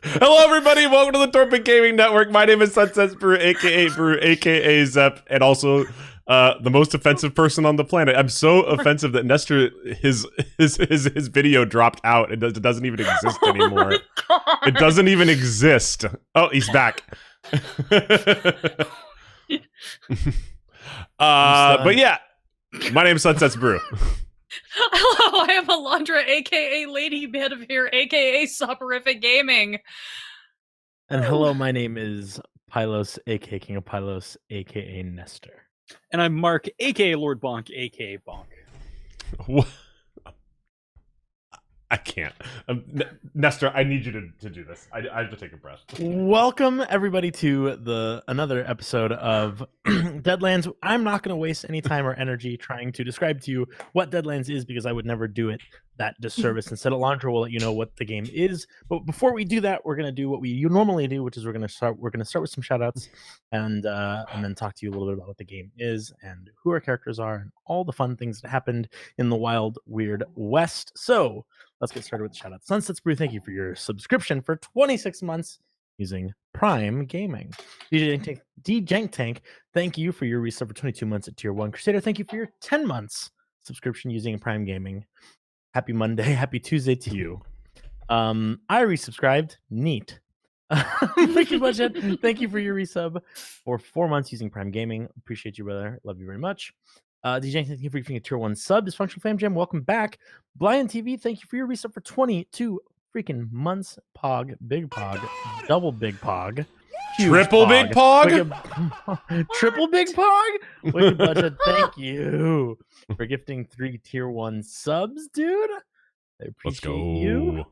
Hello, everybody. Welcome to the Torpid Gaming Network. My name is Sunset Brew, aka Zep, and also the most offensive person on the planet. I'm so offensive that Nestor, his video dropped out. It doesn't even exist anymore. It doesn't even exist. Oh, he's back. But yeah, my name is Sunset's Brew. Hello, I am Alandra, aka Lady Bit of here, aka Soporific Gaming. And hello, my name is Pylos, aka King of Pylos, aka Nestor. And I'm Mark, aka Lord Bonk, aka Bonk. What? I can't. Nestor, I need you to do this. I have to take a breath. Welcome, everybody, to another episode of Deadlands. I'm not going to waste any time or energy trying to describe to you what Deadlands is, because I would never do it that disservice. Instead, Alandra will let you know what the game is. But before we do that, we're going to do what we normally do, which is we're going to start with some shout-outs and then talk to you a little bit about what the game is and who our characters are and all the fun things that happened in the wild, weird West. So let's get started with the shout-out. Sunset's Brew, thank you for your subscription for 26 months using Prime Gaming. DJ Tank, thank you for your resub for 22 months at Tier 1. Crusader, thank you for your 10 months subscription using Prime Gaming. Happy Monday, happy Tuesday to you. I resubscribed. Neat. Thank you, Budget. Thank you for your resub for 4 months using Prime Gaming. Appreciate you, brother. Love you very much. DJ, thank you for giving a Tier 1 sub. Dysfunctional Fam Jam, welcome back. Blind TV, thank you for your resub for 22 freaking months. Pog, Big Pog, Double Big Pog, Triple Big Pog? Triple Big Pog? Wicked Budget, thank you for gifting 3 Tier 1 subs, dude. I appreciate you.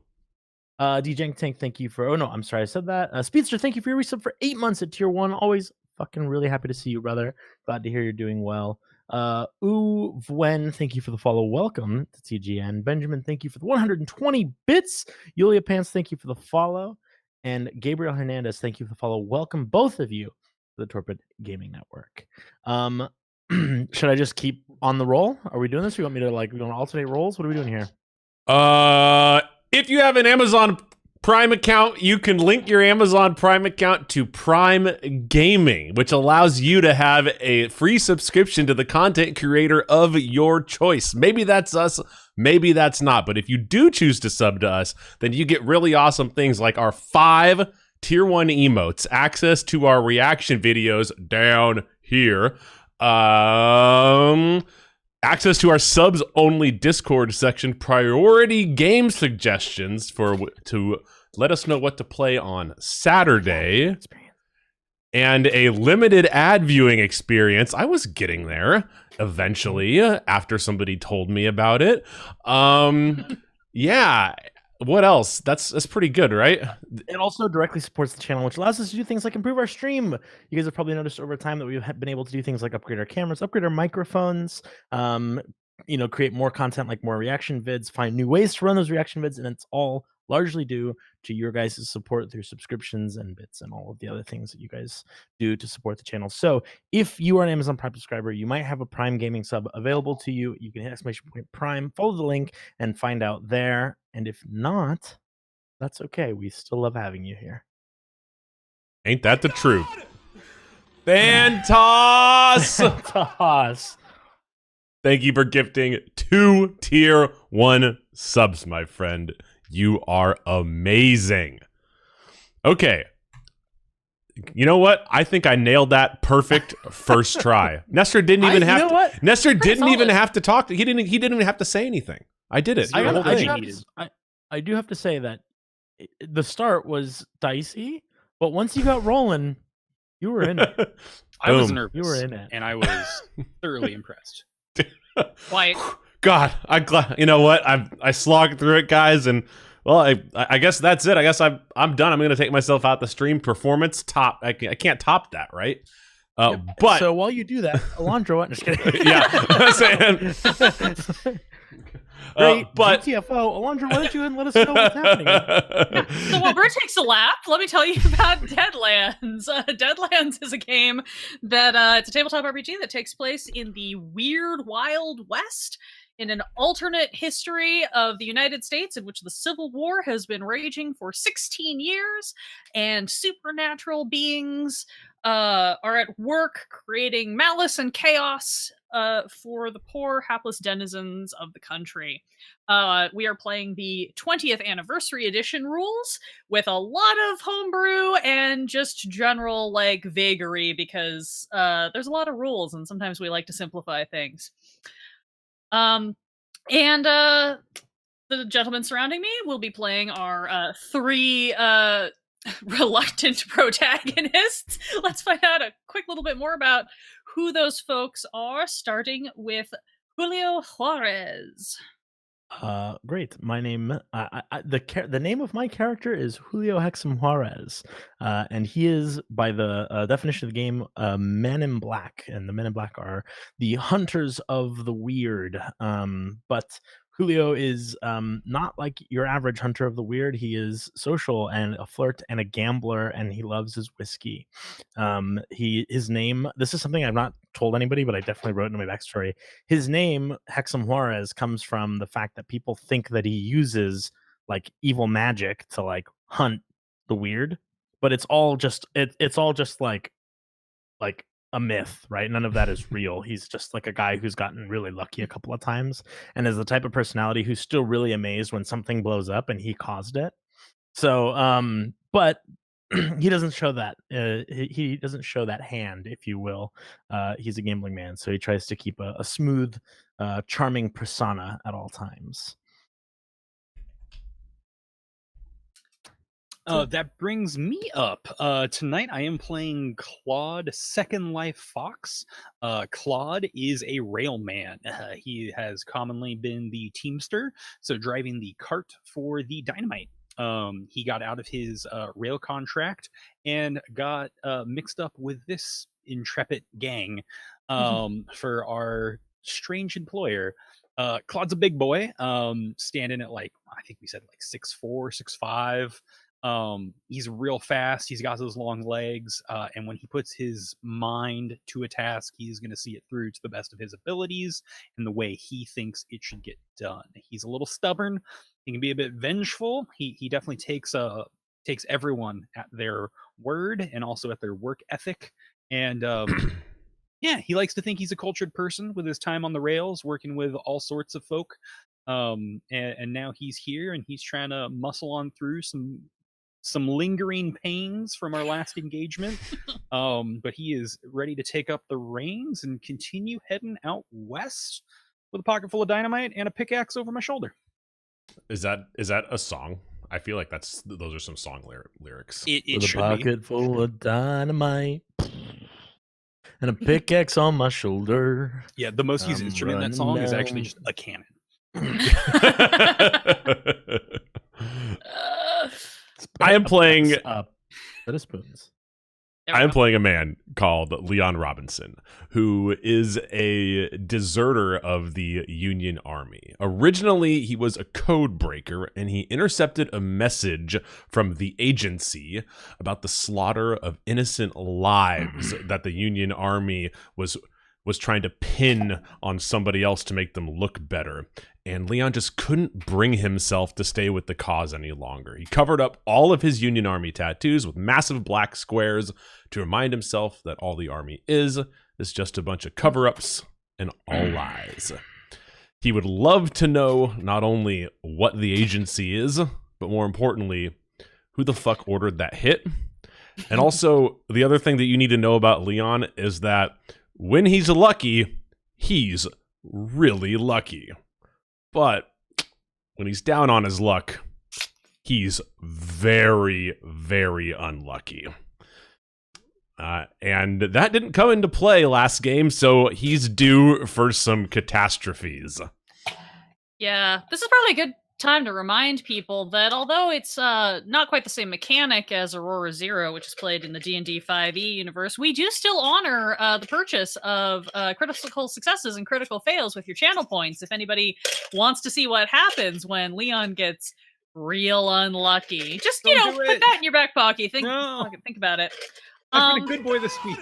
DJ Tank, thank you for... Oh, no, I'm sorry, I said that. Speedster, thank you for your resub for 8 months at Tier 1. Always fucking really happy to see you, brother. Glad to hear you're doing well. Vwen, thank you for the follow. Welcome to TGN. Benjamin, thank you for the 120 bits. Julia Pants, thank you for the follow. And Gabriel Hernandez, thank you for the follow. Welcome, both of you, to the Torpid Gaming Network. Should I just keep on the roll? Are we doing this? You want me to, like, we want to alternate roles? What are we doing here? If you have an Amazon Prime account, you can link your Amazon Prime account to Prime Gaming, which allows you to have a free subscription to the content creator of your choice. Maybe that's us, maybe that's not. But if you do choose to sub to us, then you get really awesome things like our 5 Tier 1 emotes, access to our reaction videos down here, access to our subs only Discord section, priority game suggestions to let us know what to play on Saturday, and a limited ad viewing experience. I was getting there eventually after somebody told me about it. Yeah. What else? That's pretty good, right? It also directly supports the channel, which allows us to do things like improve our stream. You guys have probably noticed over time that we've been able to do things like upgrade our cameras, upgrade our microphones, create more content like more reaction vids, find new ways to run those reaction vids, and it's all largely due to your guys' support through subscriptions and bits and all of the other things that you guys do to support the channel. So if you are an Amazon Prime subscriber, you might have a Prime Gaming sub available to you. You can hit !Prime, follow the link, and find out there. And if not, that's okay. We still love having you here. Ain't that the truth? Fantos! Toss. Thank you for gifting 2 Tier 1 subs, my friend. You are amazing. Okay. You know what? I think I nailed that perfect first try. Nestor didn't even have to. Nestor didn't even have to talk. He didn't even have to say anything. I did it. I do have to say that the start was dicey, but once you got rolling, you were in it. I was nervous. You were in it, and I was thoroughly impressed. Quiet. God, I'm glad. You know what? I slogged through it, guys, and well, I guess that's it. I guess I'm done. I'm gonna take myself out the stream. Performance top. I can't top that, right? But so while you do that, Alandra, what? Just kidding. Yeah, I'm saying. But GTFO, Alandra, why don't you let us know what's happening? So while Bert takes a lap, let me tell you about Deadlands. Deadlands is a game that it's a tabletop RPG that takes place in the weird Wild West. in an alternate history of the United States in which the Civil War has been raging for 16 years and supernatural beings are at work creating malice and chaos for the poor, hapless denizens of the country. We are playing the 20th anniversary edition rules with a lot of homebrew and just general like vagary because there's a lot of rules and sometimes we like to simplify things. And the gentleman surrounding me will be playing our three reluctant protagonists. Let's find out a quick little bit more about who those folks are, starting with Julio Juarez. Great. My name, the name of my character is Julio Hexam Juarez, and he is, by the definition of the game, Men in Black, and the Men in Black are the hunters of the weird. But Julio is not like your average hunter of the weird. He is social and a flirt and a gambler, and he loves his whiskey. His name. This is something I've not told anybody, but I definitely wrote in my backstory. His name, Hexam Juarez, comes from the fact that people think that he uses like evil magic to like hunt the weird, but it's all just like a myth, right? None of that is real. He's just like a guy who's gotten really lucky a couple of times and is the type of personality who's still really amazed when something blows up and he caused it. So, but he doesn't show that. He doesn't show that hand, if you will. He's a gambling man, so he tries to keep a smooth, charming persona at all times. That brings me up. Tonight I am playing Claude, Second Life Fox. Claude is a railman. He has commonly been the teamster, so driving the cart for the dynamite. He got out of his rail contract and got mixed up with this intrepid gang for our strange employer. Claude's a big boy, standing at like, I think we said like 6'4", 6'5". He's real fast. He's got those long legs, and when he puts his mind to a task, he's going to see it through to the best of his abilities and the way he thinks it should get done. He's a little stubborn. He can be a bit vengeful. He definitely takes everyone at their word and also at their work ethic. And yeah, he likes to think he's a cultured person with his time on the rails, working with all sorts of folk. And now he's here and he's trying to muscle on through some lingering pains from our last engagement, but he is ready to take up the reins and continue heading out west with a pocket full of dynamite and a pickaxe over my shoulder. Is that a song? I feel like those are some song lyrics. It With a pocket full of dynamite and a pickaxe on my shoulder. Yeah, the most used instrument in that song is actually just a cannon. I am playing spoons. I am playing a man called Leon Robinson, who is a deserter of the Union Army. Originally, he was a code breaker, and he intercepted a message from the agency about the slaughter of innocent lives that the Union Army was trying to pin on somebody else to make them look better. And Leon just couldn't bring himself to stay with the cause any longer. He covered up all of his Union Army tattoos with massive black squares to remind himself that all the Army is just a bunch of cover-ups and all lies. He would love to know not only what the agency is, but more importantly, who the fuck ordered that hit. And also, the other thing that you need to know about Leon is that when he's lucky, he's really lucky. But when he's down on his luck, he's very, very unlucky. And that didn't come into play last game, so he's due for some catastrophes. Yeah, this is probably a good time to remind people that although it's not quite the same mechanic as Aurora Zero, which is played in the D&D 5e universe, we do still honor the purchase of critical successes and critical fails with your channel points. If anybody wants to see what happens when Leon gets real unlucky, just put that in your back pocket. Think about it. I've been a good boy this week.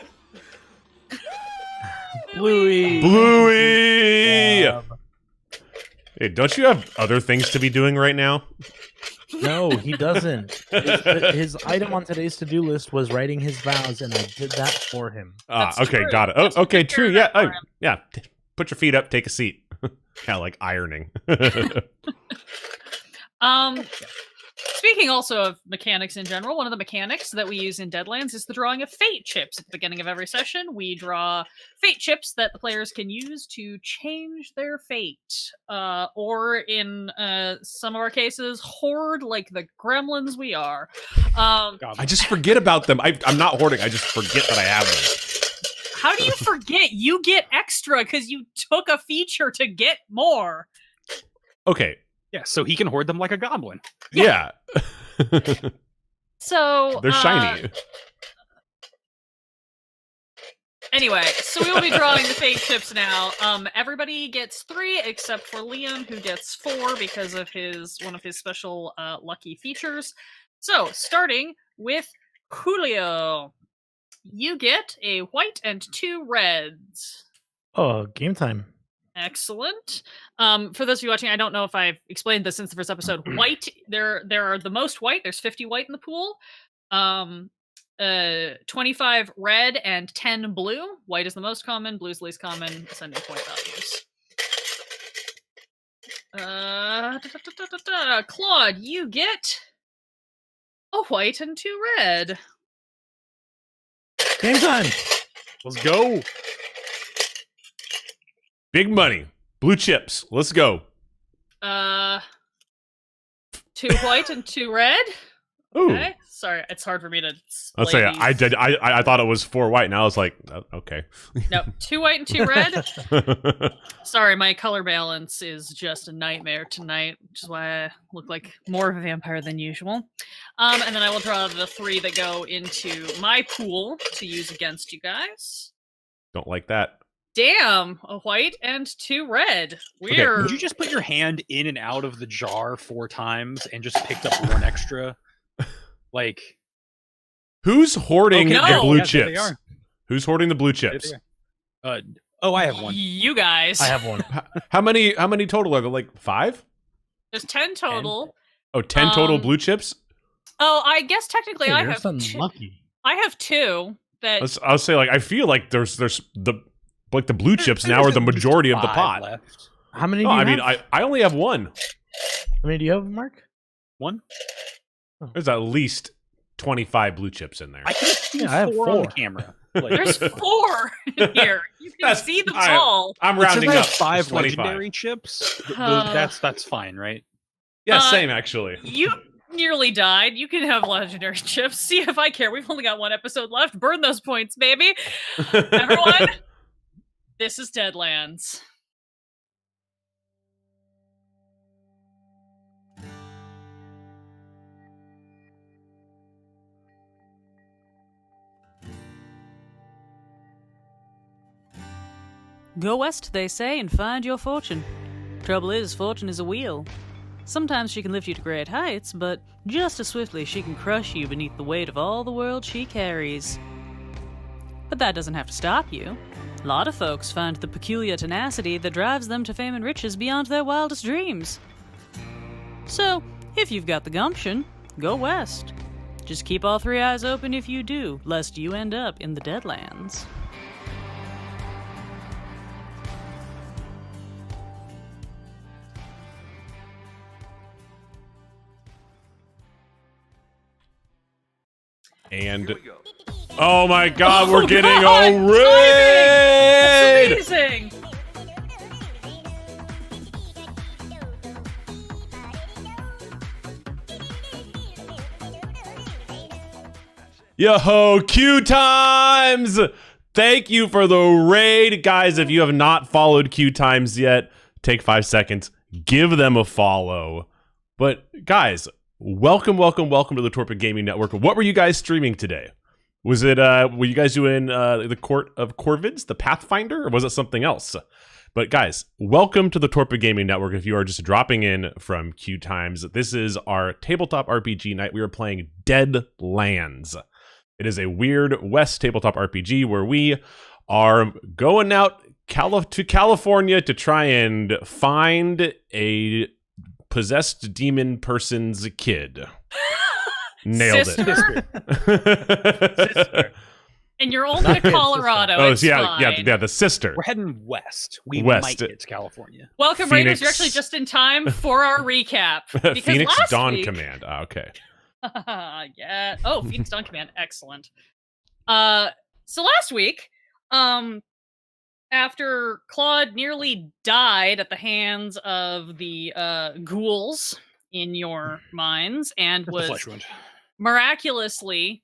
Bluey. Hey, don't you have other things to be doing right now? No, he doesn't. His item on today's to-do list was writing his vows, and I did that for him. That's Okay, true. got it. Yes, Oh, okay, take care true. of Yeah, that for him. yeah. Put your feet up, take a seat. Yeah, like ironing. Speaking also of mechanics in general, one of the mechanics that we use in Deadlands is the drawing of fate chips. At the beginning of every session, we draw fate chips that the players can use to change their fate. Or in some of our cases, hoard like the gremlins we are. I just forget about them. I'm not hoarding. I just forget that I have them. How do you forget? You get extra because you took a feature to get more. Okay. Yeah, so he can hoard them like a goblin. Yeah. So They're shiny. Anyway, so we will be drawing the fate chips now. Everybody gets 3 except for Liam, who gets 4 because of one of his special lucky features. So, starting with Julio, you get a white and 2 reds. Oh, game time. Excellent. For those of you watching, I don't know if I've explained this since the first episode. White, there are the most white. There's 50 white in the pool. 25 red and 10 blue. White is the most common, blue is the least common, ascending point values. Claude, you get a white and 2 red. Game time. Let's go. Big money. Blue chips. Let's go. 2 white and 2 red. Ooh. Okay. Sorry, it's hard for me to. I'll say these. I did. I thought it was 4 white. Now it's like okay. No, 2 white and 2 red. Sorry, my color balance is just a nightmare tonight, which is why I look like more of a vampire than usual. And then I will draw the 3 that go into my pool to use against you guys. Don't like that. Damn, a white and 2 red. Okay, Weird. Did you just put your hand in and out of the jar 4 times and just picked up 1 extra? Like, Who's hoarding Okay. the No. blue Yeah, there they chips? are. Who's hoarding the blue There chips? they are. I have 1. You guys. I have one. How many total are there? Like 5? There's 10 total. Oh, 10 total Um, blue chips? Oh, I guess technically Hey, I you're have so 2. lucky. I have 2 that. I'll say like I feel like there's the blue chips now are the majority of the 5 pot. left. How many No, do you I mean have? I only have 1. How many do you have, Mark? 1? There's at least 25 blue chips in there. I can see Yeah, I have 4 on the 4. camera. Like, There's 4 in here. You can That's- see them I- all. I'm it says rounding I have up. 5 It's 25. legendary chips. That's fine, right? Yeah, Uh, same actually. You nearly died. You can have legendary chips. See if I care. We've only got 1 episode left. Burn those points, baby. Everyone, this is Deadlands. Go west, they say, and find your fortune. Trouble is, fortune is a wheel. Sometimes she can lift you to great heights, but just as swiftly she can crush you beneath the weight of all the world she carries. But that doesn't have to stop you. A lot of folks find the peculiar tenacity that drives them to fame and riches beyond their wildest dreams. So, if you've got the gumption, go west. Just keep all 3 eyes open if you do, lest you end up in the Deadlands. And oh my god, we're getting God, a raid! It's amazing. Yo-ho, Q Times! Thank you for the raid. Guys, if you have not followed Q Times yet, take 5 seconds, give them a follow. But guys, welcome to the Torpid Gaming Network. What were you guys streaming today? Was it, were you guys doing the Court of Corvids, the Pathfinder, or was it something else? But guys, welcome to the Torpid Gaming Network. If you are just dropping in from Q Times, this is our tabletop RPG night. We are playing Deadlands. It is a Weird West tabletop RPG where we are going out to California to try and find a possessed demon person's kid. Nailed Sister? it. And you're only to Colorado. Oh, it's yeah, fine. the sister. We're heading west. We West. might get to California. Welcome, Raiders. You're actually just in time for our recap. Because Phoenix last Dawn week... Command. Oh, okay. Yeah. Oh, Phoenix Dawn Command. Excellent. So last week, after Claude nearly died at the hands of the ghouls in your minds and The was flesh wound.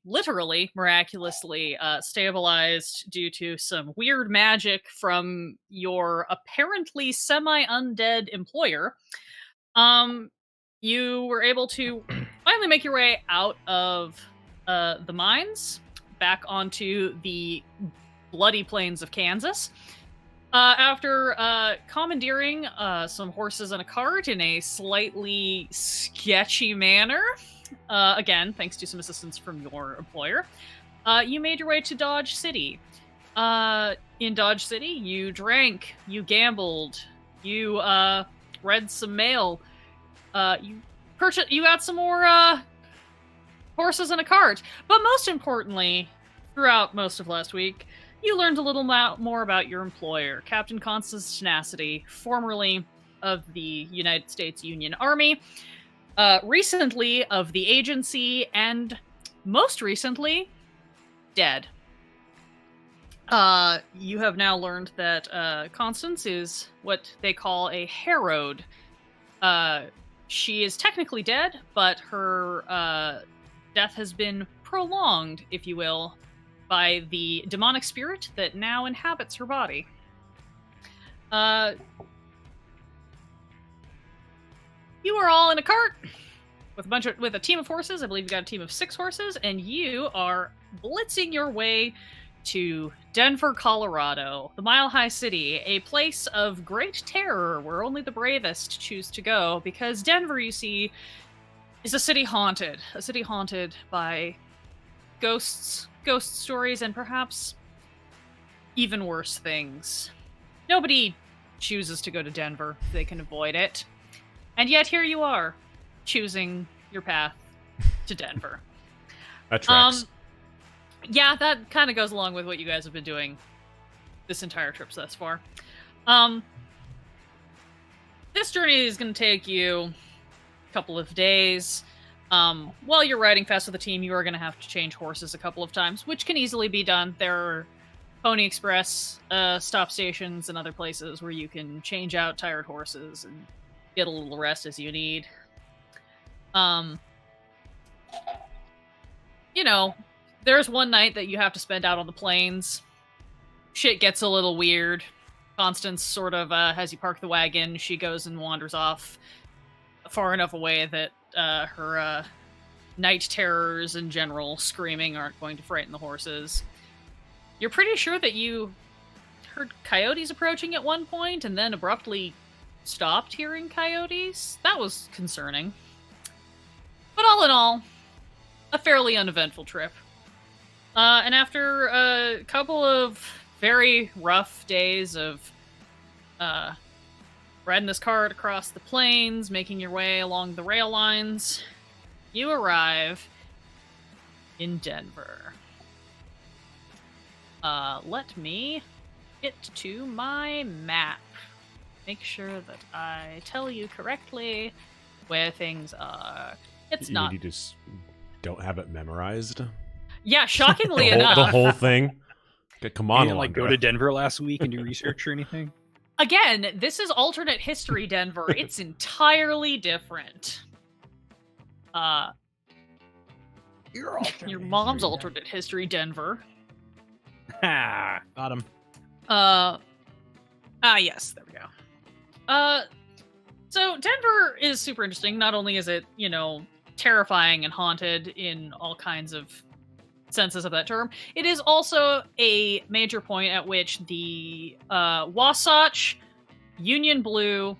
literally miraculously stabilized due to some weird magic from your apparently semi-undead employer, you were able to finally make your way out of the mines back onto the bloody plains of Kansas. After commandeering some horses and a cart in a slightly sketchy manner, again, thanks to some assistance from your employer, you made your way to Dodge City. In Dodge City, you drank, you gambled, you read some mail, you got some more horses and a cart. But most importantly, throughout most of last week, you learned a little more about your employer, Captain Constance Tenacity, formerly of the United States Union Army, recently of the agency, and most recently, dead. You have now learned that Constance is what they call a harrowed. She is technically dead, but her death has been prolonged, if you will, by the demonic spirit that now inhabits her body. You are all in a cart with a team of horses. I believe you got a team of 6 horses, and you are blitzing your way to Denver, Colorado, the Mile High City, a place of great terror where only the bravest choose to go, because Denver, you see, is a city haunted by ghosts, ghost stories, and perhaps even worse things. Nobody chooses to go to Denver if they can avoid it. And yet here you are, choosing your path to Denver. That tracks. Yeah, that kind of goes along with what you guys have been doing this entire trip thus far. This journey is going to take you a couple of days. While you're riding fast with the team, you are going to have to change horses a couple of times, which can easily be done. There are Pony Express stop stations and other places where you can change out tired horses and get a little rest as you need. You know, there's one night that you have to spend out on the plains. Shit gets a little weird. Constance sort of has you park the wagon. She goes and wanders off far enough away that her night terrors and general screaming aren't going to frighten the horses. You're pretty sure that you heard coyotes approaching at one point and then abruptly stopped hearing coyotes. That was concerning. But all in all, a fairly uneventful trip. And after a couple of very rough days of riding this cart across the plains, making your way along the rail lines, you arrive in Denver. Let me get to my map. Make sure that I tell you correctly where things are. It's not... You just don't have it memorized? Yeah, shockingly enough. The whole thing? Come on, You didn't, like, go to Denver last week and do research or anything? Again, this is alternate history Denver. It's entirely different. Your mom's alternate history Denver. Ha! Got him. Yes, there we go. So Denver is super interesting. Not only is it, terrifying and haunted in all kinds of senses of that term, it is also a major point at which the Wasatch, Union Blue,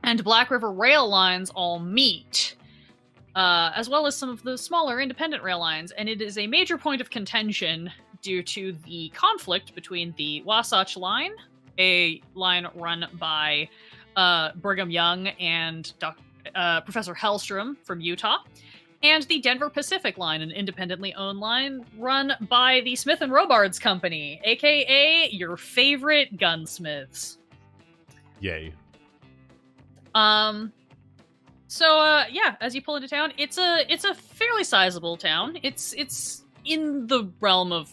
and Black River rail lines all meet, as well as some of the smaller independent rail lines, and it is a major point of contention due to the conflict between the Wasatch Line, a line run by Brigham Young and Professor Hellstrom from Utah, and the Denver Pacific Line, an independently owned line run by the Smith & Robards Company, aka your favorite gunsmiths. Yay. Yeah, as you pull into town, it's a fairly sizable town. It's in the realm of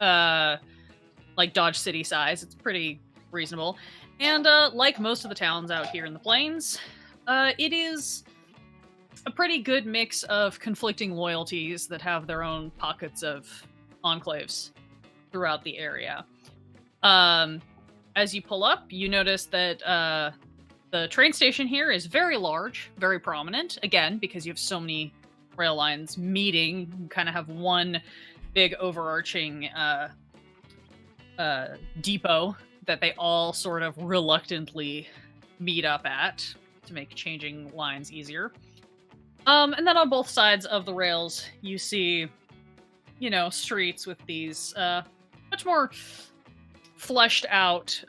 like Dodge City size. It's pretty reasonable. And like most of the towns out here in the plains, it is a pretty good mix of conflicting loyalties that have their own pockets of enclaves throughout the area. As you pull up, you notice that the train station here is very large, very prominent. Again, because you have so many rail lines meeting, you kind of have one big overarching depot that they all sort of reluctantly meet up at to make changing lines easier. And then on both sides of the rails, you see, streets with these much more fleshed out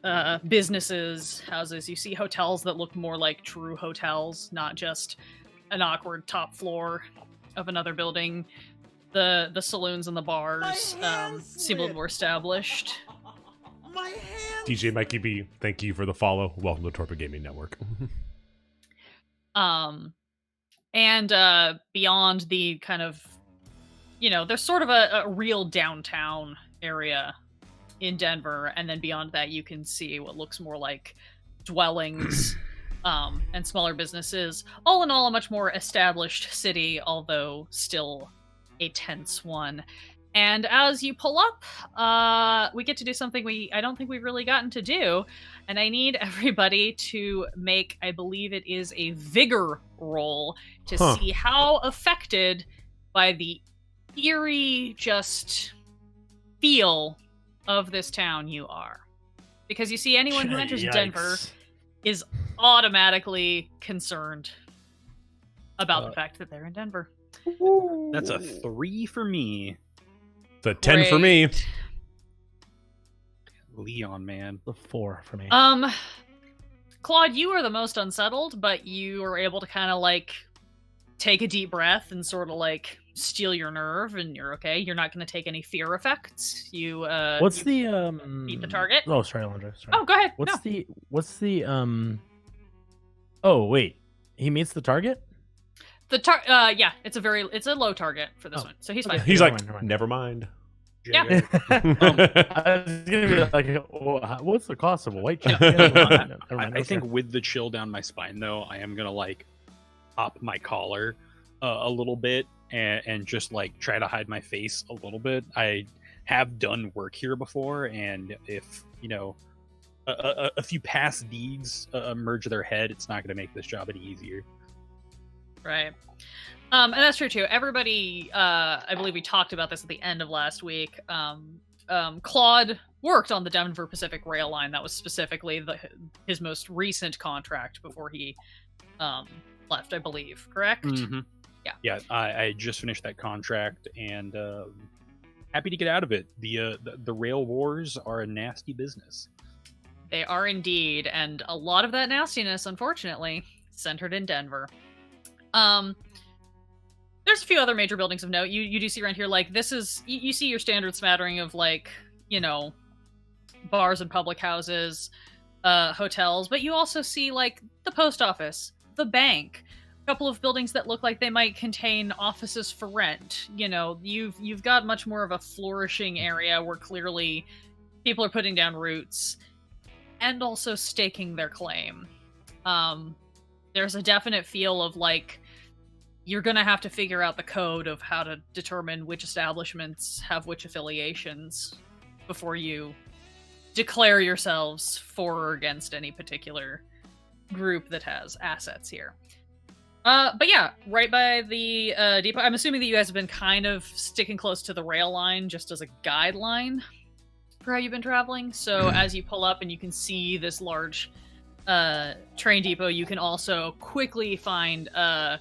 businesses, houses. You see hotels that look more like true hotels, not just an awkward top floor of another building. The saloons and the bars seem a little more established. My hands. DJ Mikey B, thank you for the follow. Welcome to Torpid Gaming Network. And beyond the kind of, there's sort of a real downtown area in Denver, and then beyond that you can see what looks more like dwellings and smaller businesses. All in all, a much more established city, although still a tense one. And as you pull up, we get to do something I don't think we've really gotten to do, and I need everybody to make, I believe it is a vigor roll to see how affected by the eerie just feel of this town you are. Because you see, anyone who enters Denver is automatically concerned about the fact that they're in Denver. That's a 3 for me. It's a 10 for me. Leon, man. The 4 for me. Claude, you are the most unsettled, but you are able to kind of take a deep breath and sort of steel your nerve, and you're okay. You're not going to take any fear effects. You What's beat the the target. Oh, sorry, Alandra. Sorry. Oh, go ahead. What's the Oh, wait. He meets the target? Yeah, it's a low target for this one, so he's fine. He's Never like, mind. never mind. Yeah. I was gonna be like, what's the cost of a white check? I think with the chill down my spine, though, I am gonna pop my collar a little bit and just try to hide my face a little bit. I have done work here before, and if a few past deeds merge their head, it's not gonna make this job any easier. Right. And that's true too. Everybody, I believe we talked about this at the end of last week. Claude worked on the Denver Pacific Rail Line. That was specifically his most recent contract before he left, I believe. Correct? Mm-hmm. Yeah. Yeah. I just finished that contract, and happy to get out of it. The rail wars are a nasty business. They are indeed, and a lot of that nastiness, unfortunately, centered in Denver. There's a few other major buildings of note. You do see around here, this is, you see your standard smattering of bars and public houses, hotels, but you also see the post office, the bank, a couple of buildings that look like they might contain offices for rent. You've got much more of a flourishing area where clearly people are putting down roots and also staking their claim. There's a definite feel of you're going to have to figure out the code of how to determine which establishments have which affiliations before you declare yourselves for or against any particular group that has assets here. But yeah, right by the depot. I'm assuming that you guys have been kind of sticking close to the rail line just as a guideline for how you've been traveling. So as you pull up and you can see this large train depot, you can also quickly find the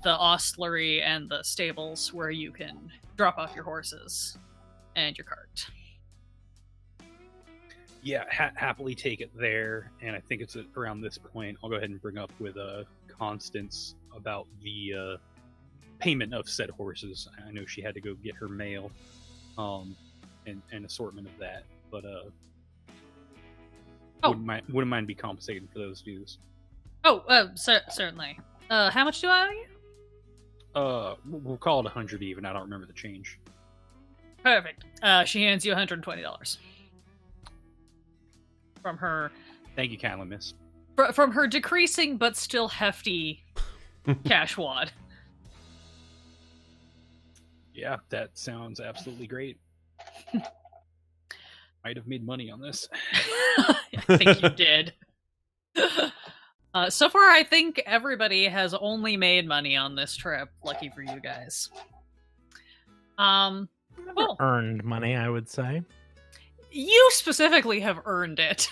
ostlery and the stables where you can drop off your horses and your cart. Yeah, happily take it there. And I think it's around this point I'll go ahead and bring up with Constance about the payment of said horses. I know she had to go get her mail, and assortment of that, but wouldn't mind be compensated for those dues. Certainly. How much do I owe you? We'll call it 100 even. I don't remember the change. Perfect. She hands you $120 from her. Thank you kindly, miss. From her decreasing but still hefty cash wad. Yeah, that sounds absolutely great. Might have made money on this. I think you did. So far, I think everybody has only made money on this trip. Lucky for you guys. Cool. Earned money, I would say. You specifically have earned it.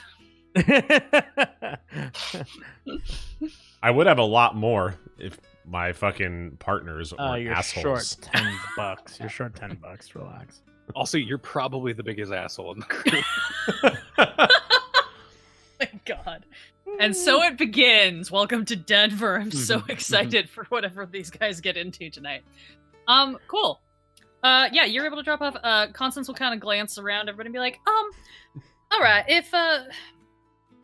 I would have a lot more if my fucking partners were you're assholes. short $10. You're short $10. Relax. Also, you're probably the biggest asshole in the group. Thank God. And so it begins. Welcome to Denver. I'm so excited for whatever these guys get into tonight. Cool. Yeah, you're able to drop off. Constance will kind of glance around everybody and be like, all right, if,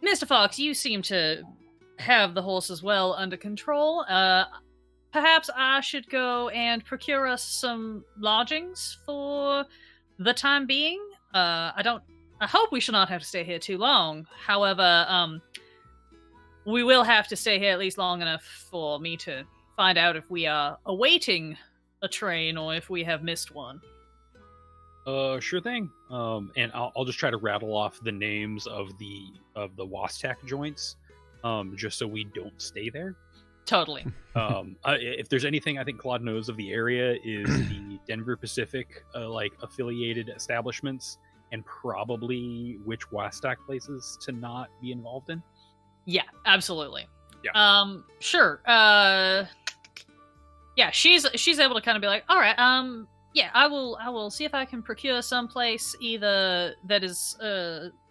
Mr. Fox, you seem to have the horses well under control. Perhaps I should go and procure us some lodgings for the time being. I hope we shall not have to stay here too long. However, we will have to stay here at least long enough for me to find out if we are awaiting a train or if we have missed one. Sure thing. And I'll just try to rattle off the names of the Wastack joints, just so we don't stay there. Totally. If there's anything I think Claude knows of the area is the Denver Pacific, affiliated establishments, and probably which Wastack places to not be involved in. Yeah, absolutely. Yeah. Sure. Yeah, she's able to kind of be like, all right, yeah, I will see if I can procure someplace either that is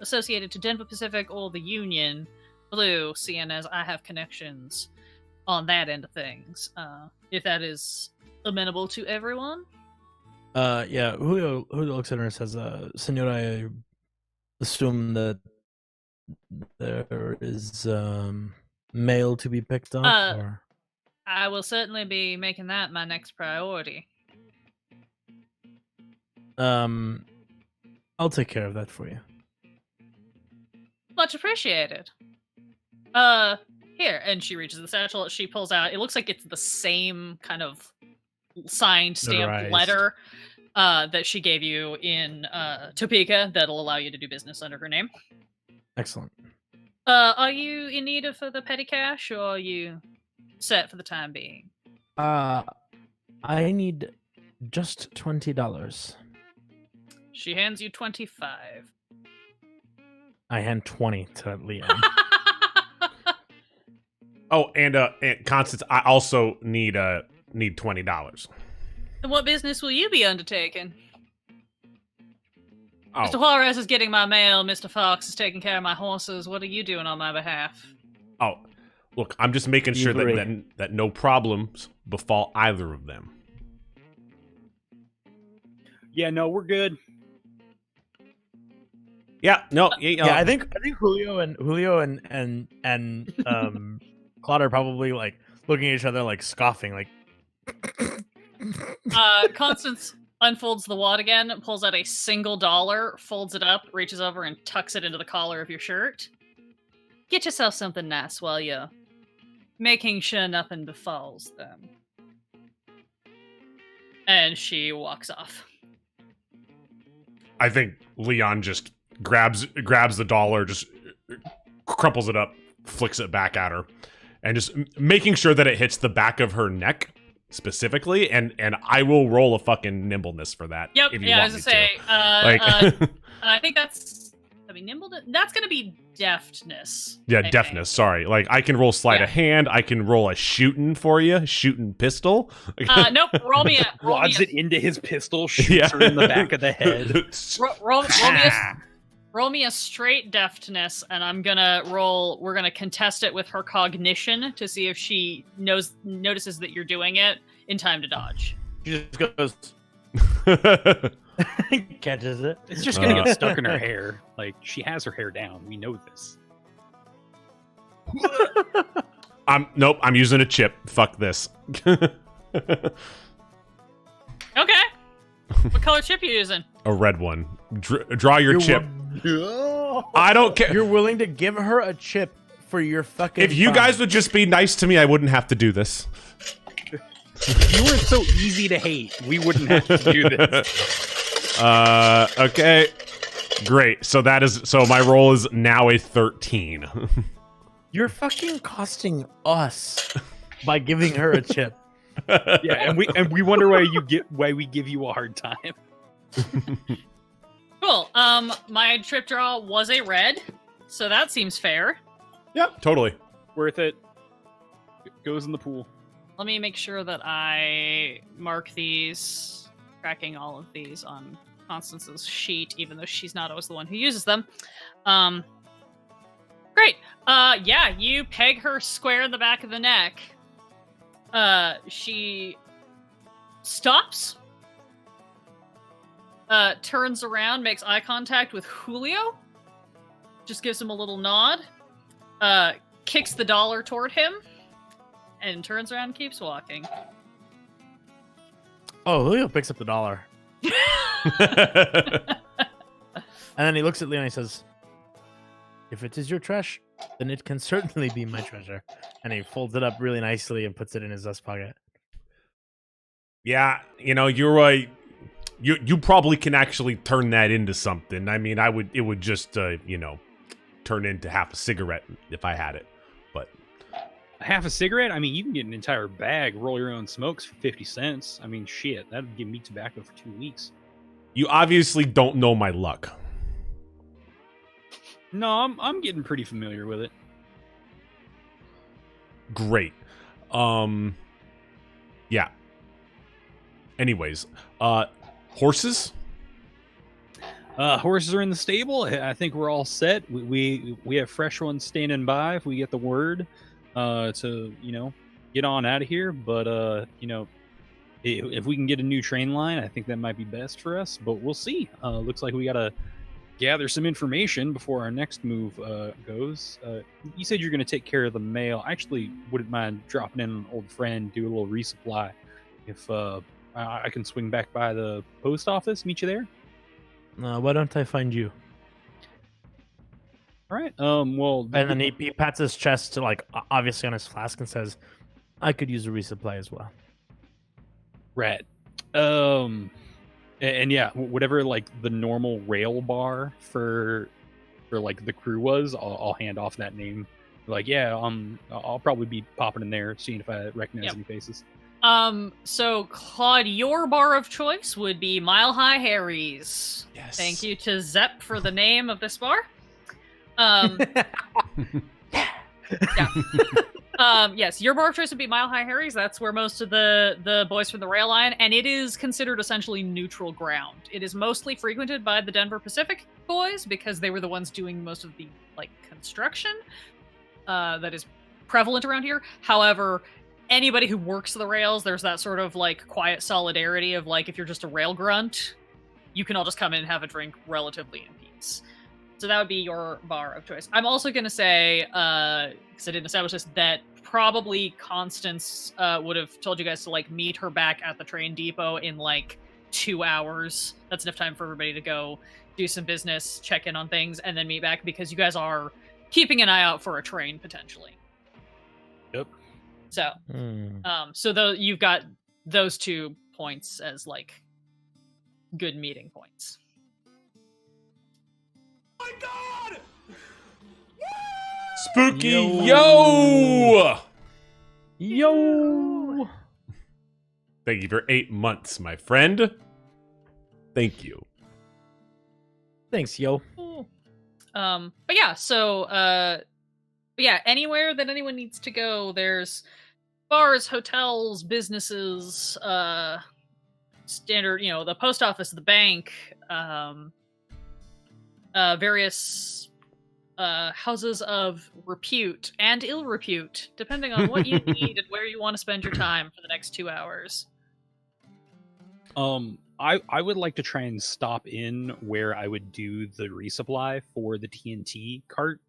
associated to Denver Pacific or the Union Blue, seeing as I have connections on that end of things. If that is amenable to everyone. Yeah, Julio looks at her and says, Senora, I assume that there is mail to be picked up? Or? I will certainly be making that my next priority. I'll take care of that for you. Much appreciated. Here, and she reaches the satchel. She pulls out. It looks like it's the same kind of signed, stamped Notarized letter that she gave you in Topeka that'll allow you to do business under her name. Excellent. Are you in need of the petty cash, or are you set for the time being? I need just $20. She hands you 25. I hand 20 to Leon. Oh, and Constance, I also need $20. And what business will you be undertaking? Oh. Mr. Juarez is getting my mail. Mr. Fox is taking care of my horses. What are you doing on my behalf? Oh, look, I'm just making sure that no problems befall either of them. Yeah, no, we're good. Yeah, no, yeah. I think Julio and Claude are probably like looking at each other like scoffing, like. Constance unfolds the wad again, pulls out a single dollar, folds it up, reaches over and tucks it into the collar of your shirt. Get yourself something nice while you're making sure nothing befalls them. And she walks off. I think Leon just grabs the dollar, just crumples it up, flicks it back at her, and just making sure that it hits the back of her neck specifically, and I will roll a fucking nimbleness for that. Yep, if you yeah, want I was me gonna say, to. I think that's, nimble, that's gonna be deftness. Yeah, I deafness. think. Sorry. Like, I can roll sleight of hand. I can roll a shooting for you. Shooting pistol. Nope. Roll me a Wads it into his pistol, shoots Yeah. her in the back of the head. roll me a straight deftness, and I'm gonna roll. We're gonna contest it with her cognition to see if she notices that you're doing it in time to dodge. She just goes, catches it. It's just gonna get stuck in her hair. Like, she has her hair down. We know this. Nope, I'm using a chip. Fuck this. Okay. What color chip you using? A red one. Draw your You're chip. I don't care. You're willing to give her a chip for your fucking. If you crime. guys would just be nice to me, I wouldn't have to do this. If you weren't so easy to hate, we wouldn't have to do this. Okay. Great. So my roll is now a 13. You're fucking costing us by giving her a chip. Yeah, and we wonder why we give you a hard time. Cool. My trip draw was a red, so that seems fair. Yeah, totally. Worth it. Goes in the pool. Let me make sure that I mark these, tracking all of these on Constance's sheet, even though she's not always the one who uses them. Great. Yeah, you peg her square in the back of the neck. She stops, turns around, makes eye contact with Julio, just gives him a little nod, kicks the dollar toward him, and turns around and keeps walking. Oh, Julio picks up the dollar. And then he looks at Leon and he says, "If it is your trash, then it can certainly be my treasure." And he folds it up really nicely and puts it in his vest pocket. Yeah, you're right. You probably can actually turn that into something. I mean, it would just turn into half a cigarette if I had it. But Half a cigarette? I mean, you can get an entire bag, roll your own smokes for 50 cents. I mean, shit, that'd give me tobacco for 2 weeks. you obviously don't know my luck. No, I'm getting pretty familiar with it. Great. Yeah. Anyways, horses? Horses are in the stable. I think we're all set. We have fresh ones standing by if we get the word to get on out of here. But if we can get a new train line, I think that might be best for us. But we'll see. Looks like we gotta gather some information before our next move goes. You said you're going to take care of the mail. I actually wouldn't mind dropping in an old friend, do a little resupply. If I can swing back by the post office, meet you there. Why don't I find you? All right. Well, And then he pats his chest, obviously on his flask, and says, "I could use a resupply as well." right. And yeah, whatever the normal rail bar for the crew was, I'll hand off that name. I'll probably be popping in there, seeing if I recognize any faces. So Claude, your bar of choice would be Mile High Harry's. Yes. Thank you to Zepp for the name of this bar. Yes, your bar of choice would be Mile High Harry's. That's where most of the boys from the rail line, and it is considered essentially neutral ground. It is mostly frequented by the Denver Pacific boys because they were the ones doing most of the construction that is prevalent around here. However, anybody who works the rails, there's that sort of quiet solidarity of if you're just a rail grunt, you can all just come in and have a drink relatively in peace. So that would be your bar of choice. I'm also going to say, because I didn't establish this, that probably Constance would have told you guys to meet her back at the train depot in 2 hours. That's enough time for everybody to go do some business, check in on things, and then meet back because you guys are keeping an eye out for a train potentially. Yep. So, so you've got those 2 points as good meeting points. My God! Spooky yo! Yo! Thank you for 8 months, my friend. Thank you. Thanks, yo. But yeah, so yeah, anywhere that anyone needs to go, there's bars, hotels, businesses, standard, the post office, the bank, various houses of repute and ill repute, depending on what you need and where you want to spend your time for the next 2 hours. I would like to try and stop in where I would do the resupply for the TNT cart,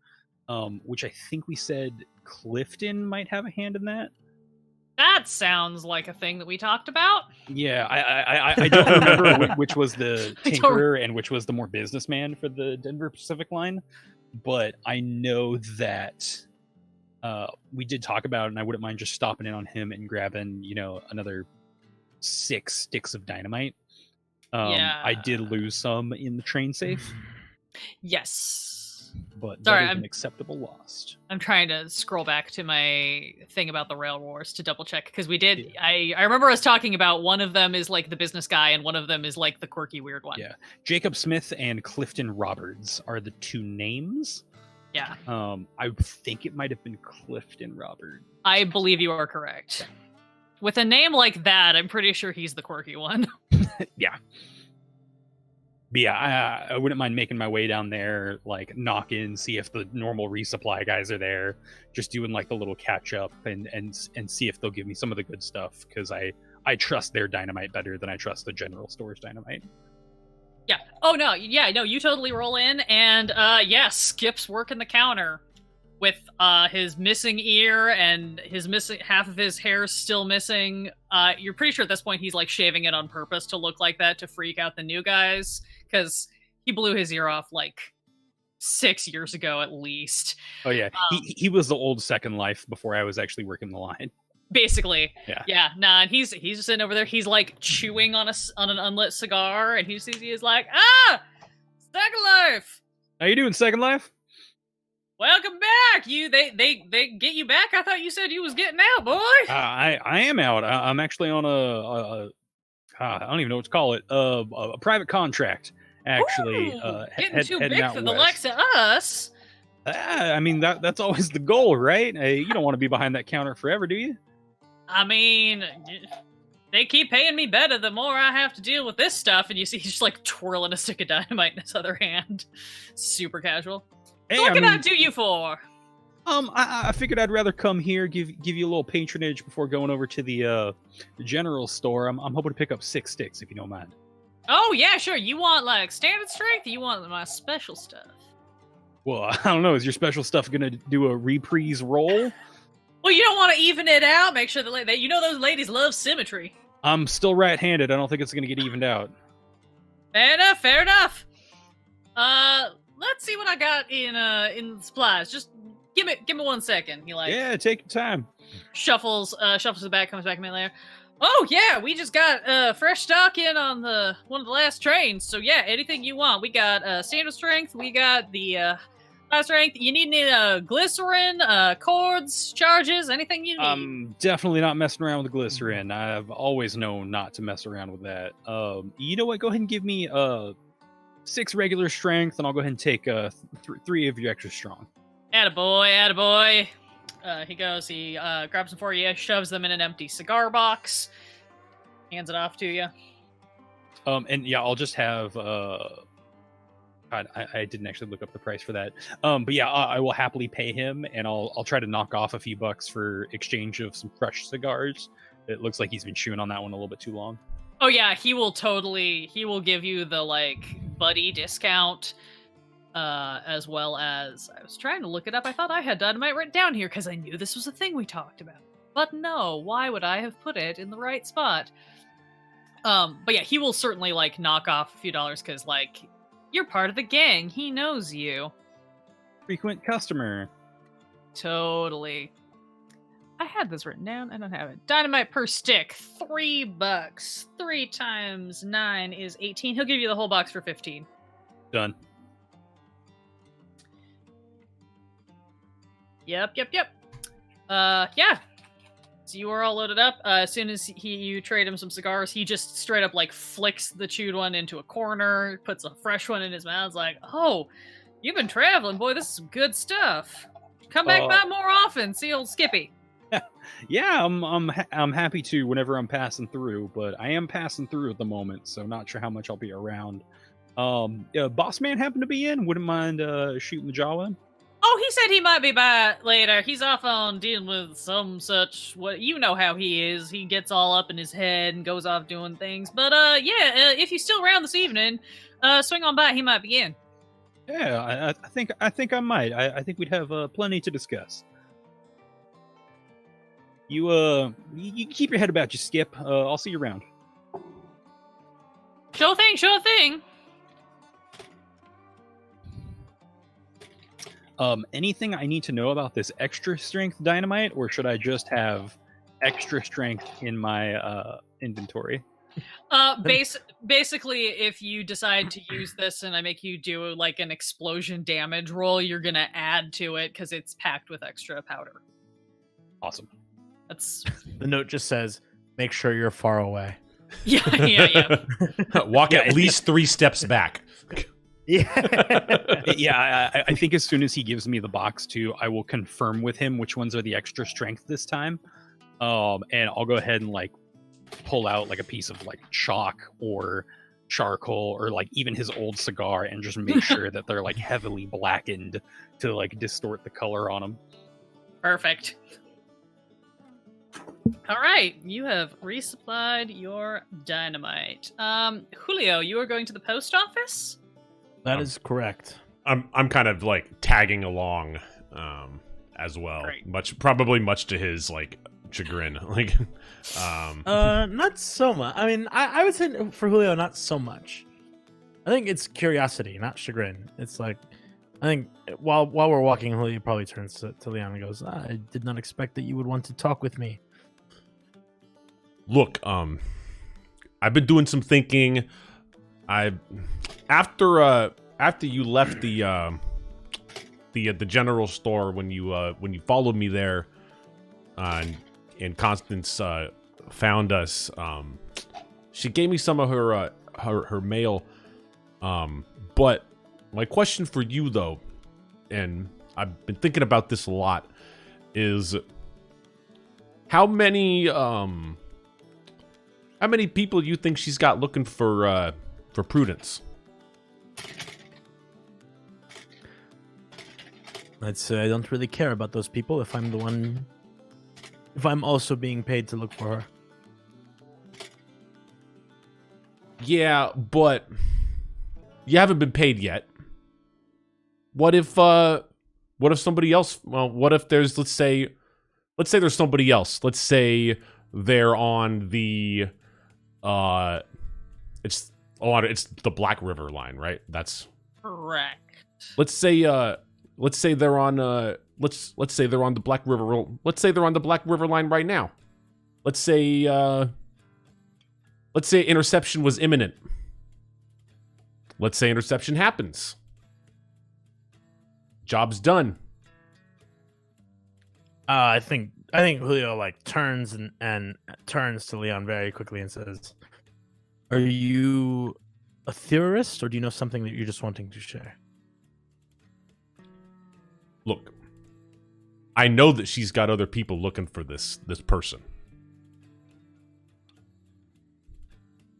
which I think we said Clifton might have a hand in that. That sounds like a thing that we talked about. Yeah, I don't remember which was the tinkerer and which was the more businessman for the Denver Pacific line, but I know that we did talk about it, and I wouldn't mind just stopping in on him and grabbing, another 6 sticks of dynamite. Yeah. I did lose some in the train safe. Yes. But Sorry, that is an acceptable loss. I'm trying to scroll back to my thing about the Rail Wars to double check, because we did. Yeah. I remember us talking about one of them is like the business guy and one of them is like the quirky weird one. Yeah. Jacob Smith and Clifton Roberts are the 2 names. Yeah. I think it might have been Clifton Roberts. I believe you are correct. With a name like that, I'm pretty sure he's the quirky one. Yeah. But yeah, I wouldn't mind making my way down there, like knock in, see if the normal resupply guys are there, just doing like the little catch up and see if they'll give me some of the good stuff, because I trust their dynamite better than I trust the general store's dynamite. Yeah. Oh no. Yeah. No. You totally roll in, and yeah, Skip's working the counter with his missing ear and his missing half of his hair still missing. You're pretty sure at this point he's like shaving it on purpose to look like that to freak out the new guys, because he blew his ear off like 6 years ago at least. Oh yeah, he was the old Second Life before I was actually working the line. Basically, yeah. Nah, and he's just sitting over there. He's like chewing on an unlit cigar, and he's like, Second Life. How you doing, Second Life? Welcome back. They get you back. I thought you said you was getting out, boy. I am out. I'm actually on I don't even know what to call it. A private contract, actually. Getting too big for the likes of us. I mean, that's always the goal, right? You don't want to be behind that counter forever, do you? I mean, they keep paying me better the more I have to deal with this stuff. And you see he's just like twirling a stick of dynamite in his other hand. Super casual. Hey, so what can I do you for? I figured I'd rather come here, give you a little patronage before going over to the general store. I'm hoping to pick up 6 sticks, if you don't mind. Oh yeah, sure. You want like standard strength? Or you want my special stuff? Well, I don't know. Is your special stuff gonna do a reprise roll? Well, you don't want to even it out. Make sure that those ladies love symmetry. I'm still right-handed. I don't think it's gonna get evened out. Fair enough. Let's see what I got in supplies. Just give me 1 second. He like, yeah, take your time. Shuffles to the back, comes back a minute later. Oh yeah, we just got fresh stock in on one of the last trains. So yeah, anything you want. We got standard strength. We got the high strength. You need any glycerin, cords, charges, anything you need. I'm definitely not messing around with the glycerin. I've always known not to mess around with that. You know what? Go ahead and give me 6 regular strength, and I'll go ahead and take 3 of you extra strong. Attaboy. He goes, he grabs them for you, shoves them in an empty cigar box, hands it off to you. And yeah, I'll just have, God, I didn't actually look up the price for that. But yeah, I will happily pay him, and I'll try to knock off a few bucks for exchange of some fresh cigars. It looks like he's been chewing on that one a little bit too long. Oh yeah, he will give you the like buddy discount. As well as, I was trying to look it up. I thought I had dynamite written down here because I knew this was a thing we talked about. But no, why would I have put it in the right spot? But yeah, he will certainly like knock off a few dollars because like you're part of the gang. He knows you. Frequent customer. Totally. I had this written down. I don't have it. Dynamite per stick, $3. 3 times 9 is 18. He'll give you the whole box for 15. Done. Yep. Yeah. So you are all loaded up. As soon as you trade him some cigars, he just straight up like flicks the chewed one into a corner, puts a fresh one in his mouth. It's like, oh, You've been traveling, boy. This is some good stuff. Come back by more often. See old Skippy. Yeah, I'm happy to whenever I'm passing through, but I am passing through at the moment, so not sure how much I'll be around. Boss man happened to be in. Wouldn't mind shooting the jaw in. Oh, he said he might be by later. He's off on dealing with some such. What you know how he is. He gets all up in his head and goes off doing things. But if he's still around this evening, swing on by. He might be in. Yeah, I think I might. I think we'd have plenty to discuss. You keep your head about you, Skip. I'll see you around. Sure thing, sure thing. Anything I need to know about this extra strength dynamite, or should I just have extra strength in my inventory? Basically, if you decide to use this and I make you do like an explosion damage roll, you're gonna add to it because it's packed with extra powder. Awesome. That's The note just says, "Make sure you're far away." yeah. Walk at least 3 steps back. Yeah. Yeah, I think as soon as he gives me the box too, I will confirm with him which ones are the extra strength this time. And I'll go ahead and like pull out like a piece of like chalk or charcoal or like even his old cigar and just make sure that they're like heavily blackened to like distort the color on them. Perfect. All right, you have resupplied your dynamite. Julio, you are going to the post office? That is correct. I'm kind of like tagging along as well. Great. Probably much to his like chagrin. Like Not so much. I mean, I would say for Julio, not so much. I think it's curiosity, not chagrin. It's like, I think while we're walking, Julio probably turns to Leon and goes, "I did not expect that you would want to talk with me." Look, I've been doing some thinking. After you left the general store when you followed me there, and Constance found us. She gave me some of her mail. But my question for you though, and I've been thinking about this a lot, is how many people you think she's got looking for Prudence? I'd say I don't really care about those people if I'm also being paid to look for her. Yeah, but you haven't been paid yet. What if somebody else? Well, what if there's let's say there's somebody else. Let's say they're on the it's the Black River line, right? That's correct. Let's say they're on let's say they're on the Black River. Let's say they're on the Black River line right now. Let's say interception was imminent. Let's say interception happens. Job's done. I think Julio like turns and turns to Leon very quickly and says, "Are you a theorist, or do you know something that you're just wanting to share?" Look, I know that she's got other people looking for this person.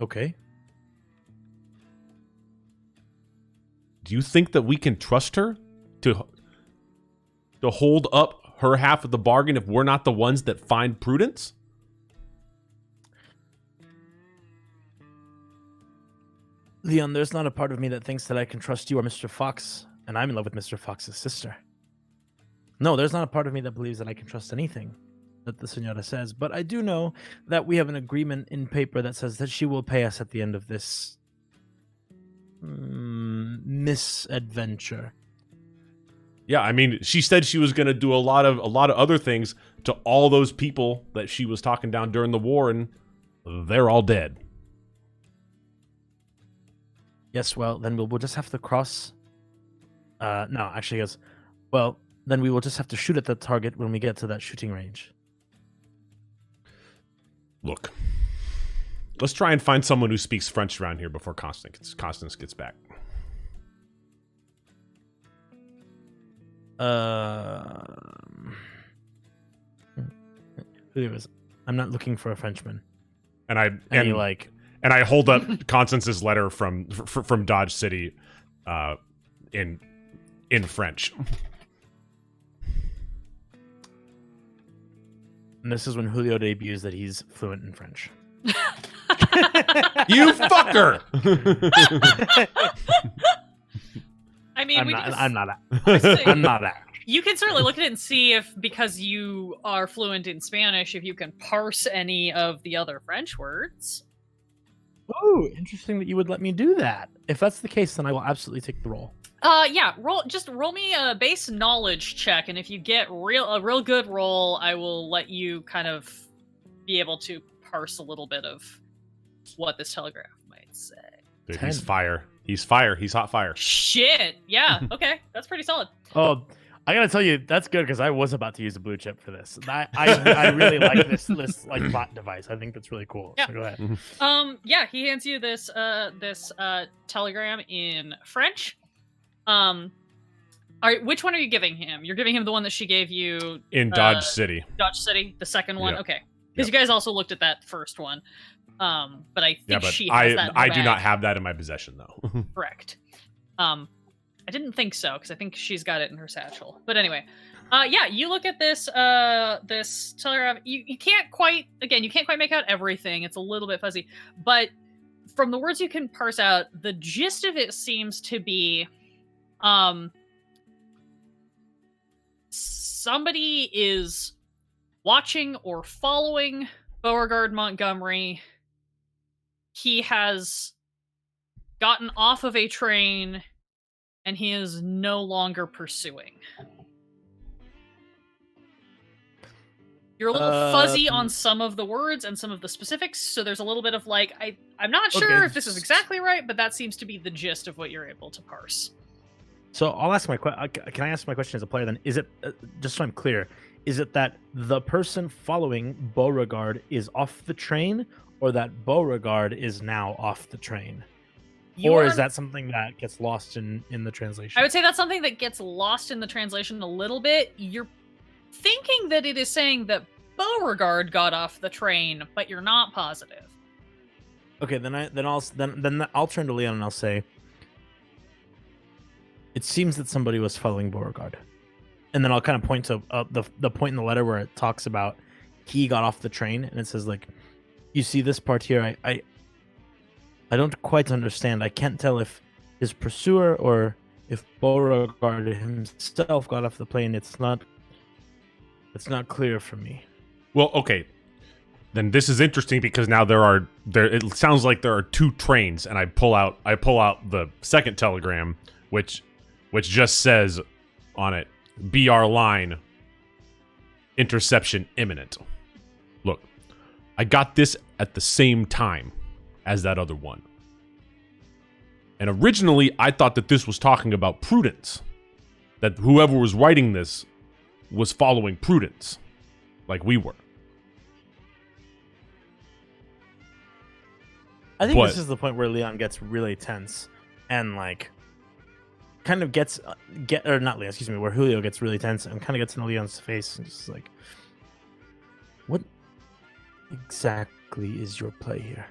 Okay. Do you think that we can trust her to hold up her half of the bargain if we're not the ones that find Prudence? Leon, there's not a part of me that thinks that I can trust you or Mr. Fox, and I'm in love with Mr. Fox's sister. No, there's not a part of me that believes that I can trust anything that the Senora says, but I do know that we have an agreement in paper that says that she will pay us at the end of this misadventure. Yeah, I mean, she said she was going to do a lot of other things to all those people that she was talking down during the war, and they're all dead. Yes, well, then we'll just have to cross. No, actually, yes. Well, then we will just have to shoot at the target when we get to that shooting range. Look, let's try and find someone who speaks French around here before Constance gets back. Julio is, I'm not looking for a Frenchman. And I And you like, and I hold up Constance's letter from Dodge City, in French. and this is when Julio debuts that he's fluent in French. You fucker! I mean, I'm not. Honestly, I'm not. you can certainly look at it and see if, because you are fluent in Spanish, if you can parse any of the other French words. Oh, interesting that you would let me do that. If that's the case, then I will absolutely take the role. Yeah, roll me a base knowledge check, and if you get a real good roll, I will let you kind of be able to parse a little bit of what this telegraph might say. Dude, 10. he's fire. He's fire. He's hot fire. Shit. Yeah. Okay, that's pretty solid. Oh, I gotta tell you, that's good because I was about to use a blue chip for this. I really like this like bot device. I think that's really cool. Yeah. So go ahead. Yeah, he hands you this telegram in French. All right, which one are you giving him? You're giving him the one that she gave you In Dodge City. Dodge City, the second one. Yep. Okay, because Yep. you guys also looked at that first one. But I think Yeah, but she has that. In her I do not bag. have that in my possession though. Correct. I didn't think so because I think she's got it in her satchel. But anyway, yeah, you look at this this telegraph. You can't quite make out everything. It's a little bit fuzzy, but from the words you can parse out, the gist of it seems to be, somebody is watching or following Beauregard Montgomery. He has gotten off of a train and he is no longer pursuing. You're a little fuzzy on some of the words and some of the specifics, so there's a little bit of like, I'm not sure if this is exactly right, but that seems to be the gist of what you're able to parse. So I'll ask my question. Can I ask my question as a player then? Is it, just so I'm clear, is it that the person following Beauregard is off the train, or that Beauregard is now off the train? Or is that something that gets lost in the translation? I would say that's something that gets lost in the translation a little bit. You're thinking that it is saying that Beauregard got off the train, but you're not positive. Okay, then I'll turn to Leon and I'll say, it seems that somebody was following Beauregard, and then I'll kind of point to the point in the letter where it talks about he got off the train, and it says like, you see this part here, I don't quite understand. I can't tell if his pursuer or if Beauregard himself got off the plane. It's not clear for me. Well, okay. Then this is interesting because now it sounds like there are two trains, and I pull out the second telegram, which just says on it, BR line, interception imminent. Look, I got this at the same time as that other one. And originally, I thought that this was talking about Prudence. That whoever was writing this was following Prudence, like we were. I think this is the point where Leon gets really tense and like kind of where Julio gets really tense and kind of gets in Leon's face and just like, what exactly is your play here?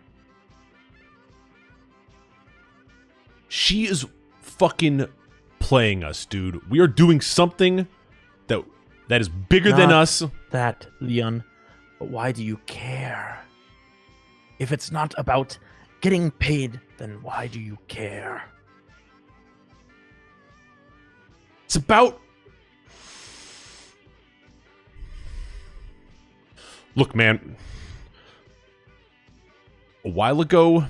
She is fucking playing us, dude. We are doing something that is bigger than us. That, Leon, but why do you care? If it's not about getting paid, then why do you care? It's about... Look, man. A while ago,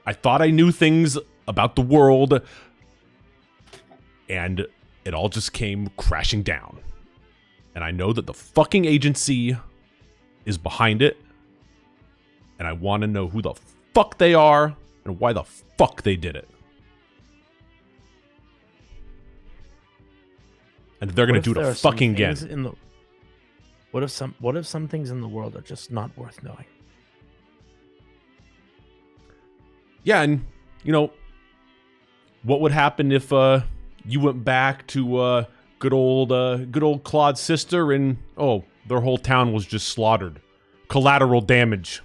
I thought I knew things about the world, and it all just came crashing down. And I know that the fucking agency is behind it, and I want to know who the fuck they are and why the fuck they did it. And they're going to do it fucking again. What if some things in the world are just not worth knowing? Yeah, and what would happen if you went back to good old Claude's sister, and their whole town was just slaughtered. Collateral damage.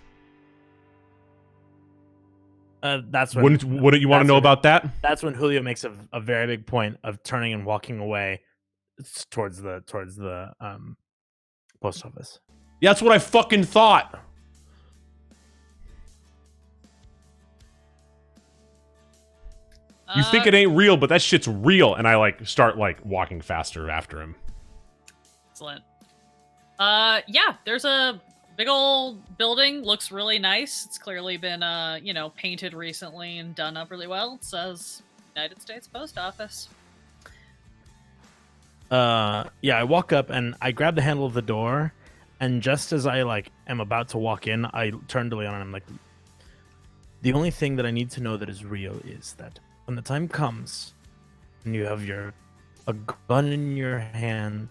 That's when. What do you want to know about that? That's when Julio makes a very big point of turning and walking away towards the post office. Yeah, that's what I fucking thought. You think it ain't real, but that shit's real, and I start walking faster after him. Excellent. Yeah, there's a big old building. Looks really nice. It's clearly been painted recently and done up really well. It says United States Post Office. Yeah, I walk up and I grab the handle of the door, and just as I am about to walk in, I turn to Leon and I'm like, the only thing that I need to know that is real is that when the time comes and you have a gun in your hand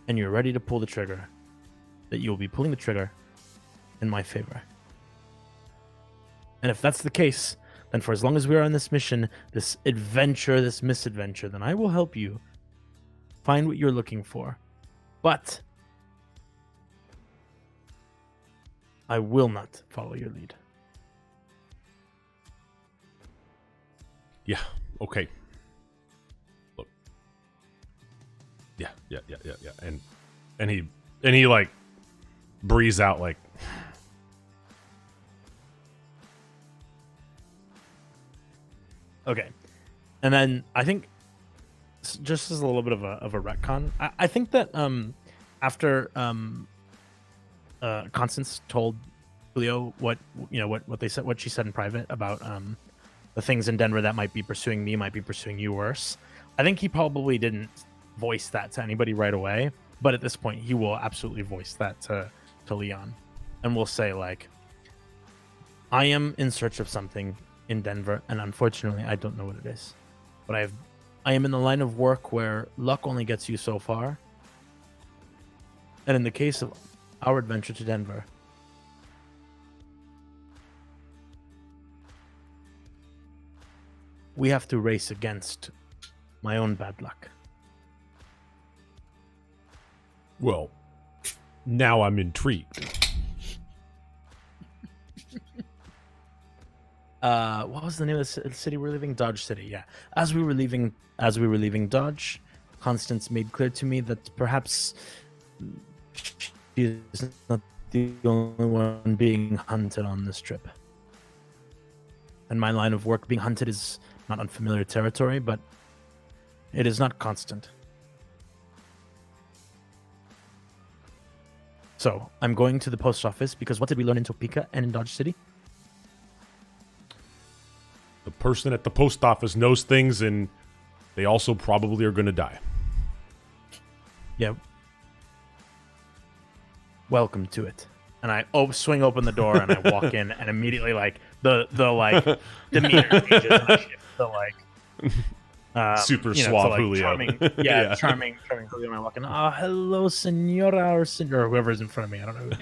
and you're ready to pull the trigger, that you will be pulling the trigger in my favor. And if that's the case, then for as long as we are on this mission, this adventure, this misadventure, then I will help you find what you're looking for. But I will not follow your lead. Yeah. Okay. Look. Yeah. And he breathes out Okay. And then I think, just as a little bit of a retcon, I think that after Constance told Julio what they said, what she said in private about the things in Denver that might be pursuing me, might be pursuing you worse, I think he probably didn't voice that to anybody right away, but at this point he will absolutely voice that to Leon, and will say I am in search of something in Denver, and unfortunately I don't know what it is, but I am in the line of work where luck only gets you so far, and in the case of our adventure to Denver, we have to race against my own bad luck. Well, now I'm intrigued. What was the name of the city we're leaving? Dodge City. Yeah. As we were leaving Dodge, Constance made clear to me that perhaps she is not the only one being hunted on this trip. And my line of work, being hunted, is not unfamiliar territory, but it is not constant. So I'm going to the post office because what did we learn in Topeka and in Dodge City? The person at the post office knows things, and they also probably are going to die. Yeah. Welcome to it. And I swing open the door and I walk in, and immediately the demeanor changes, and I shift to super suave Julio. Charming, charming Julio. And I walk in. Oh, hello, senora, or whoever's in front of me. I don't know who it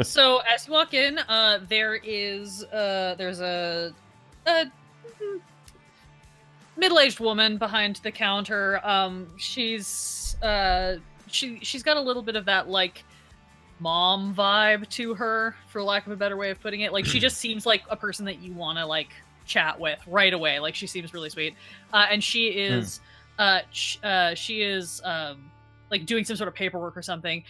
is. So as you walk in, there's a middle-aged woman behind the counter. She's got a little bit of that mom vibe to her, for lack of a better way of putting it. She just seems like a person that you want to chat with right away. She seems really sweet, and she is doing some sort of paperwork or something.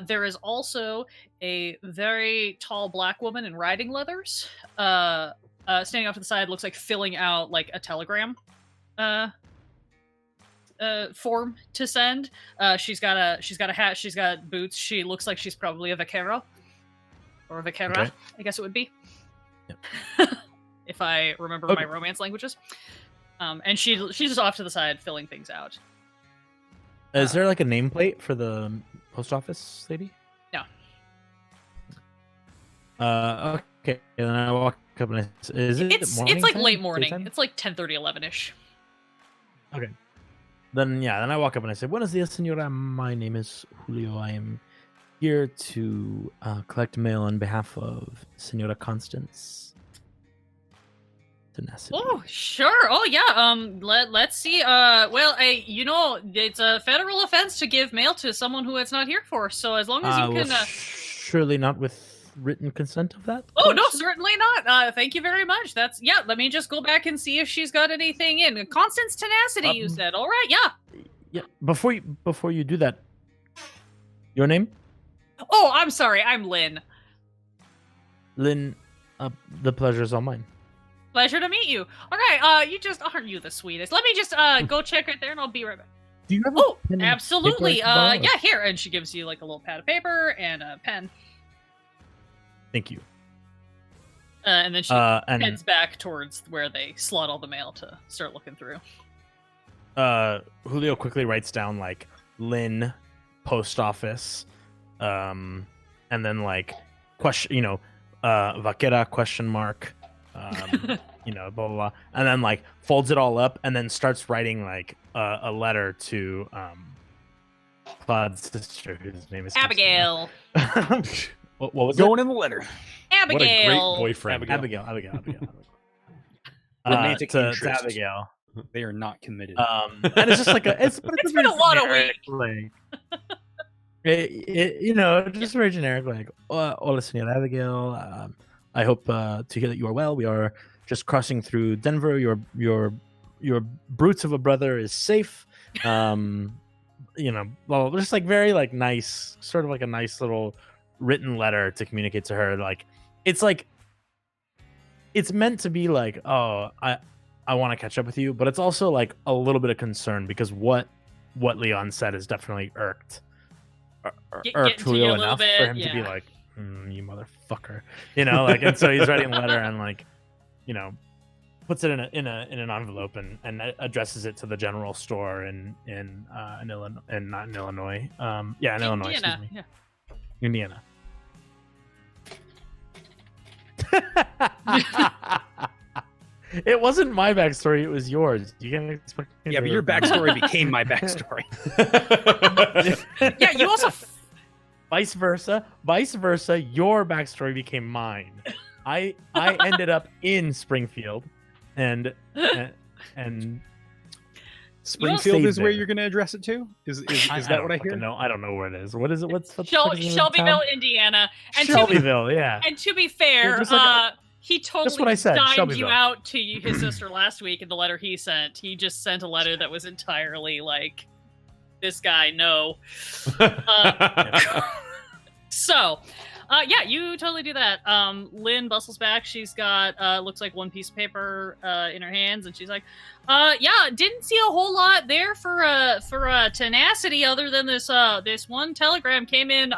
There is also a very tall black woman in riding leathers, standing off to the side, looks like filling out a telegram form to send. She's got a hat, she's got boots. She looks like she's probably a vaquero or a vaquera, okay. I guess it would be. Yep. If I remember my romance languages. And she's just off to the side filling things out. Is there a nameplate for the post office lady? No. Okay. And then I walk up and it's morning? It's late morning. Daytime? It's 10:30, 11ish. Okay. Then I walk up and I say, "Buenos dias, señora. My name is Julio. I am here to collect mail on behalf of Señora Constance. Tenacity. Oh, sure. Oh, yeah. Let's see. Well, it's a federal offense to give mail to someone who it's not here for. So as long as you can. Surely not with written consent of that. Oh no, person? certainly not. Thank you very much. Let me just go back and see if she's got anything in. Constance Tenacity, you said. All right, yeah. Yeah. Before you do that, your name? Oh, I'm sorry. I'm Lynn. Lynn. The pleasure is all mine. Pleasure to meet you. All right. Aren't you the sweetest? Let me just go check right there, and I'll be right back. Do you have? Oh, pen and absolutely. paper I can borrow? Yeah, here, and she gives you like a little pad of paper and a pen. Thank you. And then she and heads back towards where they slot all the mail to start looking through. Julio quickly writes down like Lynn, post office, and then like question, vaquera question mark, blah, blah blah, and then like folds it all up and then starts writing like a letter to Claude's sister, whose name is Abigail. what was Going in the letter. Abigail. What a great boyfriend. Abigail. Romantic to interest. Abigail. They are not committed. And it's just like it's It's very been a lot of generic, like, just very generic, like, hola, señora Abigail. I hope to hear that you are well. We are just crossing through Denver. Your brutes of a brother is safe. Well, just like very like nice, sort of like a nice little written letter to communicate to her. Like it's meant to be like, oh, I want to catch up with you, but it's also like a little bit of concern because what Leon said is definitely irked Getting to you Julio a little enough bit, for him to be like, you motherfucker, like, and so he's writing a letter and like, puts it in an envelope and addresses it to the general store in Illinois, and not in Illinois, in Illinois, excuse me, yeah. Indiana. It wasn't my backstory; it was yours. You can't expect. Yeah, but your backstory became my backstory. Yeah, you also. Vice versa. Your backstory became mine. I ended up in Springfield, and Springfield stayed is where there. you're going to address it to? Is that what I hear? No, I don't know where it is. What is it? What's the Shelbyville, Indiana. And Shelbyville, yeah. And to be fair, Just like he That's what totally I said, dined you Shelbyville. out to his sister last week in the letter he sent. He just sent a letter that was entirely like, this guy, no. So, you totally do that. Lynn bustles back. She's got, looks like one piece of paper in her hands, and she's like, didn't see a whole lot there for Tenacity other than this one telegram came in,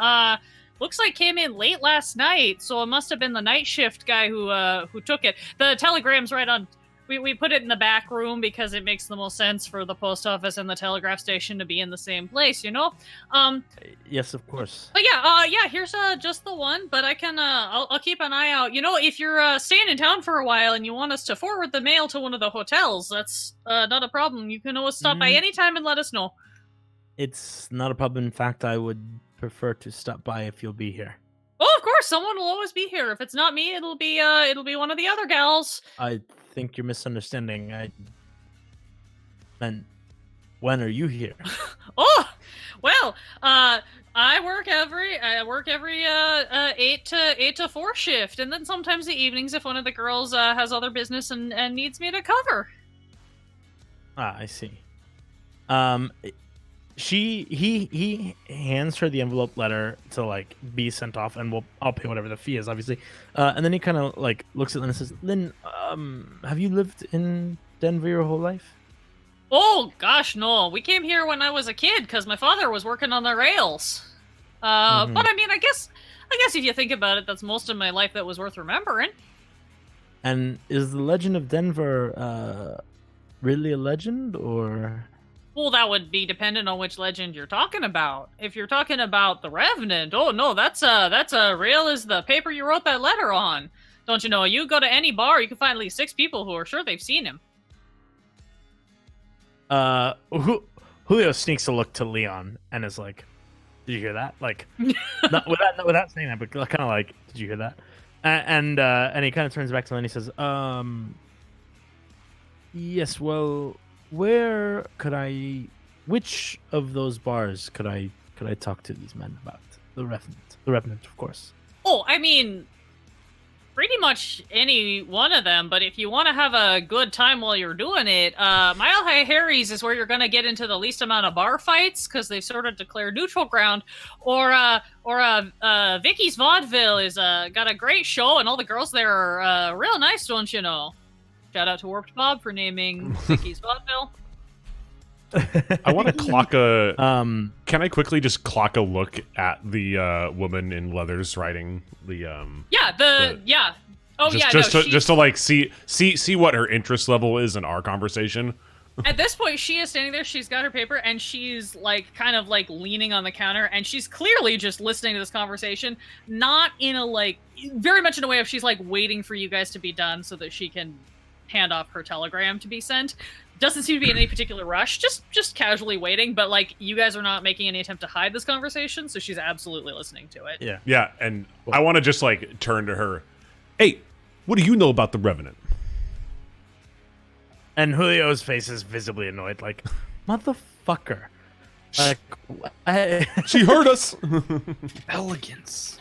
looks like came in late last night, so it must have been the night shift guy who took it. The telegram's right on. We put it in the back room because it makes the most sense for the post office and the telegraph station to be in the same place, Yes, of course. But here's just the one, but I can I'll keep an eye out. If you're staying in town for a while and you want us to forward the mail to one of the hotels, that's not a problem. You can always stop by anytime and let us know. It's not a problem. In fact, I would prefer to stop by if you'll be here. Oh, of course, someone will always be here. If it's not me, it'll be one of the other gals. I think you're misunderstanding. I meant, when are you here? Oh, well, I work every 8 to 4 shift, and then sometimes the evenings if one of the girls has other business and needs me to cover. I see. He hands her the envelope letter to like be sent off, and I'll pay whatever the fee is, obviously. And then he kind of like looks at Lynn and says, "Lynn, have you lived in Denver your whole life?" Oh gosh, no. We came here when I was a kid because my father was working on the rails. But I mean, I guess if you think about it, that's most of my life that was worth remembering. And is the legend of Denver really a legend, or? Well, that would be dependent on which legend you're talking about. If you're talking about the Revenant, oh no, that's real as the paper you wrote that letter on. Don't you know? You go to any bar, you can find at least 6 people who are sure they've seen him. Julio sneaks a look to Leon and is like, "Did you hear that?" Like, not without saying that, but kind of like, "Did you hear that?" And he kind of turns back to Lynn and he says, Yes, well, where could I? Which of those bars could I talk to these men about? The Revenant, of course. Oh, I mean, pretty much any one of them, but if you want to have a good time while you're doing it, Mile High Harry's is where you're going to get into the least amount of bar fights, because they've sort of declared neutral ground, or Vicky's Vaudeville is got a great show, and all the girls there are real nice, don't you know? Shout out to Warped Bob for naming Vicky's Vaudeville. I want to clock a. Can I quickly just clock a look at the woman in leathers riding the? Yeah. Oh just, yeah. Just to like see what her interest level is in our conversation. At this point, she is standing there. She's got her paper, and she's like kind of like leaning on the counter, and she's clearly just listening to this conversation, not in a like very much in a way of she's like waiting for you guys to be done so that she can hand off her telegram to be sent. Doesn't seem to be in any particular rush, just casually waiting, but like you guys are not making any attempt to hide this conversation, so she's absolutely listening to it. Yeah, and I want to just like turn to her. Hey, what do you know about the Revenant? And Julio's face is visibly annoyed, like, motherfucker. Like, She heard us. Elegance.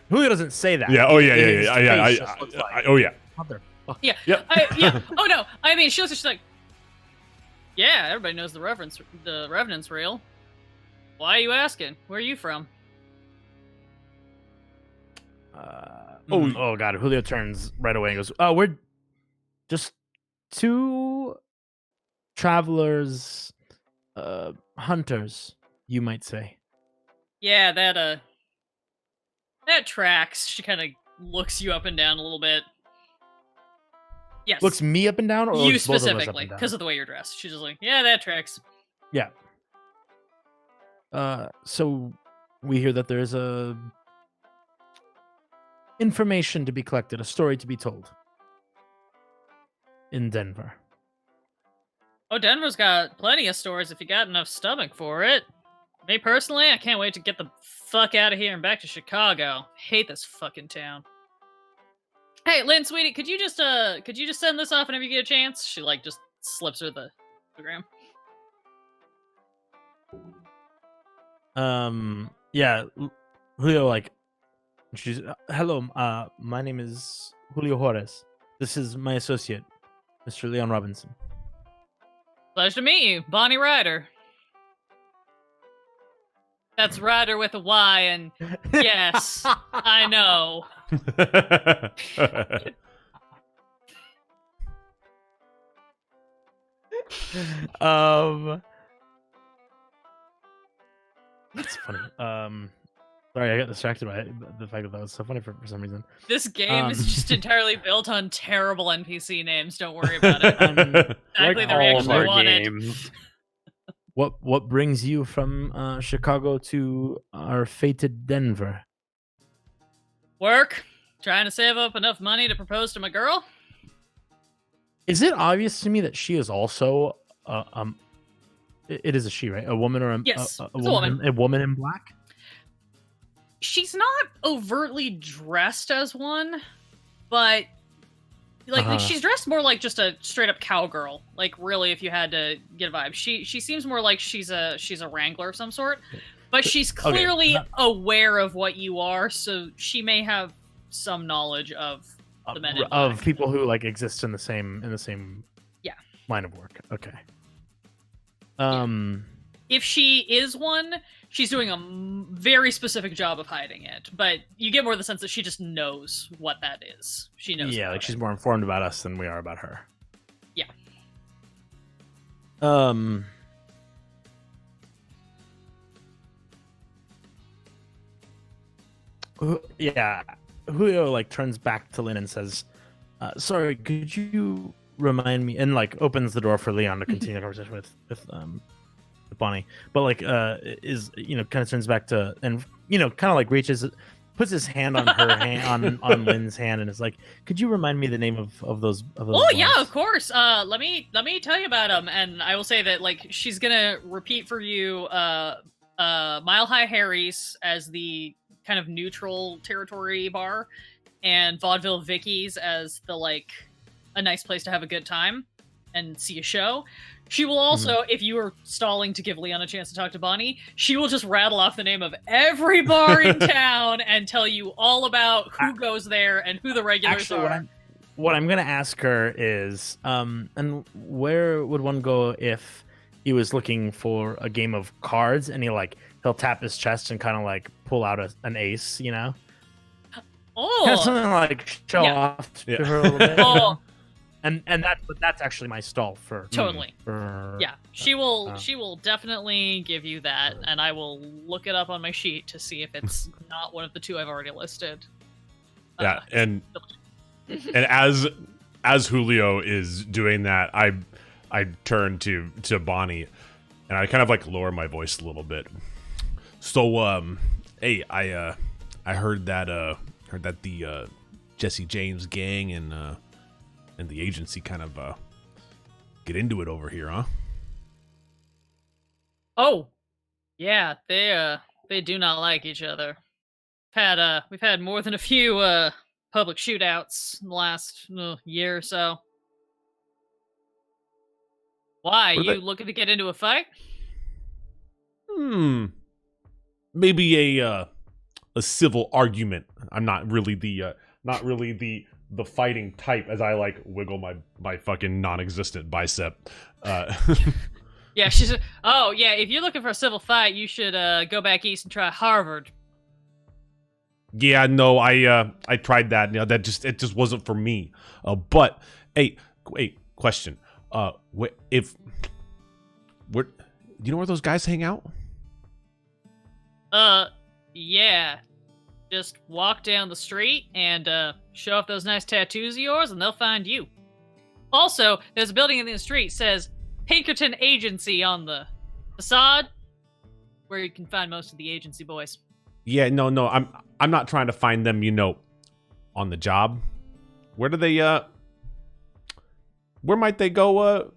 Julio doesn't say that. Yeah. Oh yeah. His Yeah. face just looks like, Oh yeah. motherfucker. Yeah. Yep. Yeah. Oh no. I mean, she's like, yeah, everybody knows the Revenant's real. Why are you asking? Where are you from? Oh god, Julio turns right away and goes, "Oh, we're just two travelers, hunters, you might say." Yeah, that tracks. She kind of looks you up and down a little bit. Yes. Looks me up and down, or you looks both of us up specifically, and down? because of the way you're dressed. She's just like, yeah, that tracks. Yeah. So we hear that there's a information to be collected, a story to be told in Denver. Oh, Denver's got plenty of stores if you got enough stomach for it. Me personally, I can't wait to get the fuck out of here and back to Chicago. Hate this fucking town. Hey, Lynn, sweetie, could you just send this off whenever you get a chance? She like just slips her the program. Yeah, Julio, like, she's, hello, my name is Julio Juarez. This is my associate, Mr. Leon Robinson. Pleasure to meet you, Bonnie Ryder. That's Ryder with a Y, and yes, I know. That's funny. Sorry, I got distracted by the fact that was so funny for some reason. This game is just entirely built on terrible NPC names. Don't worry about it. Exactly the reaction I wanted. What brings you from Chicago to our fated Denver? Work. Trying to save up enough money to propose to my girl. Is it obvious to me that she is also it is a she, right? A woman or yes, a woman? A woman in black? She's not overtly dressed as one, but like she's dressed more like just a straight up cowgirl. Like really, if you had to get a vibe, she seems more like she's a wrangler of some sort. But she's clearly aware of what you are, so she may have some knowledge of the men in black. Of people who like exist in the same line of work. Okay. If she is one, she's doing a very specific job of hiding it, but you get more the sense that she just knows what that is. She knows. Yeah, like she's more informed about us than we are about her. Yeah. Yeah. Julio like turns back to Lynn and says, "Sorry, could you remind me?" And like opens the door for Leon to continue the conversation with Bonnie, but like is kind of turns back to and kind of like puts his hand on her hand on Lynn's hand and is like, "Could you remind me the name of those?" Oh yeah, of course. Let me tell you about them, and I will say that like she's gonna repeat for you Mile High Harry's as the kind of neutral territory bar, and Vaudeville Vicky's as the like a nice place to have a good time and see a show. She will also, if you are stalling to give Leon a chance to talk to Bonnie, she will just rattle off the name of every bar in town and tell you all about who goes there and who the regulars are. What I'm gonna ask her is, and where would one go if he was looking for a game of cards and he'll tap his chest and kind of like pull out an ace, you know? Oh, Kind of something like show off to her a little bit. Oh. And that's actually my stall for Totally. for- Yeah, she will definitely give you that, and I will look it up on my sheet to see if it's not one of the two I've already listed. Yeah, and as Julio is doing that, I turn to Bonnie, and I kind of like lower my voice a little bit. So, hey, I heard that the Jesse James gang and the agency kind of get into it over here, huh? Oh, yeah, they do not like each other. We've had more than a few public shootouts in the last year or so. Why? What are You looking to get into a fight? Maybe a civil argument. I'm not really the fighting type, as I like wiggle my fucking non-existent bicep. Yeah, she's. Oh, yeah. If you're looking for a civil fight, you should go back east and try Harvard. Yeah, no, I tried that. You know, it just wasn't for me. But hey, question. Do you know where those guys hang out? Yeah. Just walk down the street and show off those nice tattoos of yours, and they'll find you. Also, there's a building in the street says Pinkerton Agency on the facade, where you can find most of the agency boys. Yeah, no, I'm not trying to find them, you know, on the job. Where do they where might they go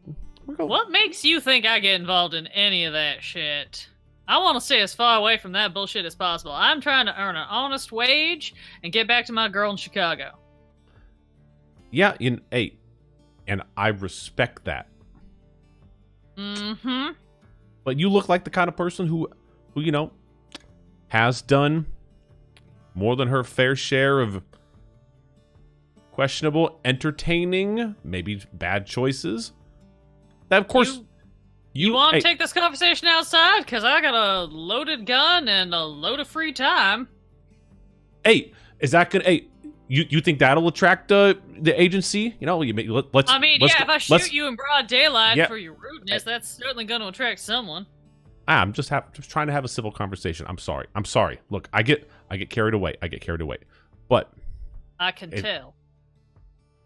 What makes you think I get involved in any of that shit? I want to stay as far away from that bullshit as possible. I'm trying to earn an honest wage and get back to my girl in Chicago. Yeah, and I respect that. Mm-hmm. But you look like the kind of person who you know, has done more than her fair share of questionable, entertaining, maybe bad choices. That, of course, you want to take this conversation outside? Because I got a loaded gun and a load of free time. Hey, is that gonna? Hey, you think that'll attract the agency? You know, let's. I mean, let's, yeah, if I shoot you in broad daylight for your rudeness, that's certainly going to attract someone. I'm just trying to have a civil conversation. I'm sorry. Look, I get carried away. But I can tell.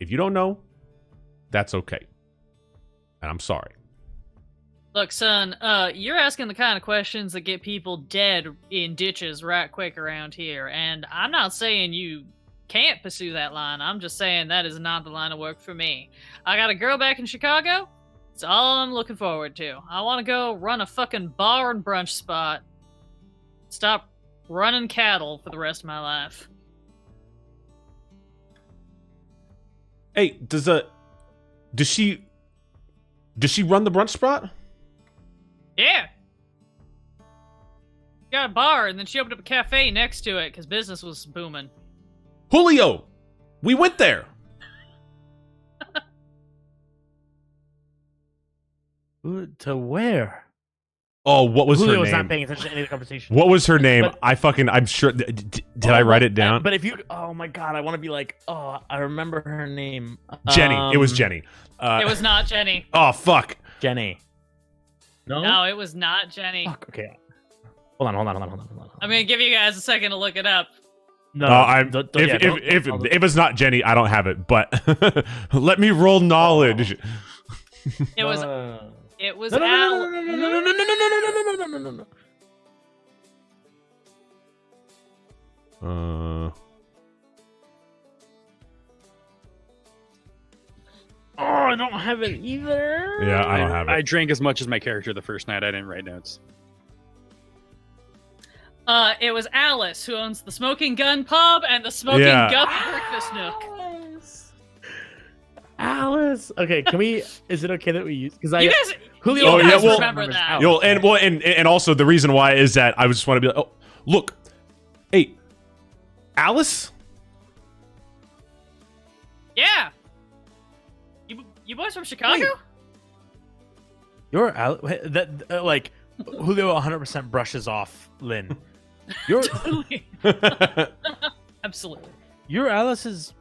If you don't know, that's okay. And I'm sorry. Look, son, you're asking the kind of questions that get people dead in ditches right quick around here, and I'm not saying you can't pursue that line. I'm just saying that is not the line of work for me. I got a girl back in Chicago. It's all I'm looking forward to. I want to go run a fucking bar and brunch spot. Stop running cattle for the rest of my life. Hey, does she run the brunch spot? Yeah. She got a bar, and then she opened up a cafe next to it because business was booming. Julio, we went there. To where? Oh, what was Julio her was name? not paying attention to any of the conversation. What was her name? But- I'm sure. Did I write it down? But if you, oh my god, I want to be like, oh, I remember her name. Jenny. It was Jenny. It was not Jenny. Oh fuck. Jenny. No, it was not Jenny. Fuck. Okay. Hold on. I'm gonna give you guys a second to look it up. No, if it's not Jenny, I don't have it. But let me roll knowledge. It was. It was No. Oh, I don't have it either. Yeah, I don't have I it. drank as much as my character the first night. I didn't write notes. It was Alice, who owns the Smoking Gun Pub and the Smoking Gun Breakfast Nook. Alice. Okay, can we? Is it okay that we use? Because You guys, Julio. you guys well, remember that. And also the reason why is that I just want to be like, oh, look, hey, Alice. Yeah. You boys from Chicago? Wait. You're Alice. Like Julio 100% brushes off Lynn. You're Absolutely. you're Alice's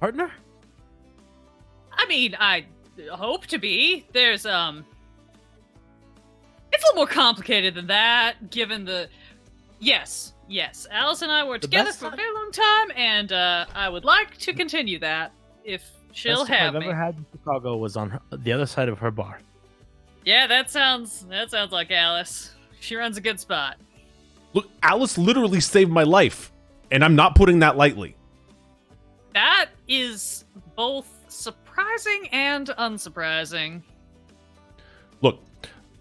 partner. I mean, I hope to be. There's it's a little more complicated than that, given the yes. Alice and I were together best for a time- very long time, and I would like to continue that if she'll Best time have I've me. ever had in Chicago was on the other side of her bar. Yeah, that sounds like Alice. She runs a good spot. Look, Alice literally saved my life, and I'm not putting that lightly. That is both surprising and unsurprising. Look,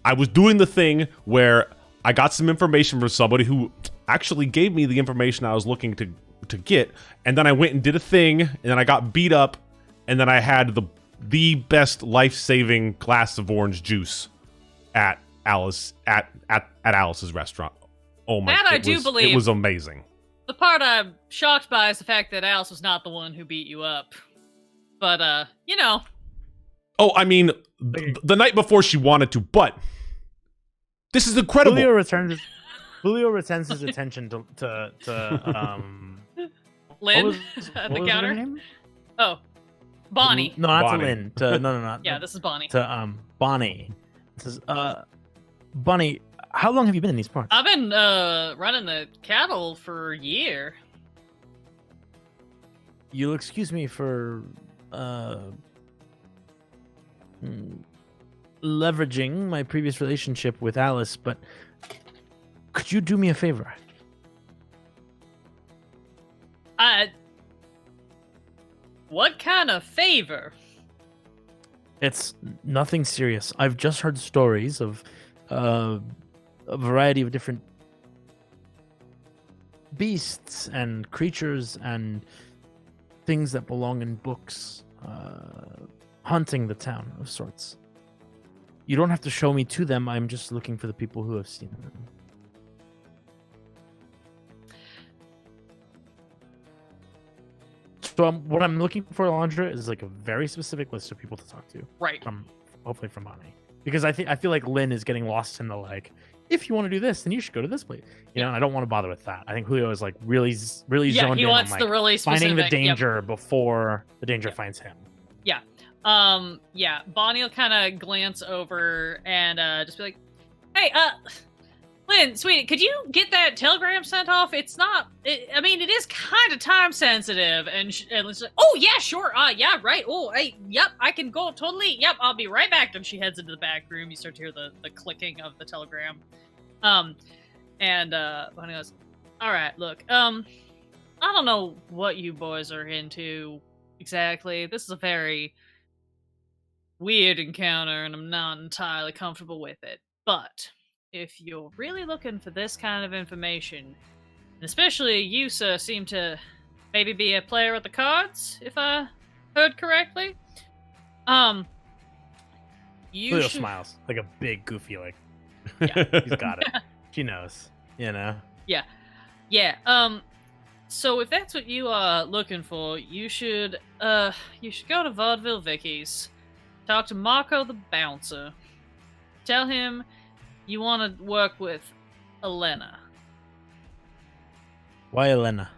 I was doing the thing where I got some information from somebody who actually gave me the information I was looking to get, and then I went and did a thing, and then I got beat up, and then I had the best life-saving glass of orange juice at Alice's restaurant. Oh my! That I do believe. It was amazing. The part I'm shocked by is the fact that Alice was not the one who beat you up. But, you know. Oh, I mean, the night before she wanted to, but this is incredible. Julio returns his attention to Lynn what at was the her counter. name? Oh, Bonnie. No, not Bonnie. to Lynn. To no. Yeah, this is Bonnie. To Bonnie. It says, Bonnie, how long have you been in these parts? I've been running the cattle for a year. You'll excuse me for leveraging my previous relationship with Alice, but could you do me a favor? What kind of favor? It's nothing serious. I've just heard stories of a variety of different beasts and creatures and things that belong in books hunting the town of sorts. You don't have to show me to them. I'm just looking for the people who have seen them. So what I'm looking for, Alandra, is like a very specific list of people to talk to. Right. Hopefully from Bonnie, because I feel like Lynn is getting lost in the like, if you want to do this, then you should go to this place. You know, and I don't want to bother with that. I think Julio is like really Yeah, zoned he in wants on the like really specific. finding the Yep. danger before the danger Yep. finds him. Yeah, Bonnie will kind of glance over and just be like, "Hey, Lynn, sweetie, could you get that telegram sent off? It's not. I mean, it is kind of time sensitive." And Lynn's like, "Oh yeah, sure. Yeah, right. Oh, hey, yep, I can go totally. Yep, I'll be right back." And she heads into the back room. You start to hear the clicking of the telegram. And Bonnie goes, "All right, look, I don't know what you boys are into exactly. This is a very weird encounter, and I'm not entirely comfortable with it. But if you're really looking for this kind of information, and especially you, sir, seem to maybe be a player at the cards, if I heard correctly, you Julio should." smiles like a big goofy like. Yeah. He's got it. She knows. You know. Yeah. So if that's what you are looking for, you should go to Vaudeville Vicky's. Talk to Marco the bouncer. Tell him you want to work with Elena. Why Elena?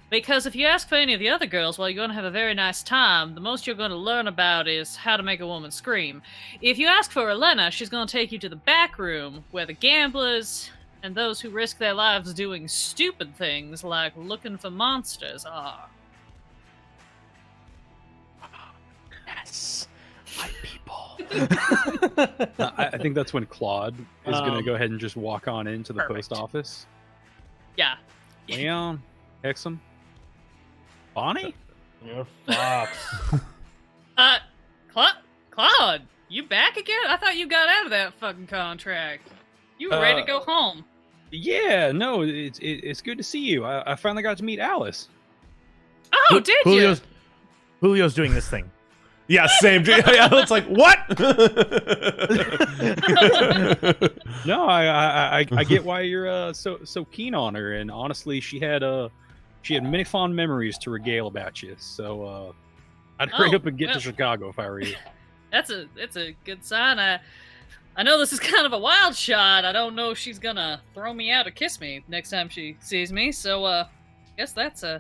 Because if you ask for any of the other girls, well, you're going to have a very nice time. The most you're going to learn about is how to make a woman scream. If you ask for Elena, she's going to take you to the back room where the gamblers and those who risk their lives doing stupid things like looking for monsters are. Yes, my people. I think that's when Claude is going to Um, go ahead and just walk on into the perfect. post office. Yeah. Leon, Hexam, Bonnie? You're fucked. Claude, you back again? I thought you got out of that fucking contract. You were ready to go home. Yeah, no, it's good to see you. I finally got to meet Alice. Oh, did you? Julio's doing this thing. Yeah, same. It's like, what? No, I get why you're so keen on her, and honestly, she had many fond memories to regale about you. So I'd hurry up and get to Chicago if I were you. That's a good sign. I know this is kind of a wild shot. I don't know if she's gonna throw me out or kiss me next time she sees me. So guess that's a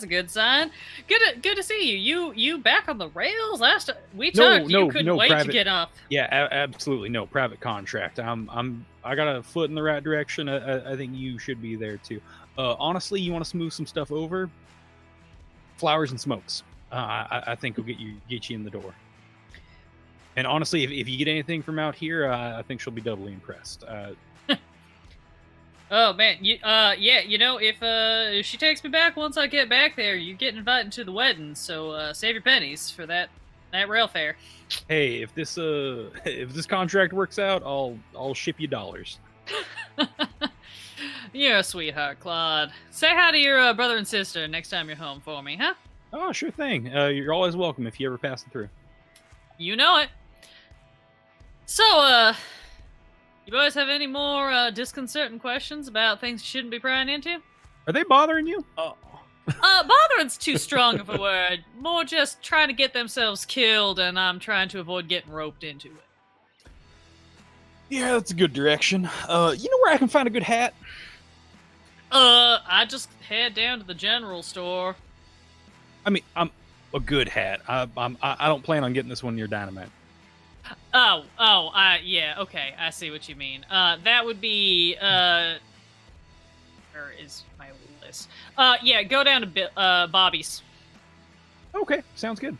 good sign. Good to see you. You back on the rails? Last time we talked, you couldn't wait to get off. Yeah, absolutely. No, private contract. I got a foot in the right direction. I think you should be there too. Honestly, you want to smooth some stuff over? Flowers and smokes. I think will get you in the door. And honestly, if you get anything from out here, I think she'll be doubly impressed. Oh man, yeah, you know, if she takes me back once I get back there, you get invited to the wedding. So save your pennies for that rail fare. Hey, if this contract works out, I'll ship you dollars. You're a sweetheart, Claude. Say hi to your brother and sister next time you're home for me, huh? Oh, sure thing. You're always welcome if you ever pass it through. You know it. So, you boys have any more disconcerting questions about things you shouldn't be prying into? Are they bothering you? Bothering's too strong of a word. More just trying to get themselves killed, and I'm trying to avoid getting roped into it. Yeah, that's a good direction. You know where I can find a good hat? I just head down to the general store. I mean, I'm a good hat. I don't plan on getting this one near Dynamite. Yeah, okay, I see what you mean. That would be, where is my list? Yeah, go down to Bobby's. Okay, sounds good.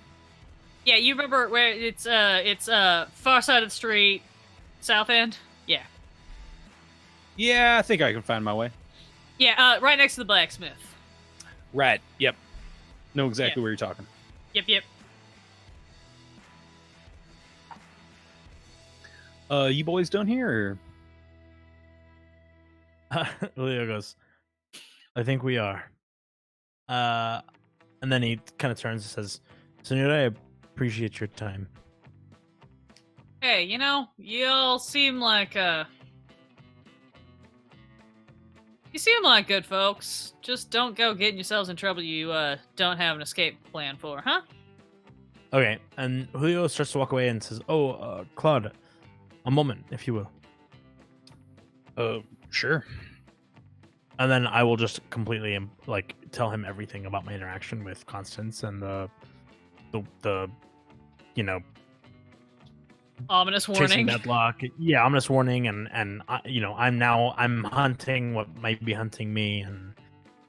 Yeah, you remember where it's far side of the street, south end? Yeah. Yeah, I think I can find my way. Yeah, right next to the blacksmith. Right, yep. Know exactly where you're talking. Yep. You boys done here? Julio goes, I think we are. And then he kind of turns and says, Senor, I appreciate your time. Hey, you know, you all seem like, you seem like good folks. Just don't go getting yourselves in trouble you, don't have an escape plan for, huh? Okay, and Julio starts to walk away and says, Claude, a moment, if you will. Sure. And then I will just completely tell him everything about my interaction with Constance and the ominous chasing warning. deadlock. Yeah, ominous warning, and I'm hunting what might be hunting me, and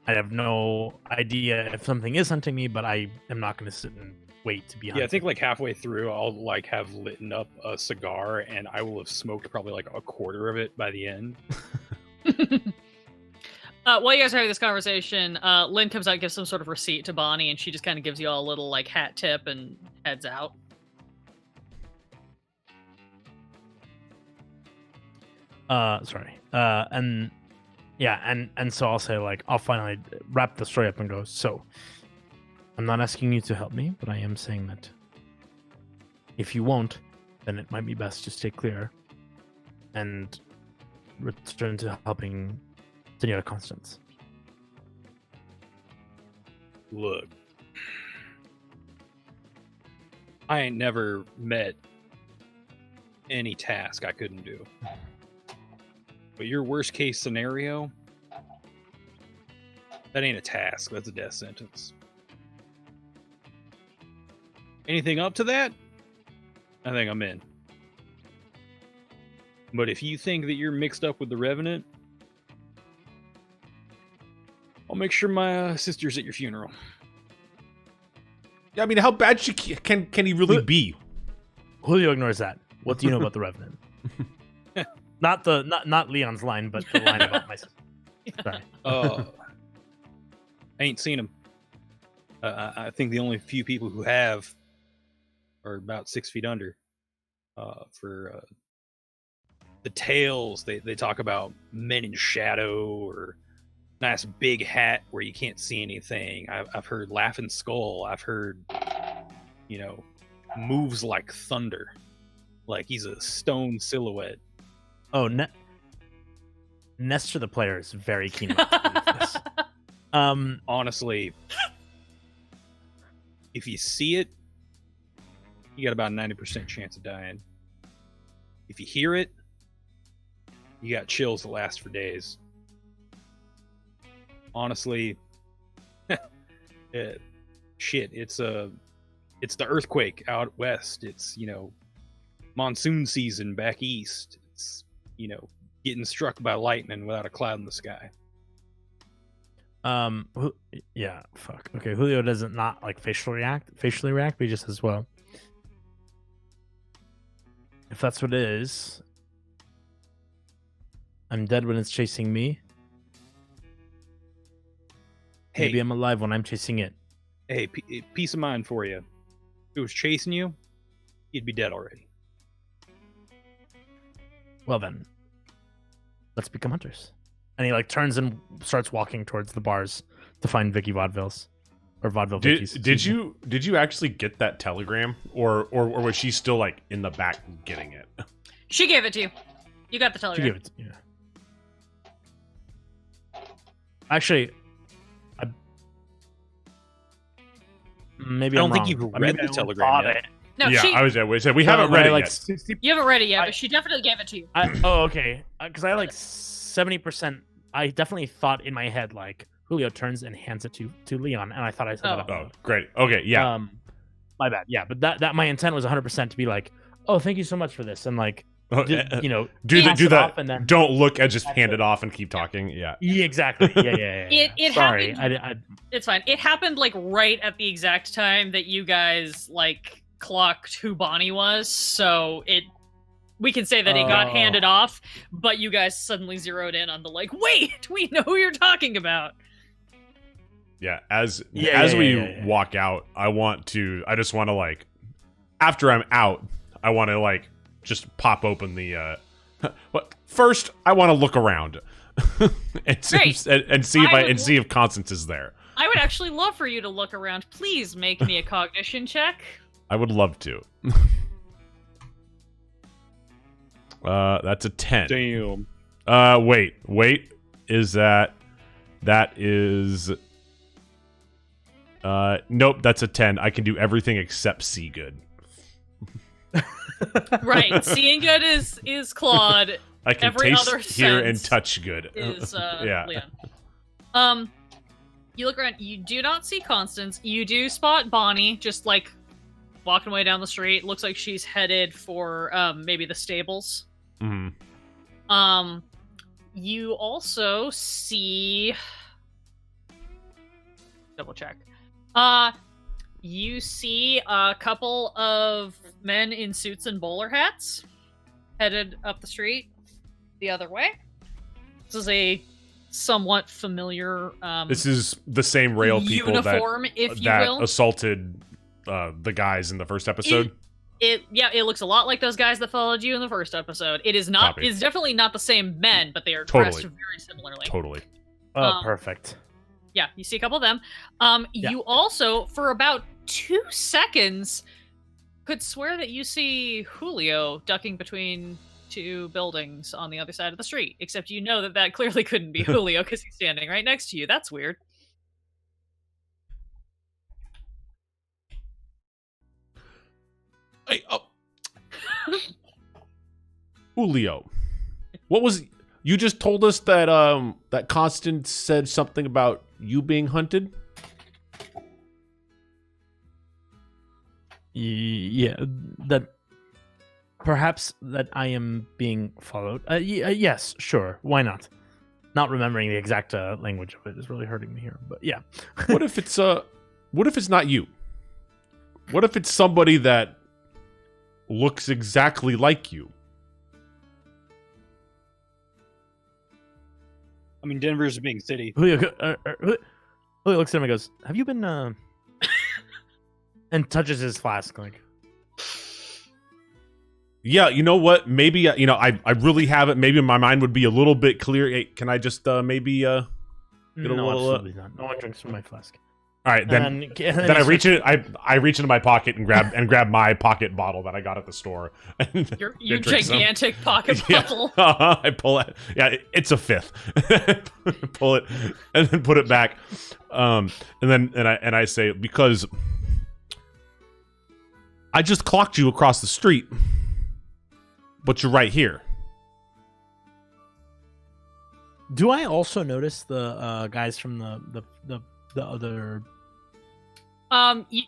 I have no idea if something is hunting me, but I am not going to sit and wait to be hunted. Yeah, I think like halfway through, I'll have lit up a cigar, and I will have smoked probably like a quarter of it by the end. While you guys are having this conversation, Lynn comes out and gives some sort of receipt to Bonnie, and she just kind of gives you all a little like hat tip and heads out. Sorry. And so I'll say I'll finally wrap the story up and go, so I'm not asking you to help me, but I am saying that if you won't, then it might be best to stay clear and return to helping Senora Constance. Look, I ain't never met any task I couldn't do. But your worst case scenario, that ain't a task, that's a death sentence. Anything up to that, I think I'm in. But if you think that you're mixed up with the Revenant, I'll make sure my sister's at your funeral. Yeah, I mean, how bad can he really be? Julio ignores that. What do you know about the Revenant? Not Leon's line, but the line about my sister. Sorry. I ain't seen him. I think the only few people who have are about 6 feet under. For the tales, they talk about men in shadow or nice big hat where you can't see anything. I've heard Laughing Skull. I've heard, moves like thunder. Like he's a stone silhouette. Oh, Nestor the player is very keen on this. Honestly, if you see it, you got about a 90% chance of dying. If you hear it, you got chills that last for days. Honestly, shit, it's the earthquake out west. It's, monsoon season back east. It's, getting struck by lightning without a cloud in the sky. Yeah, fuck. Okay, Julio doesn't not like facially react, but he just says, well, if that's what it is, I'm dead when it's chasing me. Hey, maybe I'm alive when I'm chasing it. Hey, peace of mind for you. If it was chasing you, you'd be dead already. Well then, let's become hunters. And he like turns and starts walking towards the bars to find Vicky Vaudevilles or Vaudeville Vickies. Did you actually get that telegram, or was she still like in the back getting it? She gave it to you. You got the telegram. She gave it to you. Actually, maybe I I'm don't think wrong. you've read the telegram yet. No, yeah, she, I was going to say we haven't read it like yet. 60. you haven't read it yet, but she definitely gave it to you. Okay. Because I like 70%. I definitely thought in my head like Julio turns and hands it to Leon, and I thought I said that. Oh, great. Okay, yeah. My bad. Yeah, but that my intent was 100% to be like, oh, thank you so much for this, and like, do that, and then don't look and just hand it off and keep talking. Yeah. Yeah, exactly. Yeah. It Sorry, happened. It's fine. It happened like right at the exact time that you guys like clocked who Bonnie was, so we can say that it got handed off, but you guys suddenly zeroed in on the like, wait, we know who you're talking about. Yeah, as we walk out, I just want to like, after I'm out, I want to like just pop open the what first I want to look around and see if Constance is there. I would actually love for you to look around. Please make me a cognition check. I would love to. That's a 10. Damn. Wait. Is that is nope, that's a 10. I can do everything except see good. Right. Seeing good is Claude. I can Every taste, other hear, and sense touch good. Is yeah. Leon. You look around, you do not see Constance. You do spot Bonnie just like walking away down the street. Looks like she's headed for maybe the stables. Mm-hmm. You also see, double check. You see a couple of men in suits and bowler hats headed up the street the other way. This is a somewhat familiar this is the same rail people uniform, if you will, assaulted the guys in the first episode. It looks a lot like those guys that followed you in the first episode. It is not. Copy. It's definitely not the same men, but they are dressed very similarly. Totally. Oh, perfect. Yeah, you see a couple of them. You also, for about 2 seconds, could swear that you see Julio ducking between two buildings on the other side of the street. Except you know that clearly couldn't be Julio because he's standing right next to you. That's weird. Hey, Julio, what was you just told us that that Constance said something about you being hunted? Yeah, that perhaps that I am being followed. Yes, sure, why not? Not remembering the exact language of it is really hurting me here, but yeah. What if it's not you? What if it's somebody that looks exactly like you? I mean, Denver's a big city. Julio looks at him and goes, "Have you been?" And touches his flask like. Yeah, you know what? Maybe I really haven't. Maybe my mind would be a little bit clear. Hey, can I just maybe Get a No, little, absolutely not. No one drinks from my flask. All right, then. And Then I reach it. I reach into my pocket and grab my pocket bottle that I got at the store. Your Drink some. gigantic pocket Yeah. bottle. I pull it. Yeah, it's a fifth. Pull it and then put it back. And I say, because I just clocked you across the street, but you're right here. Do I also notice the guys from the other Y-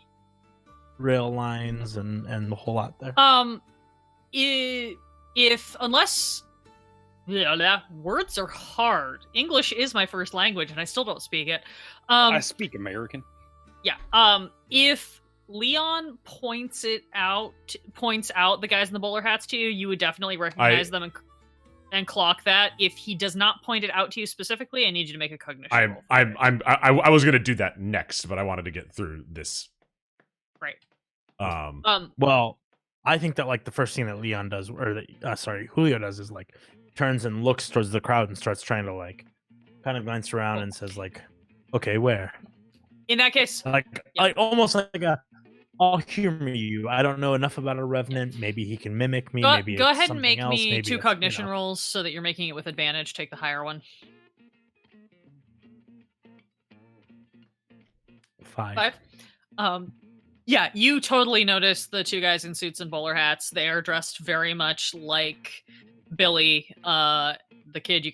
rail lines and the whole lot there? if unless words are hard. English is my first language, and I still don't speak it. I speak American. Yeah. If Leon points out the guys in the bowler hats to you, you would definitely recognize them and clock that. If he does not point it out to you specifically, I need you to make a cognition roll. I was gonna do that next, but I wanted to get through this. Right. Well, I think that like the first thing that Leon does, or that Julio does, is like turns and looks towards the crowd and starts trying to like kind of glance around and says like, "Okay, where?" In that case, Like almost like a, "I'll humor you. I don't know enough about a revenant. Maybe he can mimic me. go maybe ahead and something make else. me Maybe 2 it's, cognition you know." rolls so that you're making it with advantage. Take the higher one. 5. 5. Yeah, you totally notice the 2 guys in suits and bowler hats. They are dressed very much like Billy, the kid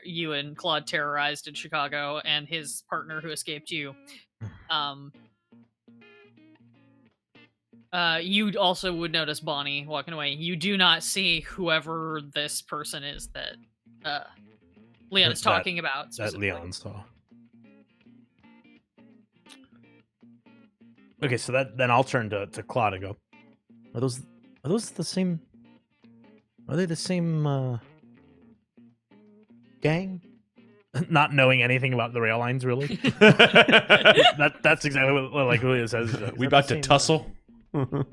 you and Claude terrorized in Chicago, and his partner who escaped you. You also would notice Bonnie walking away. You do not see whoever this person is that Leon is talking about. That Leon saw. Okay, so then I'll turn to Claude and go, Are those the same? Are they the same gang? Not knowing anything about the rail lines, really. That's exactly what like Julio says. We about to tussle. Oh,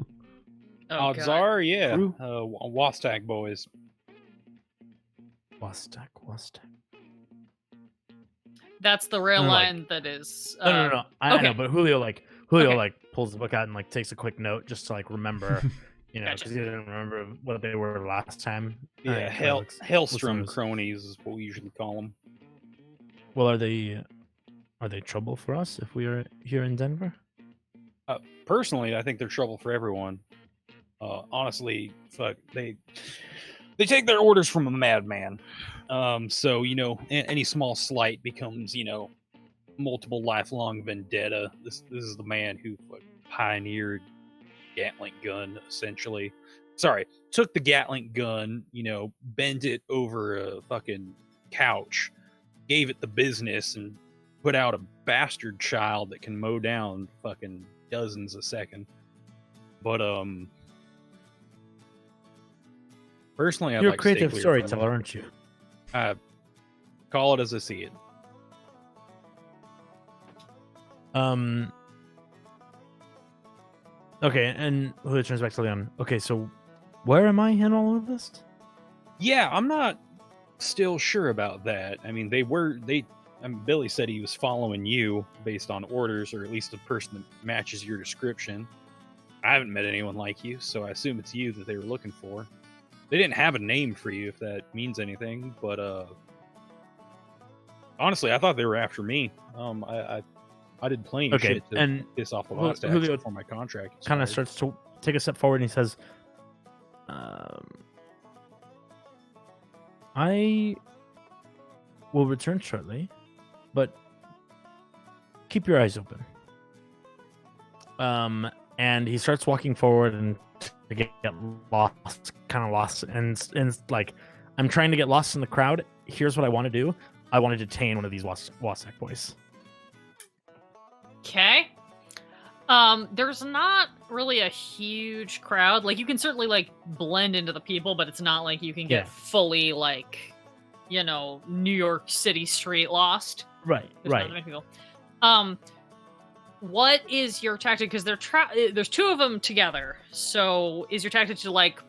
Odds God. are, yeah. True. Wastak boys. Wastak. That's the rail No, like- line that is. No. I okay. know, but Julio Okay. like pulls the book out and like takes a quick note just to like remember, you know, Gotcha. because he didn't remember what they were last time. Yeah, Hellstrom cronies is what we usually call them. Well, are they trouble for us if we are here in Denver? Personally, I think they're trouble for everyone. Honestly, fuck, they take their orders from a madman. So you know, any small slight becomes, you know, multiple lifelong vendetta. This is the man who pioneered Gatling gun, essentially. Sorry, took the Gatling gun, you know, bent it over a fucking couch, gave it the business, and put out a bastard child that can mow down fucking dozens a second. But personally, I'd You're like a creative to stay clear from storyteller, aren't you? them. Call it as I see it. Okay, and Julio turns back to Leon. Okay, so where am I in all of this? Yeah, I'm not still sure about that. I mean, Billy said he was following you based on orders, or at least a person that matches your description. I haven't met anyone like you, so I assume it's you that they were looking for. They didn't have a name for you, if that means anything, but honestly, I thought they were after me. I did plenty of Okay, shit to and piss off the Julio last action before my contract kind of expired. starts to take a step forward and he says, I will return shortly, but keep your eyes open. And he starts walking forward and to get kind of lost, and like, I'm trying to get lost in the crowd. Here's what I want to do. I want to detain one of these Wasak boys. Okay. There's not really a huge crowd. Like, you can certainly like blend into the people, but it's not like you can get Yeah. fully like, you know, New York City street lost. Right, There's not that many people. What is your tactic? Because there's 2 of them together. So is your tactic to like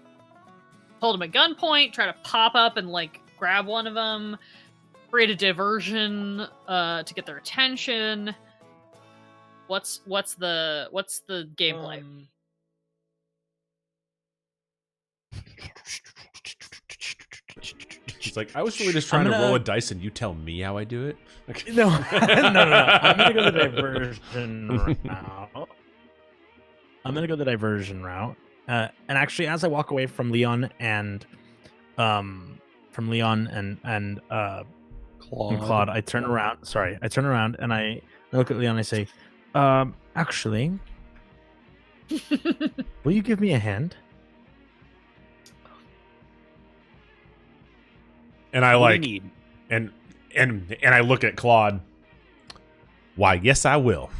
hold them at gunpoint, try to pop up and like grab one of them, create a diversion to get their attention. What's the gameplay? It's like, I was really just trying to roll a dice and you tell me how I do it. No, no. I'm gonna go the diversion route. And actually, as I walk away from Leon and Claude, I turn around. Sorry, I turn around and I look at Leon and I say, actually, will you give me a hand? And I What do you like, need? and I look at Claude. Why, yes, I will.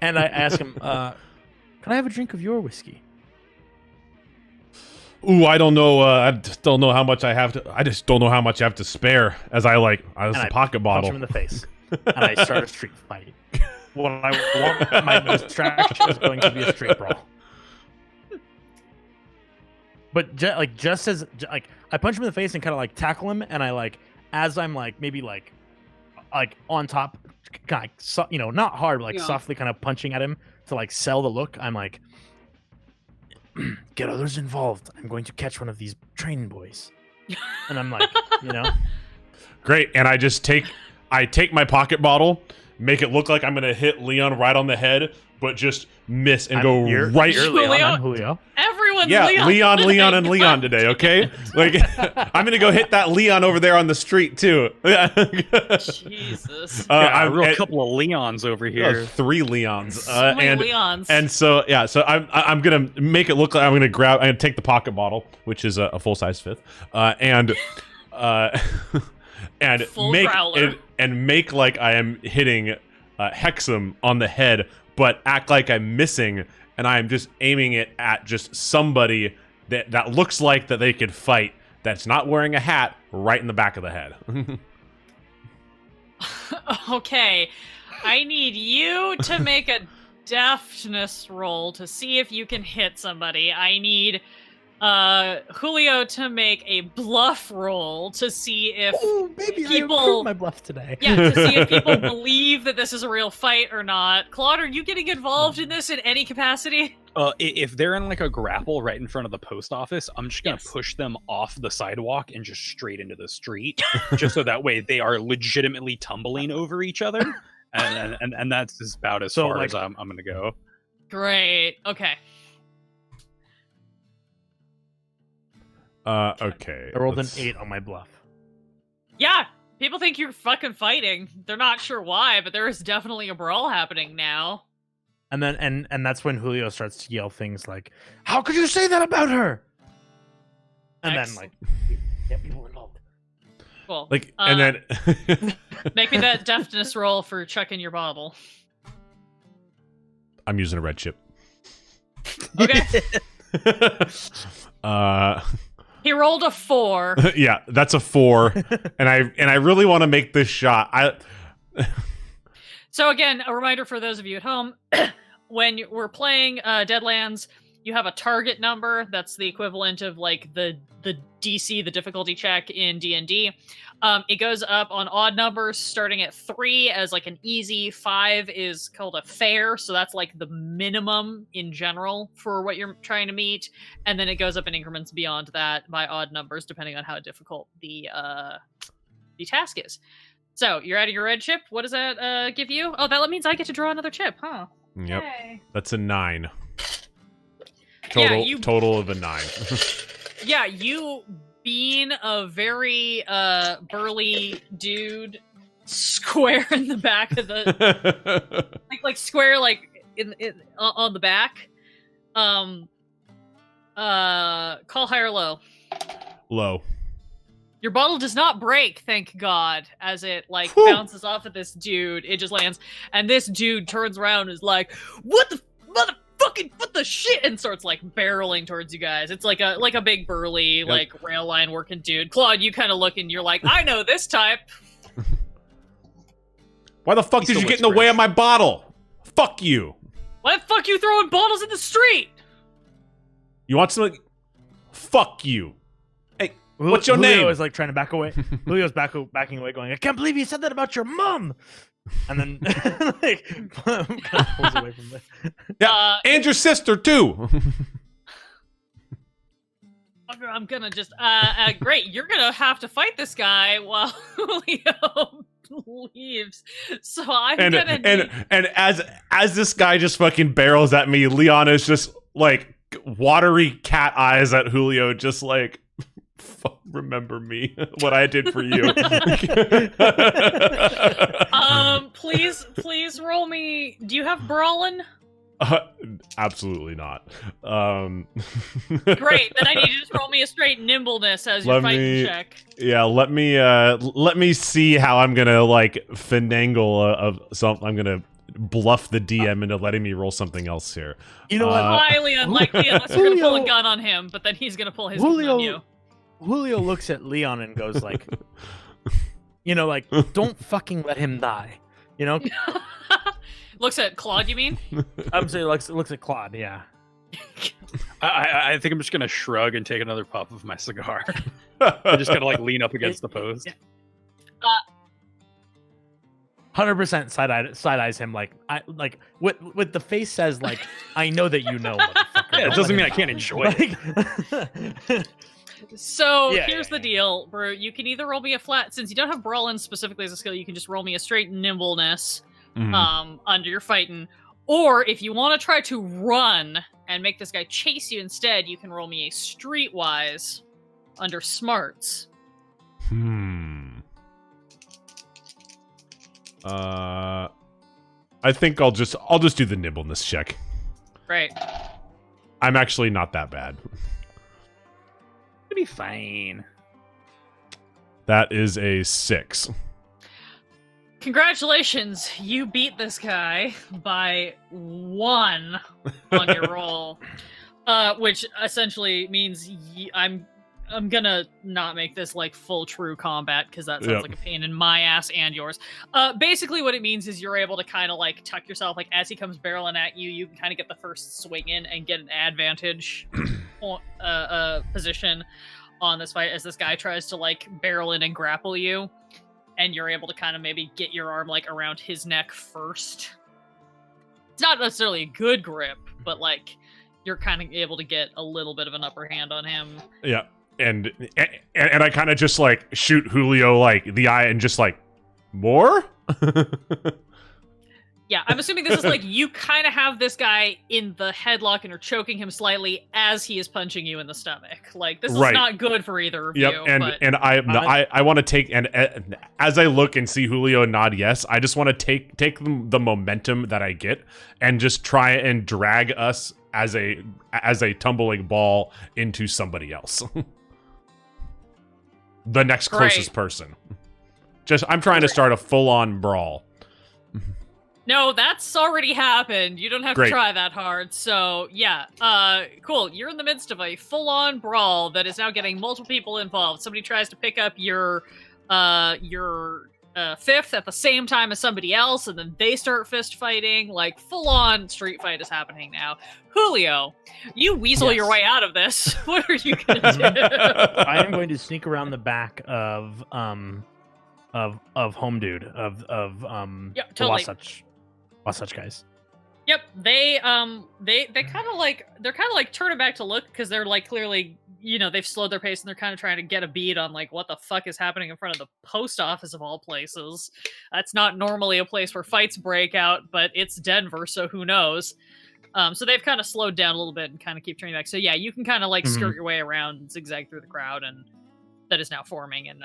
And I ask him, can I have a drink of your whiskey? Ooh, I don't know. I just don't know how much I have to. I just don't know how much I have to spare. As I was And a I pocket punch bottle. him in the face, and I start a street fight. What I want my distraction is going to be a street brawl. But just as I punch him in the face and kind of like tackle him, and I like as I'm like maybe like on top, kind of not hard, but like Yeah. softly kind of punching at him to like sell the look. I'm like, get others involved. I'm going to catch one of these training boys, and I'm like, Great. And I just take my pocket bottle, make it look like I'm gonna hit Leon right on the head, but just miss and go right. You're Leon, Julio. I'm Julio. Everyone's Yeah, Leon. Leon, and Leon today. Okay, like I'm gonna go hit that Leon over there on the street too. Jesus. A I'm real couple of Leons over here. 3 Leons. So many Leons. And so yeah, so I'm gonna make it look like I'm gonna take the pocket bottle, which is a full size fifth, and Full growler. make like I am hitting Hexam on the head, but act like I'm missing, and I'm just aiming it at just somebody that looks like that they could fight, that's not wearing a hat, right in the back of the head. Okay, I need you to make a deftness roll to see if you can hit somebody. I need Julio to make a bluff roll to see if Oh, maybe people- I improved my bluff today. yeah, to see if people believe that this is a real fight or not. Claude, are you getting involved in this in any capacity? If they're in like a grapple right in front of the post office, I'm just gonna Yes. push them off the sidewalk and just straight into the street, just so that way they are legitimately tumbling over each other, and that's about as So, far like- as I'm gonna go. Great. Okay. Okay. I rolled an let's- 8 on my bluff. Yeah, people think you're fucking fighting. They're not sure why, but there is definitely a brawl happening now. And then and that's when Julio starts to yell things like, "How could you say that about her?" And Excellent. then get people involved. Cool. Like, and then Make me that deftness roll for chucking your bottle. I'm using a red chip. Okay. He rolled a 4. Yeah, that's a 4, and I really want to make this shot. So again, a reminder for those of you at home, when we're playing Deadlands, you have a target number. That's the equivalent of like the DC, the difficulty check in D&D. It goes up on odd numbers, starting at 3 as like an easy. 5 is called a fair, so that's like the minimum in general for what you're trying to meet. And then it goes up in increments beyond that by odd numbers, depending on how difficult the task is. So you're adding your red chip. What does that give you? Oh, that means I get to draw another chip, huh? Yep, Yay. that's a 9. Yeah, Total of a 9. Yeah, you being a very burly dude, square in the back of the like square like in on the back. Call high or low. Low. Your bottle does not break, thank God, as it like Whew. bounces off of this dude. It just lands, and this dude turns around and is like, "What the motherfucking what the shit?" and starts like barreling towards you guys. It's like a big burly like rail line working dude. Claude, you kind of look and you're like, "I know this type." Why the fuck He's did you still get in the way whispering. of my bottle? Fuck you. Why the fuck you throwing bottles in the street? You want something? Fuck you. Hey, What's your Julio name? is like trying to back away. Julio's backing away, going, "I can't believe you said that about your mom." And then like kind of pulls away from it. Yeah, and your sister too. I'm gonna just great. You're gonna have to fight this guy while Julio leaves. So I'm gonna need... and as this guy just fucking barrels at me, Leon is just like watery cat eyes at Julio, just like, remember me, what I did for you. Please roll me. Do you have brawling? Absolutely not. Great. Then I need you to just roll me a straight nimbleness as your fighting check. Yeah, let me see how I'm gonna like finagle of something. I'm gonna bluff the DM into letting me roll something else here. You know what? Highly unlikely unless you're gonna pull a gun on him, but then he's gonna pull his gun on you. Julio looks at Leon and goes like, like, don't fucking let him die. Looks at Claude, you mean? I'm saying looks at Claude, yeah. I think I'm just gonna shrug and take another puff of my cigar. I'm just gonna like lean up against the post. 100% side eyes him like with the face says like, I know that you know. Motherfucker. Yeah, it doesn't mean I can't enjoy it. So here's the deal, bro. You can either roll me a flat, since you don't have brawling specifically as a skill, you can just roll me a straight nimbleness under your fighting. Or if you want to try to run and make this guy chase you instead, you can roll me a streetwise under smarts. I think I'll just do the nimbleness check. Right. I'm actually not that bad. It'll be fine. That is a 6. Congratulations, you beat this guy by 1 on your roll, which essentially means I'm gonna not make this like full true combat because that sounds like a pain in my ass and yours. Basically, what it means is you're able to kind of like tuck yourself, like as he comes barreling at you, you can kind of get the first swing in and get an advantage position on this fight as this guy tries to like barrel in and grapple you. And you're able to kind of maybe get your arm like around his neck first. It's not necessarily a good grip, but like you're kind of able to get a little bit of an upper hand on him. Yeah, and I kind of just like shoot Julio like the eye and just like, more? Yeah, I'm assuming this is like you kind of have this guy in the headlock and are choking him slightly as he is punching you in the stomach. Like this is not good for either of you. And I want to take and as I look and see Julio nod yes, I just want to take the momentum that I get and just try and drag us as a tumbling ball into somebody else. The next closest person. I'm trying to start a full-on brawl. No, that's already happened. You don't have to try that hard. So, yeah. Cool. You're in the midst of a full-on brawl that is now getting multiple people involved. Somebody tries to pick up your fifth at the same time as somebody else, and then they start fist fighting. Like, full-on street fight is happening now. Julio, you weasel your way out of this. What are you going to do? I am going to sneak around the back of Home Dude, of totally. Wasatch guys. Yep, they kind of like turning back to look because they're like clearly, they've slowed their pace and they're kind of trying to get a beat on like what the fuck is happening in front of the post office of all places. That's not normally a place where fights break out, but it's Denver, so who knows? So they've kind of slowed down a little bit and kind of keep turning back. So yeah, you can kind of like skirt your way around and zigzag through the crowd and that is now forming and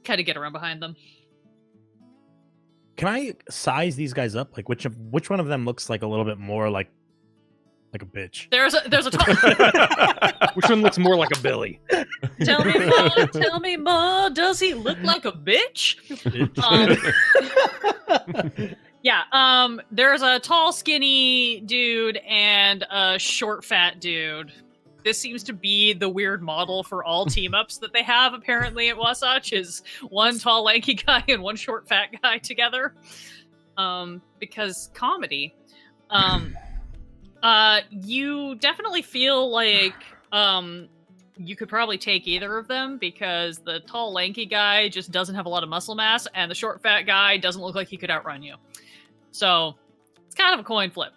kind of get around behind them. Can I size these guys up? Like which one of them looks like a little bit more like a bitch? There's a Which one looks more like a Billy? Tell me more. Does he look like a bitch? Yeah. There's a tall, skinny dude and a short, fat dude. This seems to be the weird model for all team-ups that they have, apparently, at Wasatch, is one tall, lanky guy and one short, fat guy together. Because comedy. You definitely feel like you could probably take either of them because the tall, lanky guy just doesn't have a lot of muscle mass, and the short, fat guy doesn't look like he could outrun you. So it's kind of a coin flip.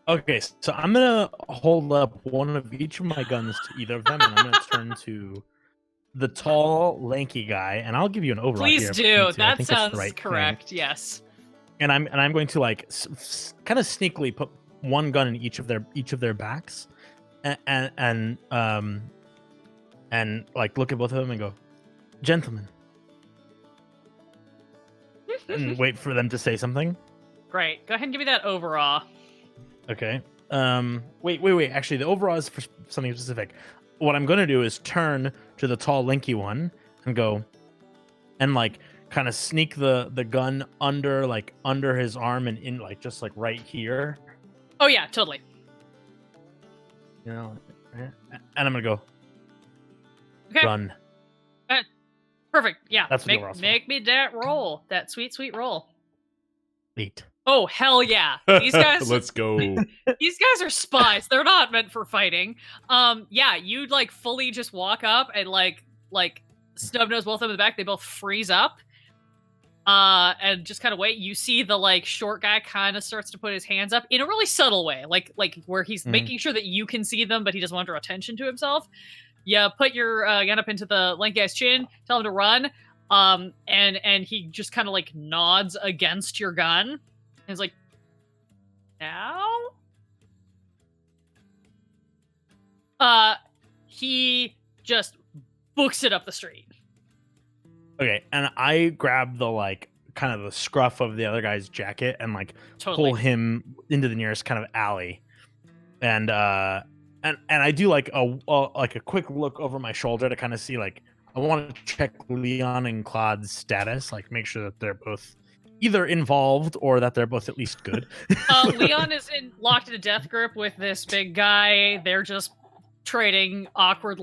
Okay, so I'm gonna hold up one of each of my guns to either of them, and I'm gonna turn to the tall, lanky guy, and I'll give you an overall. Please here, do. I That think it's sounds the right correct. thing. Yes. And I'm going to like kind of sneakily put one gun in each of their backs, and like look at both of them and go, gentlemen, and wait for them to say something. Great. Go ahead and give me that overall. Okay. Wait. Actually, the overall is for something specific. What I'm going to do is turn to the tall, lanky one and go, and like kind of sneak the gun under his arm and in like just like right here. Oh yeah, totally. You know, and I'm gonna go. Okay. Run. Perfect. Yeah. That's what the overall's for. Make me that roll. That sweet, sweet roll. 8. Oh hell yeah! These guys. Let's go. These guys are spies. They're not meant for fighting. Yeah, you'd like fully just walk up and like snub nose both of them in the back. They both freeze up. And just kind of wait. You see the like short guy kind of starts to put his hands up in a really subtle way, like where he's making sure that you can see them, but he doesn't want to draw attention to himself. You put your gun up into the lanky guy's chin, tell him to run. And he just kind of like nods against your gun. And he's like, now? He just books it up the street. Okay, and I grab the like kind of the scruff of the other guy's jacket and like Totally. pull him into the nearest kind of alley, and I do like a quick look over my shoulder to kind of see like I want to check Leon and Claude's status, like make sure that they're both either involved or that they're both at least good. Leon is locked in a death grip with this big guy. They're just trading awkward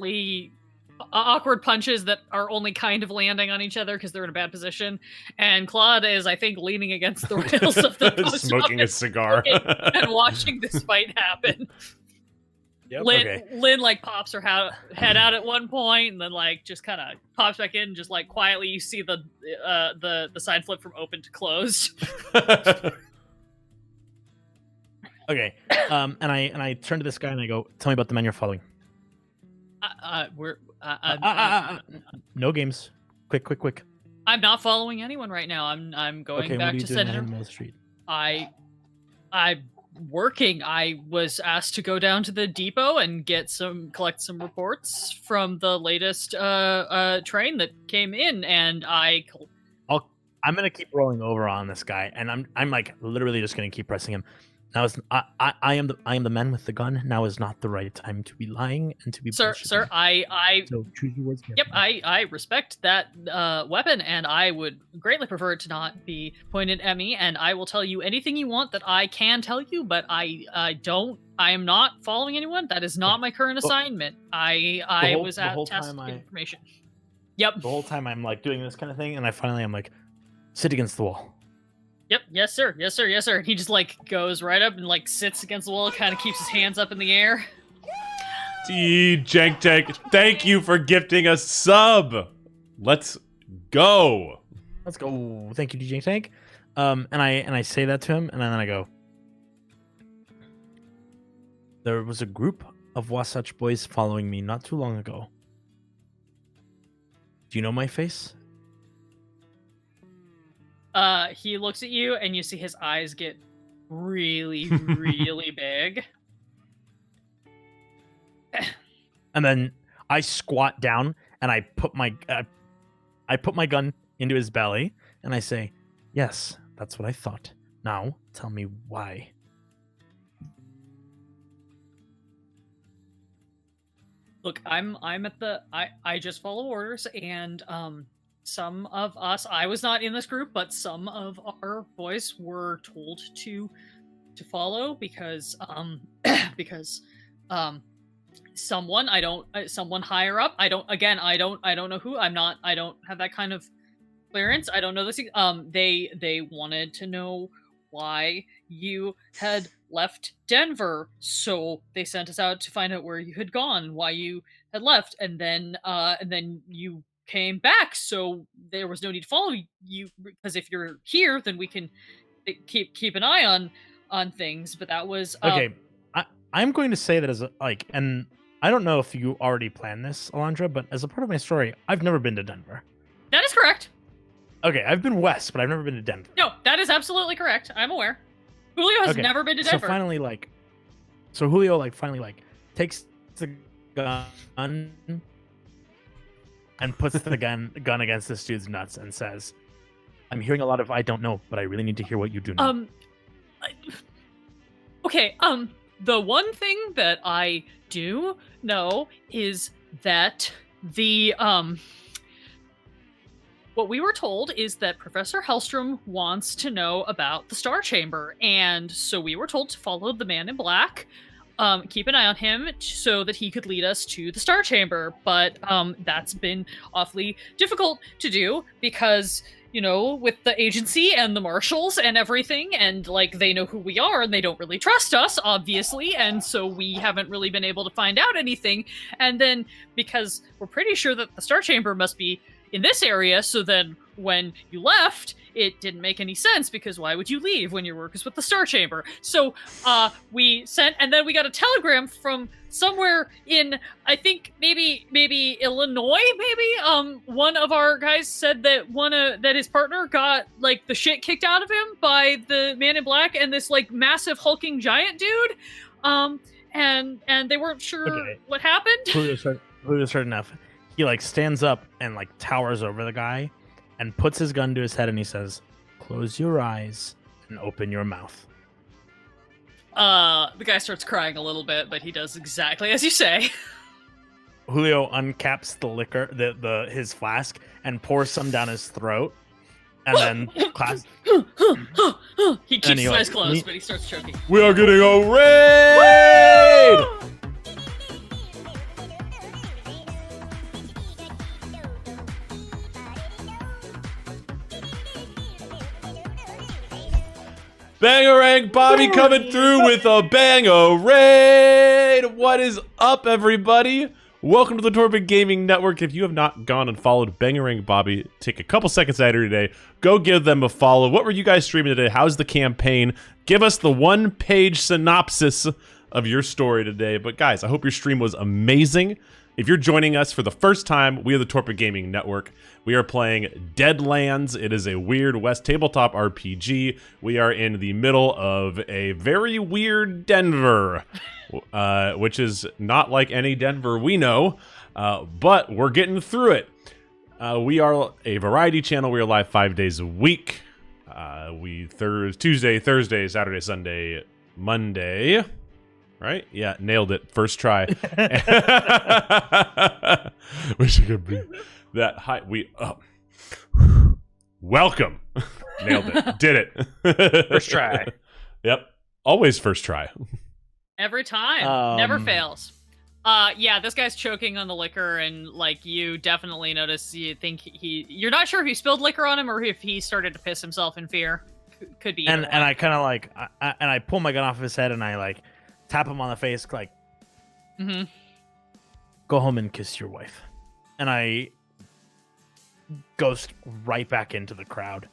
punches that are only kind of landing on each other because they're in a bad position. And Claude is, I think, leaning against the rails of the post Smoking a office cigar. and watching this fight happen. Yep. Lynn like pops her head out at one point, and then like just kind of pops back in, and just like quietly you see the side flip from open to closed. Okay. And I turn to this guy and I go, "Tell me about the man you're following." No games. Quick. I'm not following anyone right now. I'm going Okay, back what are you to doing Senator. on Mill Street? I'm working. I was asked to go down to the depot and collect some reports from the latest train that came in, and I'm gonna keep rolling over on this guy, and I'm like literally just gonna keep pressing him. Now I am the man with the gun. Now is not the right time to be lying and to be Sir, bullshitting. So choose your words Yep, carefully. I respect that weapon, and I would greatly prefer it to not be pointed at me, and I will tell you anything you want that I can tell you, but I am not following anyone. That is not my current assignment. I was tasked with information. Yep. The whole time I'm like doing this kind of thing, and I'm like, sit against the wall. Yep, yes sir. And he just like goes right up and like sits against the wall, kind of keeps his hands up in the air. Jank Tank, thank you for gifting a sub. Let's go. Let's go. Thank you, DJ Tank. And I say that to him, and then I go, there was a group of Wasatch boys following me not too long ago. Do you know my face? He looks at you, and you see his eyes get really, really big. And then I squat down and I put my gun into his belly, and I say, "Yes, that's what I thought. Now, tell me why." Look, I'm at the I just follow orders, and some of us, I was not in this group, but some of our boys were told to follow because someone someone higher up, I don't know who, I don't have that kind of clearance. I don't know this. They wanted to know why you had left Denver. So they sent us out to find out where you had gone, why you had left, and then you came back. So there was no need to follow you, because if you're here, then we can keep an eye on things. But that was Okay. I'm going to say that as and I don't know if you already planned this, Alandra, but as a part of my story, I've never been to Denver. That is correct. Okay, I've been west, but I've never been to Denver. No, that is absolutely correct. I'm aware. Julio has never been to Denver. So finally, Julio finally takes the gun and puts the gun against this dude's nuts and says, "I'm hearing a lot of I don't know, but I really need to hear what you do know." Okay. The one thing that I do know is that what we were told is that Professor Hellstrom wants to know about the Star Chamber, and so we were told to follow the Man in Black, keep an eye on him so that he could lead us to the Star Chamber. But that's been awfully difficult to do because, with the agency and the marshals and everything, and they know who we are and they don't really trust us, obviously, and so we haven't really been able to find out anything. And then because we're pretty sure that the Star Chamber must be in this area, so then when you left, it didn't make any sense, because why would you leave when your work is with the Star Chamber? So we sent, and then we got a telegram from somewhere in, I think maybe Illinois, maybe one of our guys said that that his partner got the shit kicked out of him by the Man in Black and this massive hulking giant dude, and they weren't sure what happened. Julio's heard enough. He stands up and towers over the guy and puts his gun to his head and he says, "Close your eyes and open your mouth." The guy starts crying a little bit, but he does exactly as you say. Julio uncaps the liquor, his flask, and pours some down his throat, and then he keeps his eyes closed, but he starts choking. We are getting a raid! Bangarang Bobby coming through with a bang-a-raid! What is up, everybody? Welcome to the Torpid Gaming Network. If you have not gone and followed Bangarang Bobby, take a couple seconds out of your day. Go give them a follow. What were you guys streaming today? How's the campaign? Give us the one-page synopsis of your story today. But guys, I hope your stream was amazing. If you're joining us for the first time, we are the Torpid Gaming Network. We are playing Deadlands. It is a Weird West tabletop RPG. We are in the middle of a very weird Denver, which is not like any Denver we know, but we're getting through it. We are a variety channel. We are live 5 days a week. Tuesday, Thursday, Saturday, Sunday, Monday. Right? Yeah, nailed it. First try. Wish I could be that high. Welcome. Nailed it. Did it. First try. Yep. Always first try. Every time. Never fails. Yeah, this guy's choking on the liquor, and you definitely notice. You're not sure if he spilled liquor on him or if he started to piss himself in fear. Could be. And I kind of I pull my gun off his head and I tap him on the face, go home and kiss your wife. And I ghost right back into the crowd.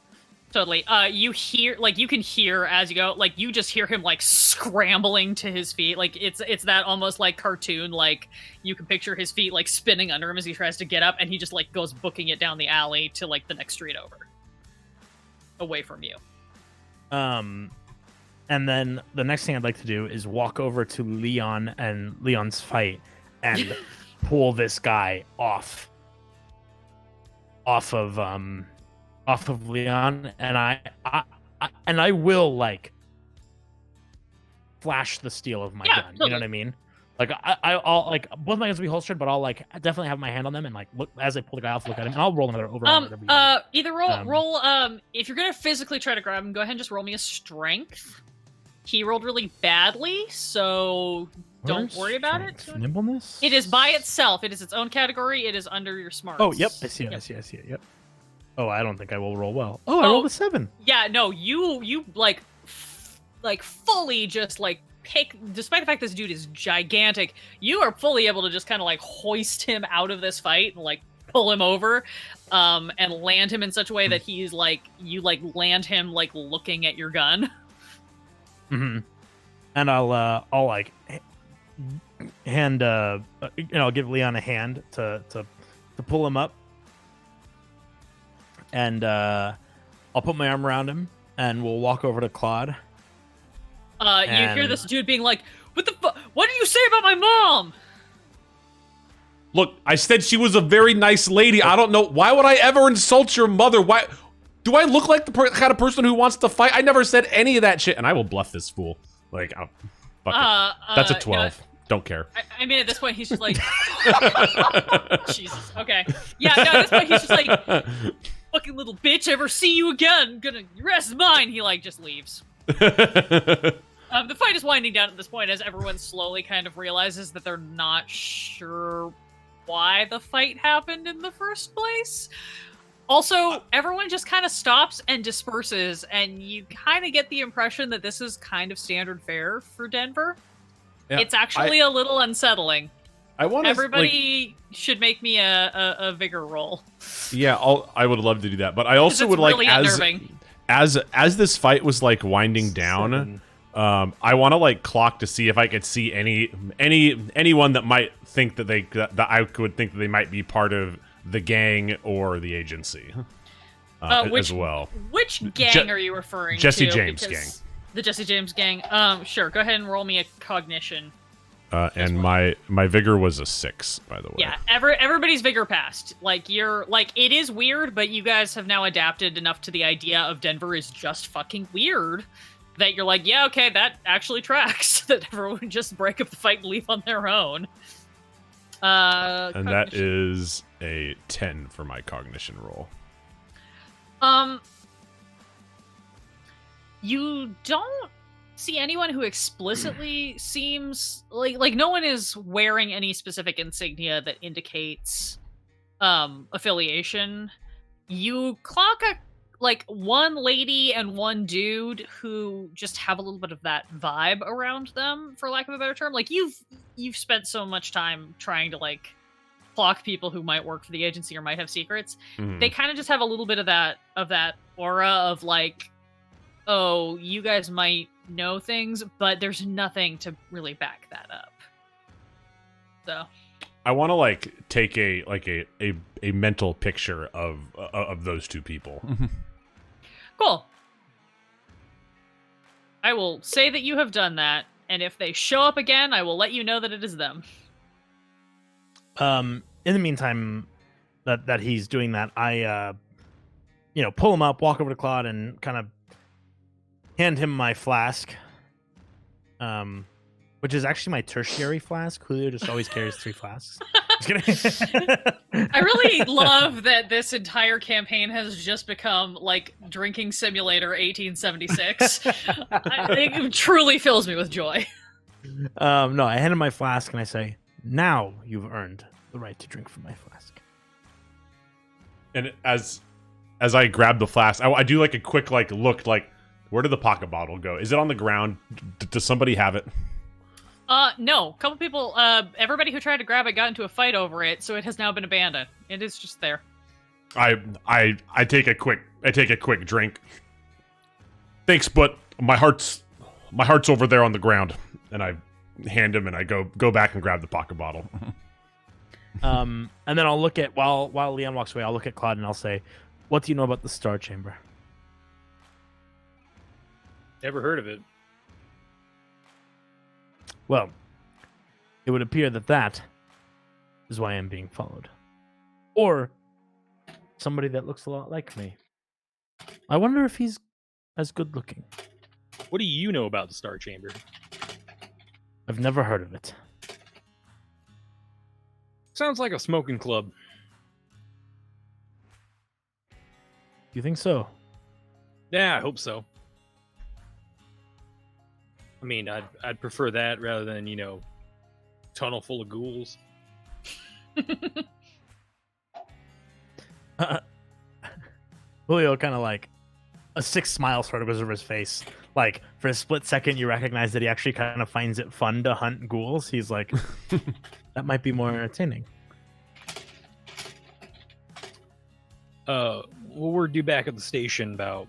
Totally. You hear, you can hear as you go, you just hear him scrambling to his feet. It's that almost cartoon, you can picture his feet spinning under him as he tries to get up, and he just goes booking it down the alley to the next street over, away from you. And then the next thing I'd like to do is walk over to Leon and Leon's fight and pull this guy off of Leon, and I will flash the steel of my gun. Totally. You know what I mean? I'll both my guns will be holstered, but I'll definitely have my hand on them and look as I pull the guy off, look at him, and I'll roll another over. Either roll. If you're gonna physically try to grab him, go ahead and just roll me a strength. He rolled really badly, so don't worry about it. Nimbleness? It is by itself. It is its own category. It is under your smarts. Oh, yep. I see it. Yep. Oh, I don't think I will roll well. Oh, I rolled a 7. Yeah, no, you like fully just like despite the fact this dude is gigantic, you are fully able to just kind of like hoist him out of this fight and like pull him over, and land him in such a way that he's like, you like land him like looking at your gun. Mm-hmm. And I'll like hand I'll give Leon a hand to pull him up, and I'll put my arm around him, and we'll walk over to Claude. You hear this dude being like, "What the fuck? What did you say about my mom?" Look, I said she was a very nice lady. I don't know. Why would I ever insult your mother? Why? Do I look like the kind of person who wants to fight? I never said any of that shit, and I will bluff this fool. Like, fuck it. That's a 12. Don't care. I mean, at this point, he's just like, Jesus. Okay. Yeah, no, at this point, he's just like, fucking little bitch, ever see you again? Your ass is mine. He, like, just leaves. The fight is winding down at this point as everyone slowly kind of realizes that they're not sure why the fight happened in the first place. Also, everyone just kind of stops and disperses, and you kind of get the impression that this is kind of standard fare for Denver. Yeah, it's actually a little unsettling. Everybody should make me a vigor roll. Yeah, I would love to do that, but I also would like, really as this fight was like winding down, I want to like clock to see if I could see anyone that might think that I would think that they might be part of the gang or the agency as well. Which gang are you referring Jesse to? James gang. The Jesse James gang. Sure. Go ahead and roll me a cognition. And my vigor was a 6, by the way. Yeah, everybody's vigor passed. Like, it is weird, but you guys have now adapted enough to the idea of Denver is just fucking weird that you're like, yeah, okay, that actually tracks. That everyone would just break up the fight and leave on their own. And that is a 10 for my cognition roll. You don't see anyone who explicitly seems like no one is wearing any specific insignia that indicates affiliation. You clock one lady and one dude who just have a little bit of that vibe around them, for lack of a better term. Like, you've spent so much time trying to like clock people who might work for the agency or might have secrets. Mm-hmm. They kind of just have a little bit of that aura of like, oh, you guys might know things, but there's nothing to really back that up. So I want to like take a mental picture of those two people. Cool. I will say that you have done that, and if they show up again, I will let you know that it is them. In the meantime, that he's doing that, I pull him up, walk over to Claude, and kind of hand him my flask, which is actually my tertiary flask. Julio just always carries 3 flasks. I really love that this entire campaign has just become like Drinking Simulator 1876. It truly fills me with joy. No, I hand him my flask and I say, now you've earned the right to drink from my flask. And as I grab the flask, I do like a quick like look, like, where did the pocket bottle go? Is it on the ground? Does somebody have it? No. A couple people, everybody who tried to grab it got into a fight over it, so it has now been abandoned. It is just there. I take a quick drink. Thanks, but my heart's over there on the ground, and I hand him and I go back and grab the pocket bottle. And then I'll look at while Leon walks away, I'll look at Claude and I'll say, "What do you know about the Star Chamber?" Never heard of it. Well, it would appear that is why I'm being followed. Or somebody that looks a lot like me. I wonder if he's as good looking. What do you know about the Star Chamber? I've never heard of it. Sounds like a smoking club. Do you think so? Yeah, I hope so. I mean, I'd prefer that rather than, tunnel full of ghouls. Julio kind of like a sick smile sort of goes over his face. like for a split second you recognize that he actually kind of finds it fun to hunt ghouls. He's like, that might be more entertaining. Well, we're due back at the station about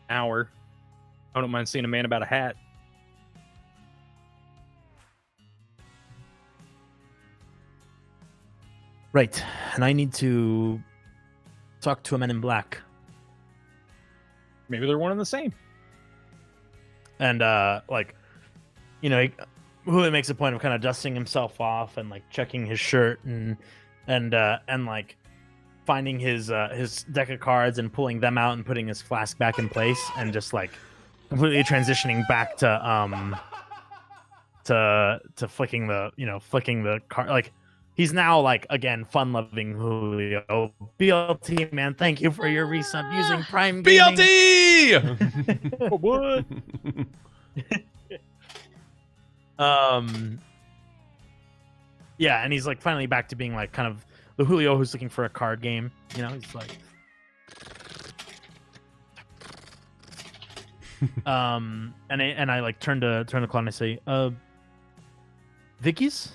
an hour. I don't mind seeing a man about a hat. Right, and I need to talk to a man in black. Maybe they're one and the same. And like, you know, Julio makes a point of kind of dusting himself off and like checking his shirt and like finding his deck of cards and pulling them out and putting his flask back in place and just like completely transitioning back to flicking the card. Like he's now like again fun-loving Julio. BLT, man, thank you for your resub using Prime Gaming. BLT. What? Yeah, and he's like finally back to being like kind of the Julio who's looking for a card game. You know, he's like, and I like turn to Claude and I say, Vicky's.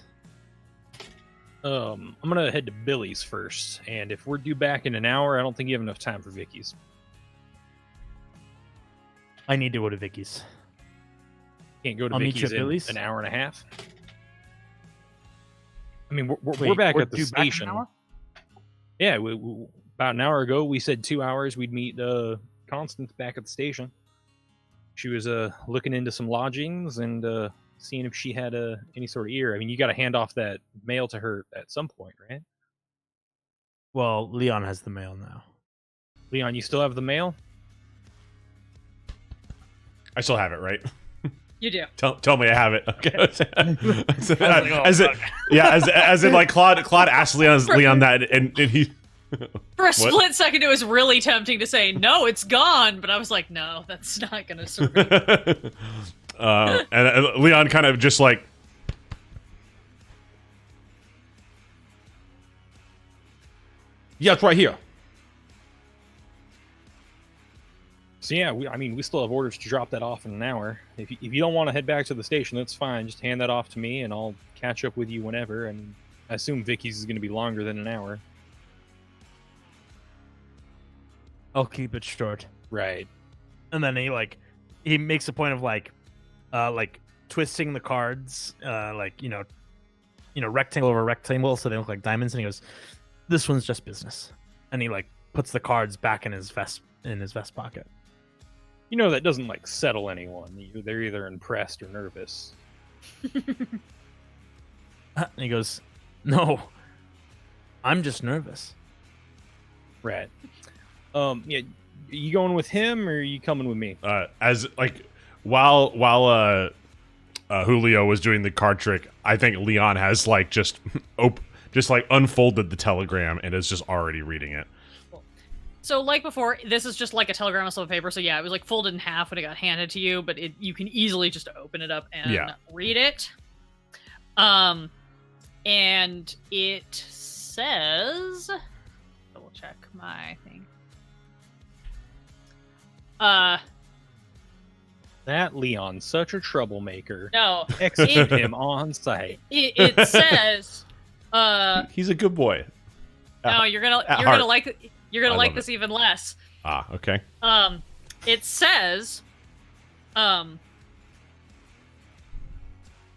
I'm gonna head to Billy's first, and if we're due back in an hour, I don't think you have enough time for Vicky's. I need to go to Vicky's. Can't go to I'll meet you Vicky's at in Billy's? an hour and a half. I mean, we're Wait, back we're at the due back in an station. hour? Yeah, we, about an hour ago, we said 2 hours. We'd meet Constance back at the station. She was looking into some lodgings and seeing if she had any sort of ear. I mean, you got to hand off that mail to her at some point, right? Well, Leon has the mail now. Leon, you still have the mail? I still have it, right? You do. Tell me I have it. Okay. Like, as in like Claude asked Leon that and he For a split second, it was really tempting to say, no, it's gone. But I was like, no, that's not going to serve me. and Leon kind of just like, yeah, it's right here. So yeah, we still have orders to drop that off in an hour. If you don't want to head back to the station, that's fine. Just hand that off to me, and I'll catch up with you whenever. And I assume Vicky's is going to be longer than an hour. I'll keep it short. Right. And then he makes a point of like twisting the cards, rectangle over rectangle so they look like diamonds. And he goes, "This one's just business." And he like puts the cards back in his vest pocket. You know, that doesn't like settle anyone. They're either impressed or nervous. And he goes, "No, I'm just nervous." Right. Yeah. You going with him or are you coming with me? As like while Julio was doing the card trick, I think Leon has like just unfolded the telegram and is just already reading it. So like before, this is just like a telegram on slip of paper. So yeah, it was like folded in half when it got handed to you, but you can easily just open it up and read it. And it says, double check my thing. That Leon's such a troublemaker. No, Execute him on sight. it says, He's a good boy. no, you're gonna like this even less. Ah, okay. It says,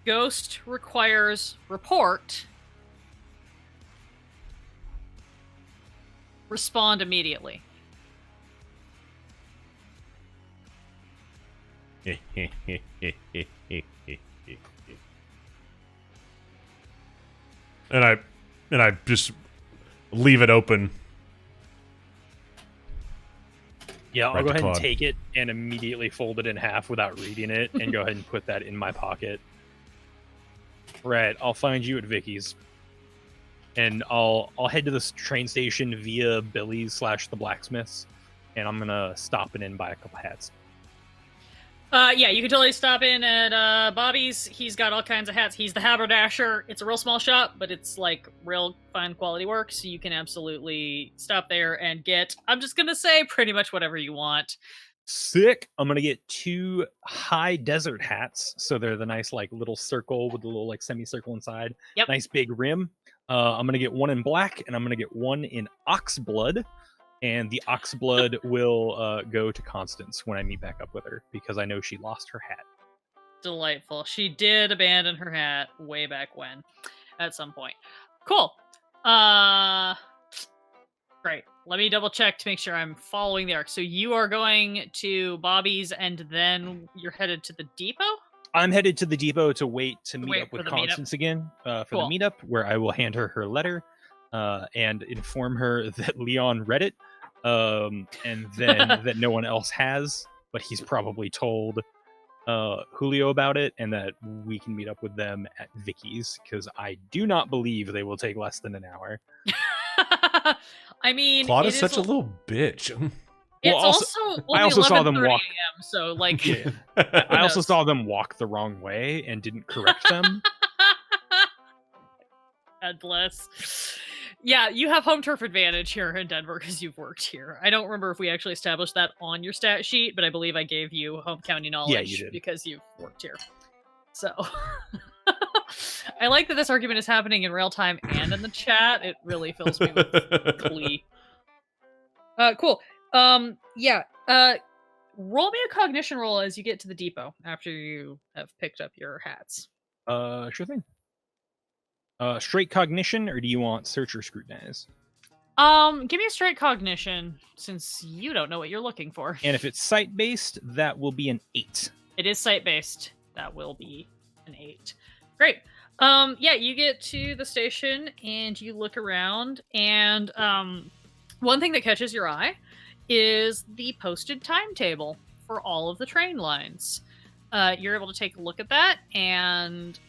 Ghost requires report. Respond immediately. And I just leave it open. Yeah, I'll Right go to ahead and Claude. take it and immediately fold it in half without reading it and go ahead and put that in my pocket. Right, I'll find you at Vicky's. And I'll head to this train station via Billy's / the blacksmith's, and I'm gonna stop in and buy a couple hats. Yeah, you can totally stop in at Bobby's. He's got all kinds of hats. He's the haberdasher. It's a real small shop, but it's like real fine quality work, so you can absolutely stop there and get, I'm just gonna say, pretty much whatever you want. Sick. I'm gonna get 2 high desert hats, so they're the nice like little circle with the little like semicircle inside. Yep. Nice big rim. I'm gonna get 1 in black, and I'm gonna get 1 in ox blood. And the ox blood will go to Constance when I meet back up with her because I know she lost her hat. Delightful. She did abandon her hat way back when, at some point. Cool. Great. Let me double check to make sure I'm following the arc. So you are going to Bobby's and then you're headed to the depot? I'm headed to the depot to wait to meet Wait up for with the meetup. Constance again for Cool. the meetup, where I will hand her her letter and inform her that Leon read it, and then that no one else has, but he's probably told Julio about it, and that we can meet up with them at Vicky's, because I do not believe they will take less than an hour. I mean, Claude it is such a little bitch. It's Well, also I also saw them 11:30 walk. a.m., so like Yeah. I also knows? saw them walk the wrong way and didn't correct them. God bless. Yeah, you have home turf advantage here in Denver because you've worked here. I don't remember if we actually established that on your stat sheet, but I believe I gave you home county knowledge you did. because you've worked here. So I like that this argument is happening in real time and in the chat. It really fills me with glee. Cool. Yeah. Roll me a cognition roll as you get to the depot after you have picked up your hats. Sure thing. Straight cognition, or do you want search or scrutinize? Give me a straight cognition since you don't know what you're looking for. And if it's site-based, that will be an 8. It is site-based. That will be an 8. Great. Yeah, you get to the station and you look around, and one thing that catches your eye is the posted timetable for all of the train lines. You're able to take a look at that and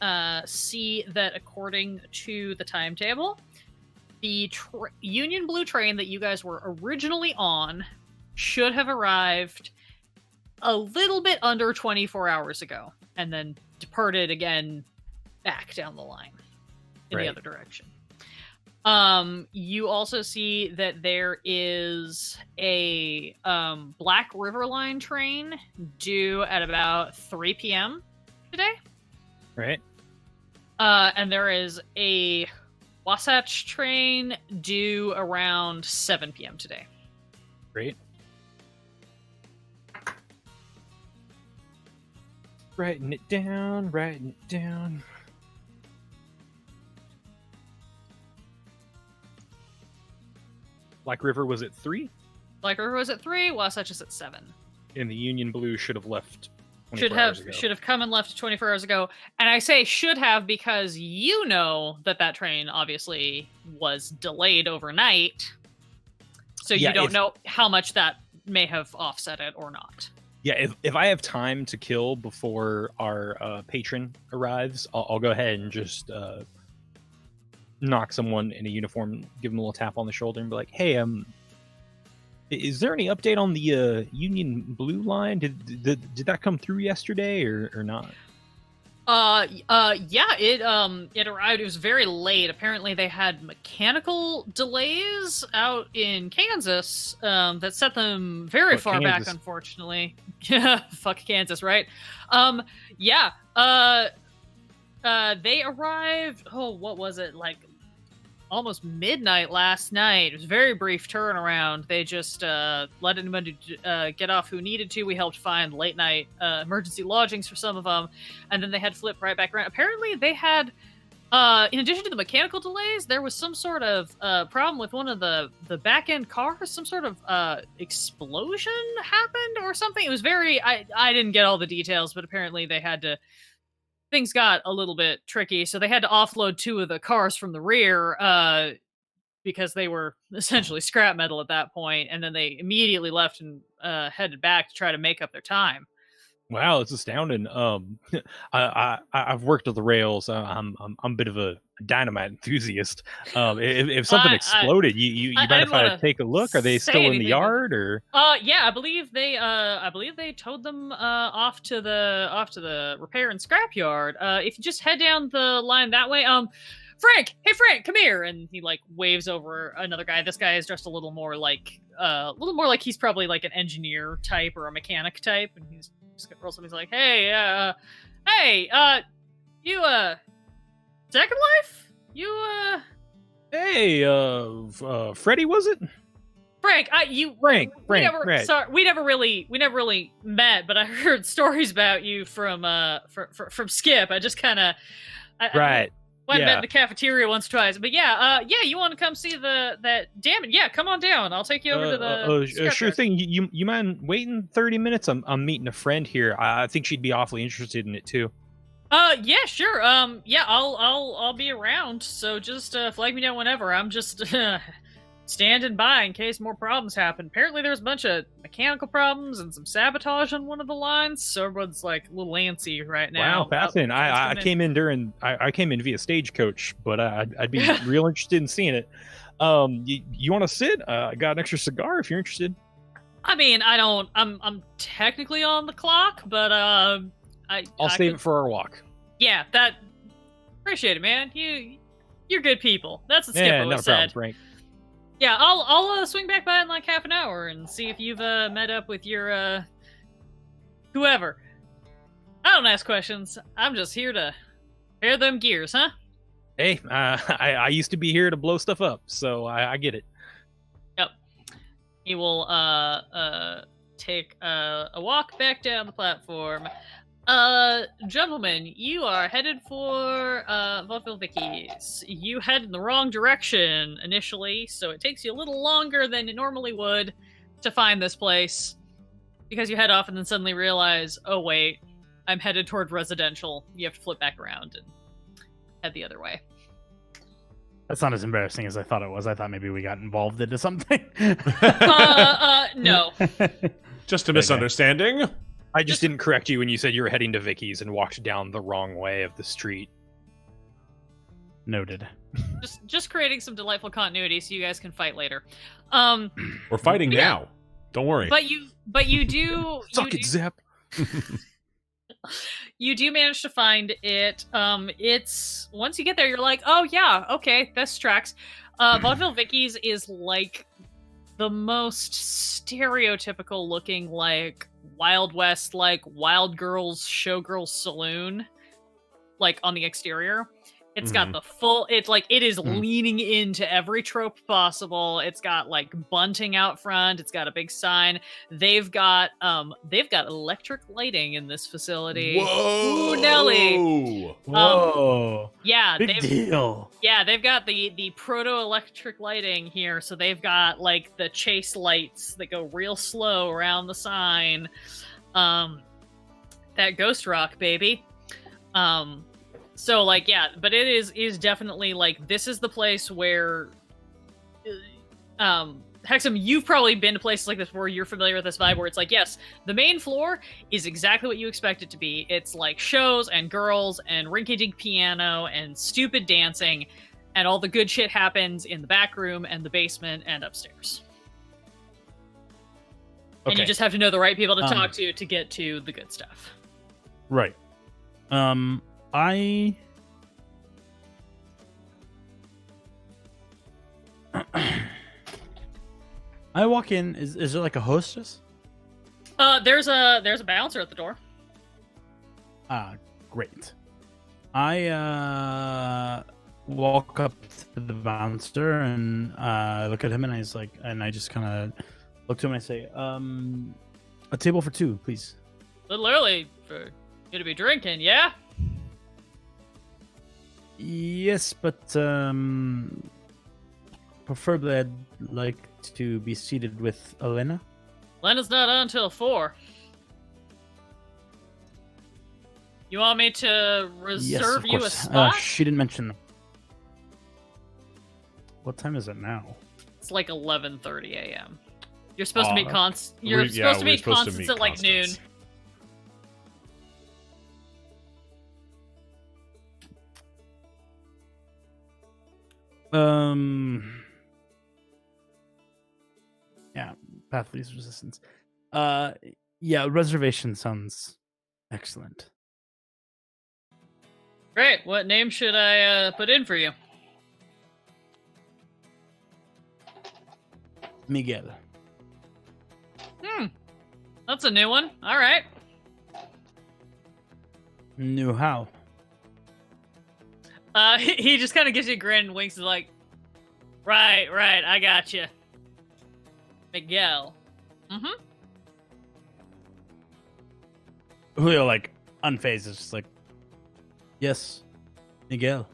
see that according to the timetable, the Union Blue train that you guys were originally on should have arrived a little bit under 24 hours ago and then departed again back down the line in the other direction. You also see that there is a Black River Line train due at about 3 p.m. today. Right. And there is a Wasatch train due around 7 p.m. today. Great. Writing it down, writing it down. Black River was at 3? Black River was at 3, Wasatch is at 7. And the Union Blue should have left 24 hours ago. Should have come and left 24 hours ago. And I say should have because you know that train obviously was delayed overnight. So you don't know how much that may have offset it or not. Yeah, if I have time to kill before our patron arrives, I'll go ahead and just knock someone in a uniform, give them a little tap on the shoulder, and be like, "Hey, is there any update on the Union Blue line? Did that come through yesterday or not?" Yeah, it arrived. It was very late. Apparently, they had mechanical delays out in Kansas that set them very far back. Unfortunately, yeah, fuck Kansas, right? Yeah. They arrived. Oh, what was it like? Almost midnight last night. It was a very brief turnaround. They just let anybody get off who needed to. We helped find late night emergency lodgings for some of them, and then they had to flip right back around. Apparently, they had, in addition to the mechanical delays, there was some sort of problem with one of the back end cars. Some sort of explosion happened or something. It was very. I didn't get all the details, but apparently they had to. Things got a little bit tricky, so they had to offload 2 of the cars from the rear because they were essentially scrap metal at that point, and then they immediately left and headed back to try to make up their time. Wow, it's astounding. I've worked at the rails. I'm a bit of a dynamite enthusiast. If something exploded, you mind if I take a look? Are they still in the yard or? Yeah, I believe they towed them off to the repair and scrap yard. If you just head down the line that way, Frank, hey Frank, come here, and he like waves over another guy. This guy is dressed a little more like he's probably like an engineer type or a mechanic type, and he's just rolls up. He's like, hey, you Second Life? You Hey, Freddie, was it? Frank, Frank, we never, right. sorry, we never really met, but I heard stories about you from Skip. I just kind of Right. went and met Yeah. in the cafeteria once or twice. But yeah, you want to come see that? Damn it, yeah, come on down. I'll take you over to the. Sure scrapyard. thing. You mind waiting 30 minutes? I'm meeting a friend here. I think she'd be awfully interested in it too. Yeah, sure. Yeah, I'll be around. So just flag me down whenever. I'm just standing by in case more problems happen. Apparently, there's a bunch of mechanical problems and some sabotage on one of the lines, so everyone's like a little antsy right now. Wow, fascinating. I came in I came in via stagecoach, but I'd be real interested in seeing it. You want to sit? I got an extra cigar if you're interested. I mean, I'm technically on the clock, but I'll save it for our walk. Yeah, that. Appreciate it, man. You're good people. That's what Skip Yeah, always no said. problem, Frank. Yeah, I'll swing back by in like half an hour and see if you've met up with your whoever. I don't ask questions. I'm just here to repair them gears, huh? Hey, I used to be here to blow stuff up, so I get it. Yep. He will take a walk back down the platform. Gentlemen, you are headed for Vaudeville Vicky's. You head in the wrong direction initially, so it takes you a little longer than it normally would to find this place. Because you head off and then suddenly realize, oh wait, I'm headed toward residential. You have to flip back around and head the other way. That's not as embarrassing as I thought it was. I thought maybe we got involved into something. No. Just a misunderstanding. I just didn't correct you when you said you were heading to Vicky's and walked down the wrong way of the street. Noted. Just creating some delightful continuity so you guys can fight later. We're fighting Yeah. now. Don't worry. But you do Suck it, Zep. you do manage to find it. It's once you get there, you're like, oh yeah, okay, this tracks. Vaudeville Vicky's is like the most stereotypical looking, like Wild West, like Wild Girls Showgirls saloon, like on the exterior. It's got the full. It's like it is leaning into every trope possible. It's got like bunting out front. It's got a big sign. They've got electric lighting in this facility. Whoa! Ooh, Nelly. Whoa. Yeah, Big deal. yeah, they've got the proto-electric lighting here. So they've got like the chase lights that go real slow around the sign. That ghost rock, baby. So like, yeah, but it is definitely like, this is the place where, Hexam, you've probably been to places like this where you're familiar with this vibe where it's like, yes, the main floor is exactly what you expect it to be. It's like shows and girls and rinky-dink piano and stupid dancing, and all the good shit happens in the back room and the basement and upstairs. And you just have to know the right people to talk to get to the good stuff. Right. I walk in. Is there like a hostess? There's a bouncer at the door. Great. I walk up to the bouncer and look at him, and I just kind of look to him and I say, a table for two, please. A little early for you to be drinking, yeah? Yes, but preferably I'd like to be seated with Elena. Lena's not on until 4. You want me to reserve you a spot? She didn't mention. What time is it now? It's like 11:30 a.m. You're supposed to meet we're supposed to meet supposed to Constance meet at like Constance. noon. Yeah, path least resistance. Yeah, reservation sounds excellent. Great. What name should I put in for you? Miguel. That's a new one. All right. Knew how. He just kind of gives you a grin and winks and like, right, I got you. Miguel. Mm-hmm. Julio, like, unfazed, is just like, yes, Miguel.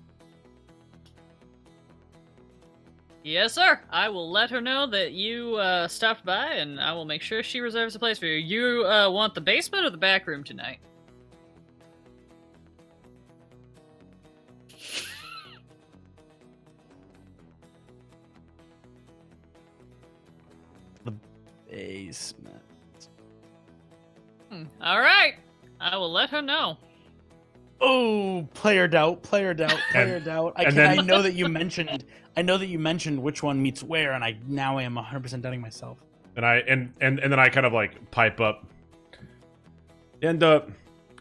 Yes, sir. I will let her know that you stopped by, and I will make sure she reserves a place for you. You want the basement or the back room tonight? The basement. All right. I will let her know. Oh, player doubt. I then- know that you mentioned. I know that you mentioned which one meets where, and I am 100% doubting myself. And then I kind of like pipe up and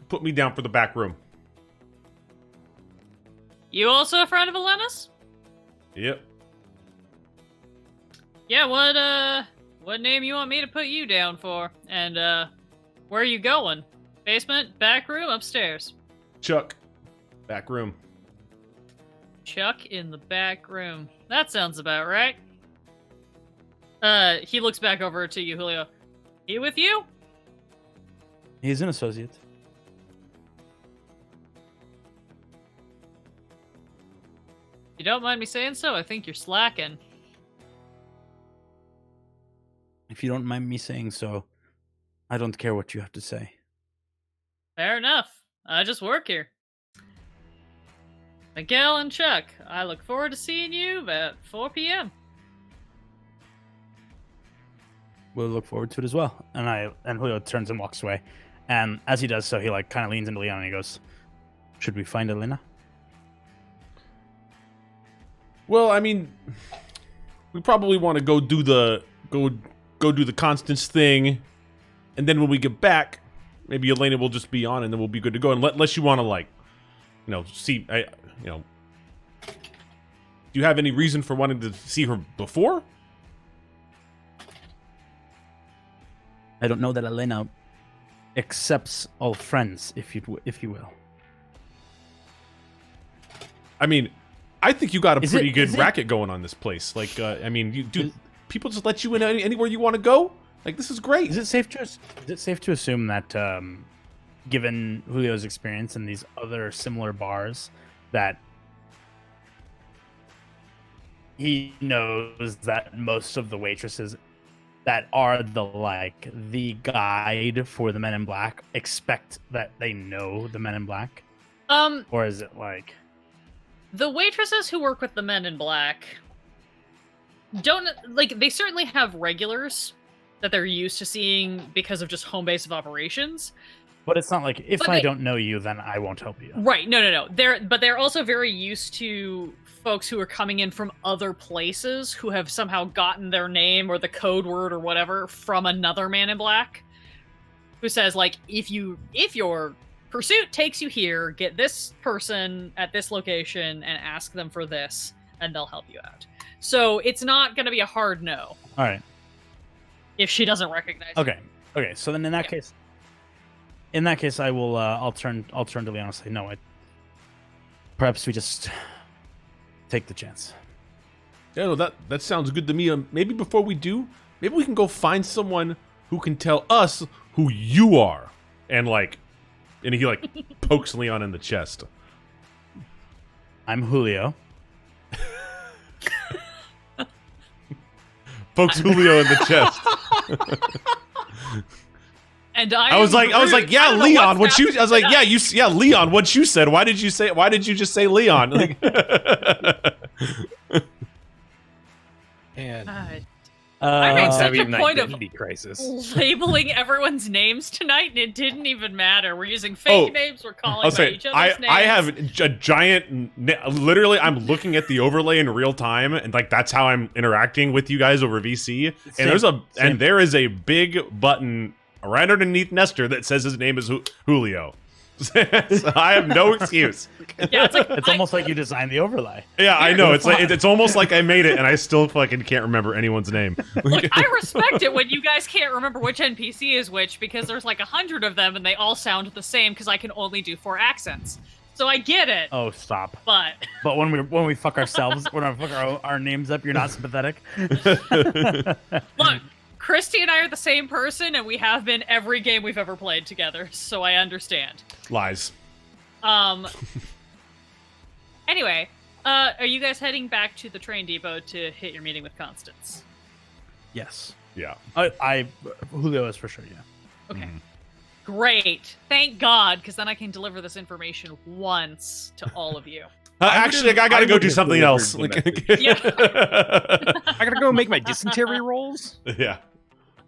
put me down for the back room. You also a friend of Elena's? Yep. Yeah, what name you want me to put you down for? And where are you going? Basement, back room, upstairs? Chuck, back room. Chuck in the back room. That sounds about right. He looks back over to you, Julio. He with you? He's an associate. If you don't mind me saying so, I think you're slacking. If you don't mind me saying so, I don't care what you have to say. Fair enough. I just work here. Miguel and Chuck, I look forward to seeing you at 4 p.m. We'll look forward to it as well. And Julio turns and walks away. And as he does so, he like kind of leans into Leon and he goes, "Should we find Elena?" Well, I mean, we probably want to go do the Constance thing, and then when we get back, maybe Elena will just be on, and then we'll be good to go. Unless you want to, like, see, do you have any reason for wanting to see her before? I don't know that Elena accepts all friends, if you will. I mean, I think you got a Is pretty it- good is it- racket going on this place. Like, I mean, people just let you in anywhere you want to go? Like, this is great. Is it safe to assume that, given Julio's experience in these other similar bars, that he knows that most of the waitresses that are the guide for the Men in Black expect that they know the Men in Black? Or is it like... The waitresses who work with the Men in Black don't, like, they certainly have regulars that they're used to seeing because of just home base of operations. But it's not like, if But I they- don't know you, then I won't help you. Right, no. They're also very used to folks who are coming in from other places who have somehow gotten their name or the code word or whatever from another Man in Black who says, like, if your pursuit takes you here, get this person at this location and ask them for this, and they'll help you out. So it's not going to be a hard no All right. if she doesn't recognize you. Okay. So then in that case, I will. I'll turn to Leon and say, no. Perhaps we just take the chance. Yeah, no, that sounds good to me. Maybe before we do, maybe we can go find someone who can tell us who you are. And he like pokes Leon in the chest. I'm Julio. Pokes Julio in the chest. And I was like, yeah, Leon. Leon. What you said. Why did you just say Leon? Like, And I made such having a an point of identity crisis. labeling everyone's names tonight, and it didn't even matter. We're using fake names. We're calling I'll by say, each other's names. I have a giant. Literally, I'm looking at the overlay in real time, and like that's how I'm interacting with you guys over VC. And there is a big button right underneath Nestor that says his name is Julio. So I have no excuse. Yeah, it's like It's almost like you designed the overlay. Yeah, I know. It's like it's almost like I made it, and I still fucking can't remember anyone's name. Look, I respect it when you guys can't remember which NPC is which because there's like 100 of them and they all sound the same because I can only do 4 accents. So I get it. Oh, stop! But But when we fuck ourselves, when we fuck our names up, you're not sympathetic. look, Christy and I are the same person, and we have been every game we've ever played together. So I understand. Lies. Anyway, are you guys heading back to the train depot to hit your meeting with Constance? Yes. Yeah. Julio is for sure. Yeah. Okay. Great. Thank God, because then I can deliver this information once to all of you. Actually, I gotta go do something else. I Yeah. gotta go make my dysentery rolls. Yeah.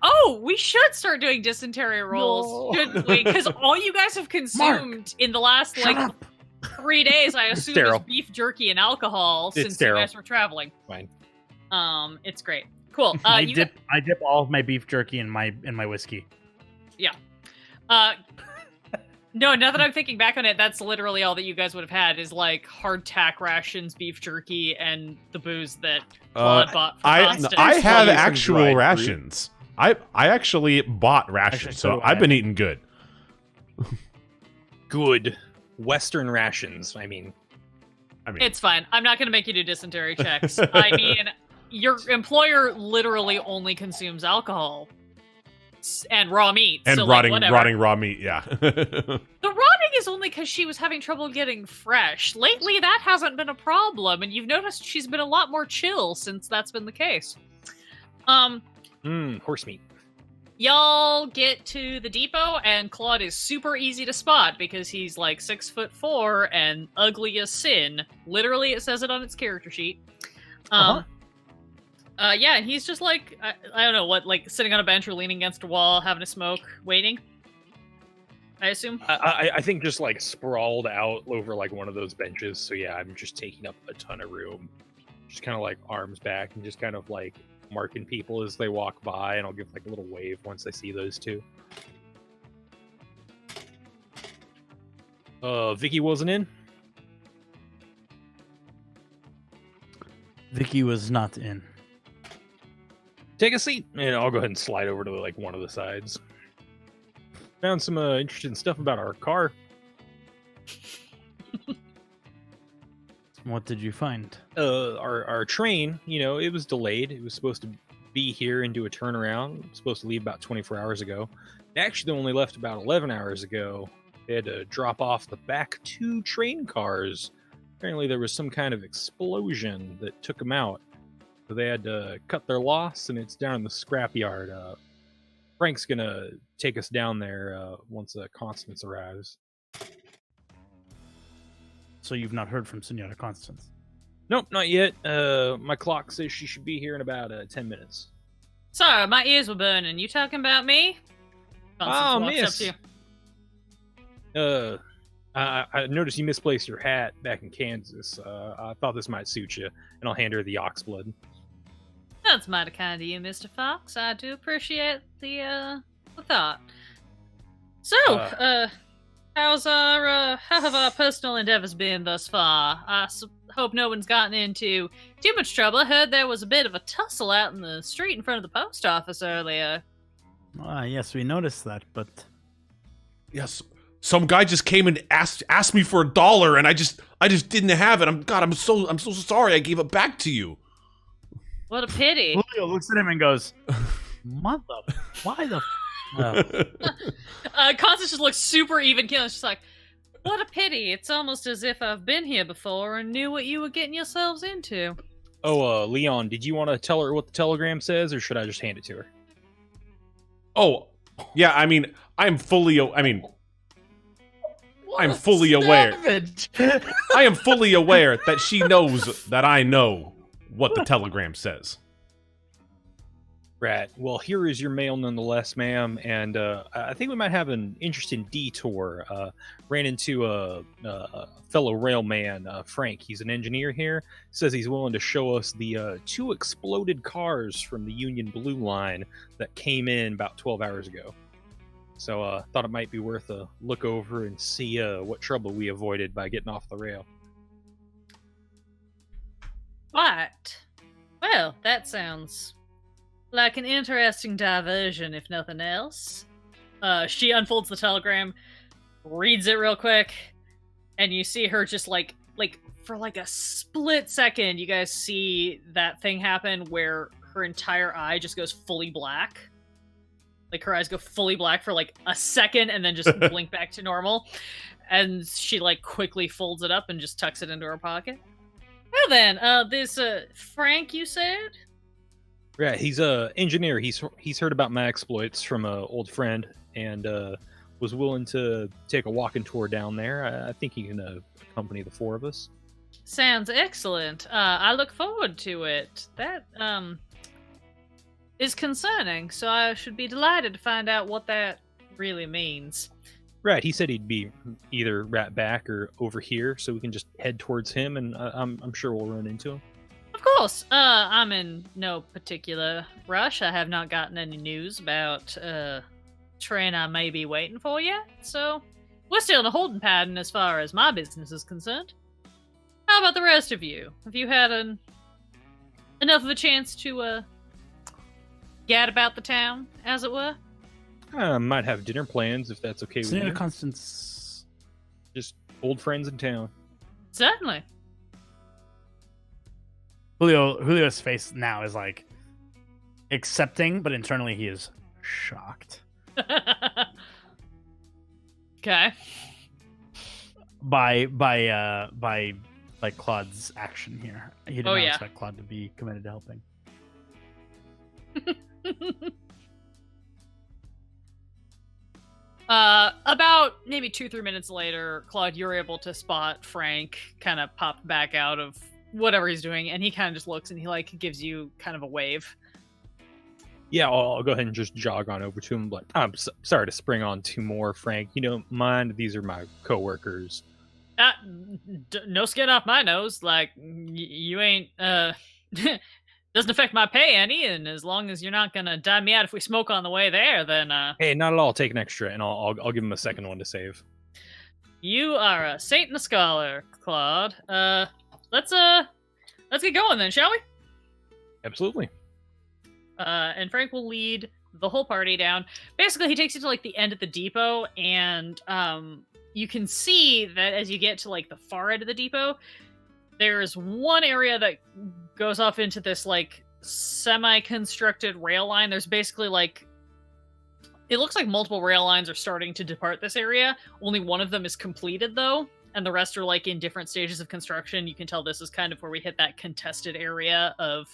Oh, we should start doing dysentery rolls, shouldn't we? Because all you guys have consumed in the last like 3 days, I assume, is sterile. beef jerky and alcohol It's since sterile. you guys were traveling. Fine. It's great. Cool. I dip all of my beef jerky in my whiskey. No, now that I'm thinking back on it, that's literally all that you guys would have had is like hardtack rations, beef jerky, and the booze that Claude bought for Constance. I have Probably some actual dried fruit. rations. I actually bought rations, Actually, so so do I've I. been eating good. Good Western rations. I mean, It's fine. I'm not going to make you do dysentery checks. I mean, your employer literally only consumes alcohol and raw meat. And so, like, rotting whatever. raw meat, yeah. The rotting is only because she was having trouble getting fresh. Lately, that hasn't been a problem, and you've noticed she's been a lot more chill since that's been the case. horse meat. Y'all get to the depot, and Claude is super easy to spot because he's like 6'4" and ugly as sin. Literally, it says it on its character sheet. Yeah, and he's just like, I don't know what, like sitting on a bench or leaning against a wall, having a smoke, waiting. I assume. I think just like sprawled out over like one of those benches. So yeah, I'm just taking up a ton of room. Just kind of like arms back and just kind of like marking people as they walk by, and I'll give like a little wave once I see those two. Vicky wasn't in. Vicky was not in. Take a seat, and I'll go ahead and slide over to like one of the sides. Found some interesting stuff about our car. What did you find? Our train, you know, it was delayed. It was supposed to be here and do a turnaround. It was supposed to leave about 24 hours ago. They actually only left about 11 hours ago. They had to drop off the back 2 train cars. Apparently there was some kind of explosion that took them out. So they had to cut their loss, and it's down in the scrapyard. Frank's gonna take us down there once Constance arrives. So you've not heard from Senora Constance? Nope, not yet. My clock says she should be here in about 10 minutes. Sorry, my ears were burning. You talking about me? Constance walks miss. up to you. I noticed you misplaced your hat back in Kansas. I thought this might suit you, and I'll hand her the oxblood. That's mighty kind of you, Mr. Fox. I do appreciate the thought. So, how have our personal endeavors been thus far? I hope no one's gotten into too much trouble. I heard there was a bit of a tussle out in the street in front of the post office earlier. Yes, we noticed that, but Yes. Some guy just came and asked me for $1, and I just didn't have it. I'm so sorry. I gave it back to you. What a pity. Julio looks at him and goes, "Mother, why the?" Constance just looks super even keeled. She's like, what a pity. It's almost as if I've been here before and knew what you were getting yourselves into. Oh, Leon, did you want to tell her what the telegram says, or should I just hand it to her? Oh, yeah. I mean, I'm fully aware. I am fully aware that she knows that I know what the telegram says. Right. Well, here is your mail nonetheless, ma'am. And I think we might have an interesting detour. Ran into a fellow railman, Frank. He's an engineer here. Says he's willing to show us the 2 exploded cars from the Union Blue Line that came in about 12 hours ago. So thought it might be worth a look over and see what trouble we avoided by getting off the rail. What? Well, that sounds like an interesting diversion, if nothing else. She unfolds the telegram, reads it real quick, and you see her just like for like a split second, you guys see that thing happen where her entire eye just goes fully black. Like her eyes go fully black for like a second and then just blink back to normal. And she like quickly folds it up and just tucks it into her pocket. Well then, this Frank, you said? Yeah, he's a engineer. He's heard about my exploits from an old friend and was willing to take a walking tour down there. I think he can accompany the four of us. Sounds excellent. I look forward to it. That is concerning, so I should be delighted to find out what that really means. Right, he said he'd be either right back or over here, so we can just head towards him, and I'm sure we'll run into him. Of course. I'm in no particular rush. I have not gotten any news about train I may be waiting for yet, so we're still in a holding pattern as far as my business is concerned. How about the rest of you? Have you had enough of a chance to gad about the town, as it were? I might have dinner plans if that's okay with you. Constance. Just old friends in town. Certainly. Julio's face now is like accepting, but internally he is shocked Okay. by Claude's action here. He did not expect Claude to be committed to helping. About maybe 2-3 minutes later, Claude, you're able to spot Frank kind of pop back out of whatever he's doing, and he kind of just looks and he like gives you kind of a wave. Yeah, I'll go ahead and just jog on over to him. But I'm sorry to spring on two more, Frank. You don't mind? These are my coworkers. No skin off my nose. Like you ain't doesn't affect my pay any, and as long as you're not gonna dime me out if we smoke on the way there, then Hey, not at all. Take an extra, and I'll give him a second one to save. You are a saint and a scholar, Claude. Let's get going then, shall we? Absolutely. And Frank will lead the whole party down. Basically, he takes you to like the end of the depot, and you can see that as you get to like the far end of the depot, there's one area that goes off into this like semi-constructed rail line. There's basically like, it looks like multiple rail lines are starting to depart this area. Only one of them is completed though, and the rest are like in different stages of construction. You can tell this is kind of where we hit that contested area of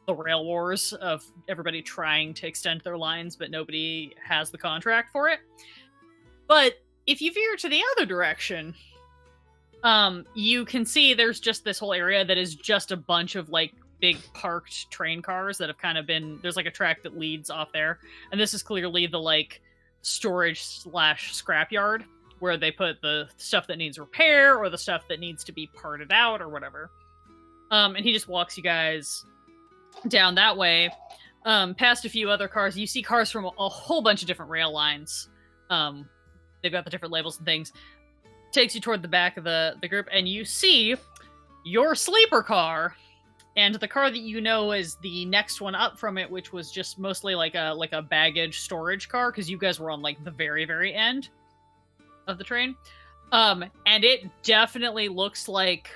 the rail wars, of everybody trying to extend their lines, but nobody has the contract for it. But if you veer to the other direction, you can see there's just this whole area that is just a bunch of like big parked train cars that have kind of been, there's like a track that leads off there, and this is clearly the like storage / scrapyard where they put the stuff that needs repair or the stuff that needs to be parted out or whatever. And he just walks you guys down that way, past a few other cars. You see cars from a whole bunch of different rail lines. They've got the different labels and things. Takes you toward the back of the group, and you see your sleeper car and the car that you know is the next one up from it, which was just mostly like a baggage storage car, because you guys were on like the very, very end of the train. And it definitely looks like,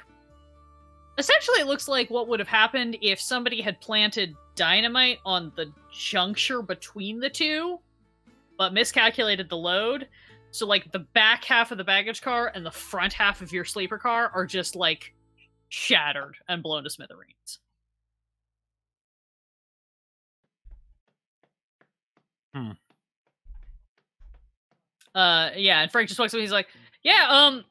essentially it looks like what would have happened if somebody had planted dynamite on the juncture between the two, but miscalculated the load. So, like, the back half of the baggage car and the front half of your sleeper car are just, like, shattered and blown to smithereens. Yeah, and Frank just walks up and he's like, yeah,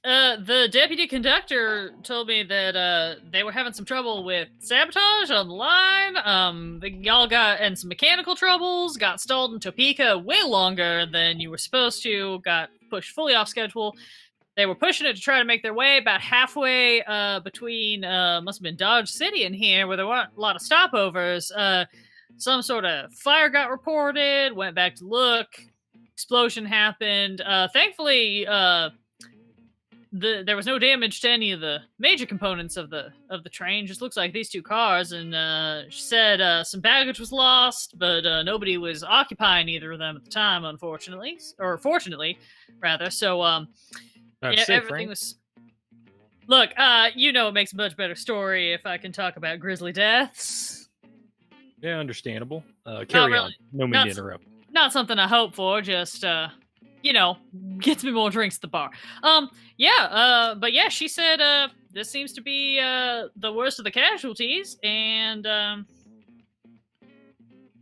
the deputy conductor told me that, they were having some trouble with sabotage on the line. Y'all got in some mechanical troubles, got stalled in Topeka way longer than you were supposed to, got pushed fully off schedule. They were pushing it to try to make their way about halfway, between, must have been Dodge City and here, where there weren't a lot of stopovers. Some sort of fire got reported, went back to look, explosion happened. Thankfully, there was no damage to any of the major components of the train. Just looks like these two cars. And she said some baggage was lost, but nobody was occupying either of them at the time, unfortunately, or fortunately, rather. So That's yeah, safe, everything right? was. Look, it makes a much better story if I can talk about grisly deaths. Yeah, understandable. Carry on. really. No need Not to s- interrupt. Not something I hope for. Just gets me more drinks at the bar. But yeah, she said this seems to be the worst of the casualties, and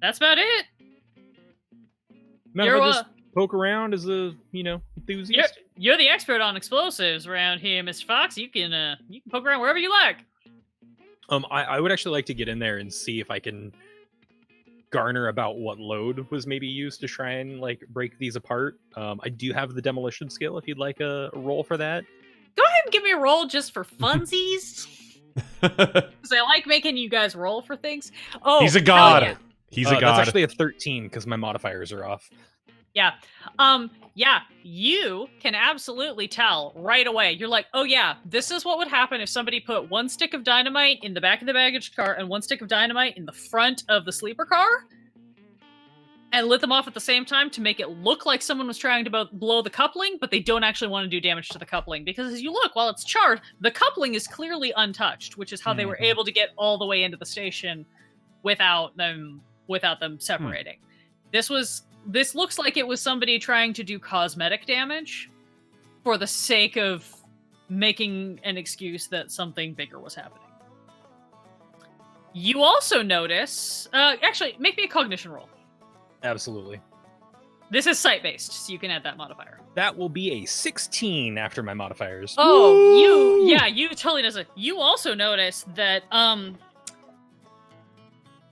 that's about it. Mind You're if I just poke around as a enthusiast? you're the expert on explosives around here, Mr. Fox. You can poke around wherever you like. I would actually like to get in there and see if I can garner about what load was maybe used to try and like break these apart. I do have the demolition skill if you'd like a roll for that. Go ahead and give me a roll just for funsies. Because I like making you guys roll for things. Oh, He's a hell god. yeah. He's a god. That's actually a 13 because my modifiers are off. Yeah. You can absolutely tell right away. You're like, oh yeah, this is what would happen if somebody put one stick of dynamite in the back of the baggage car and one stick of dynamite in the front of the sleeper car and lit them off at the same time to make it look like someone was trying to blow the coupling, but they don't actually want to do damage to the coupling. Because as you look, while it's charred, the coupling is clearly untouched, which is how they were able to get all the way into the station without them separating. This looks like it was somebody trying to do cosmetic damage for the sake of making an excuse that something bigger was happening. You also notice, actually, make me a cognition roll. Absolutely. This is sight-based, so you can add that modifier. That will be a 16 after my modifiers. Oh, you totally does it. You also notice that,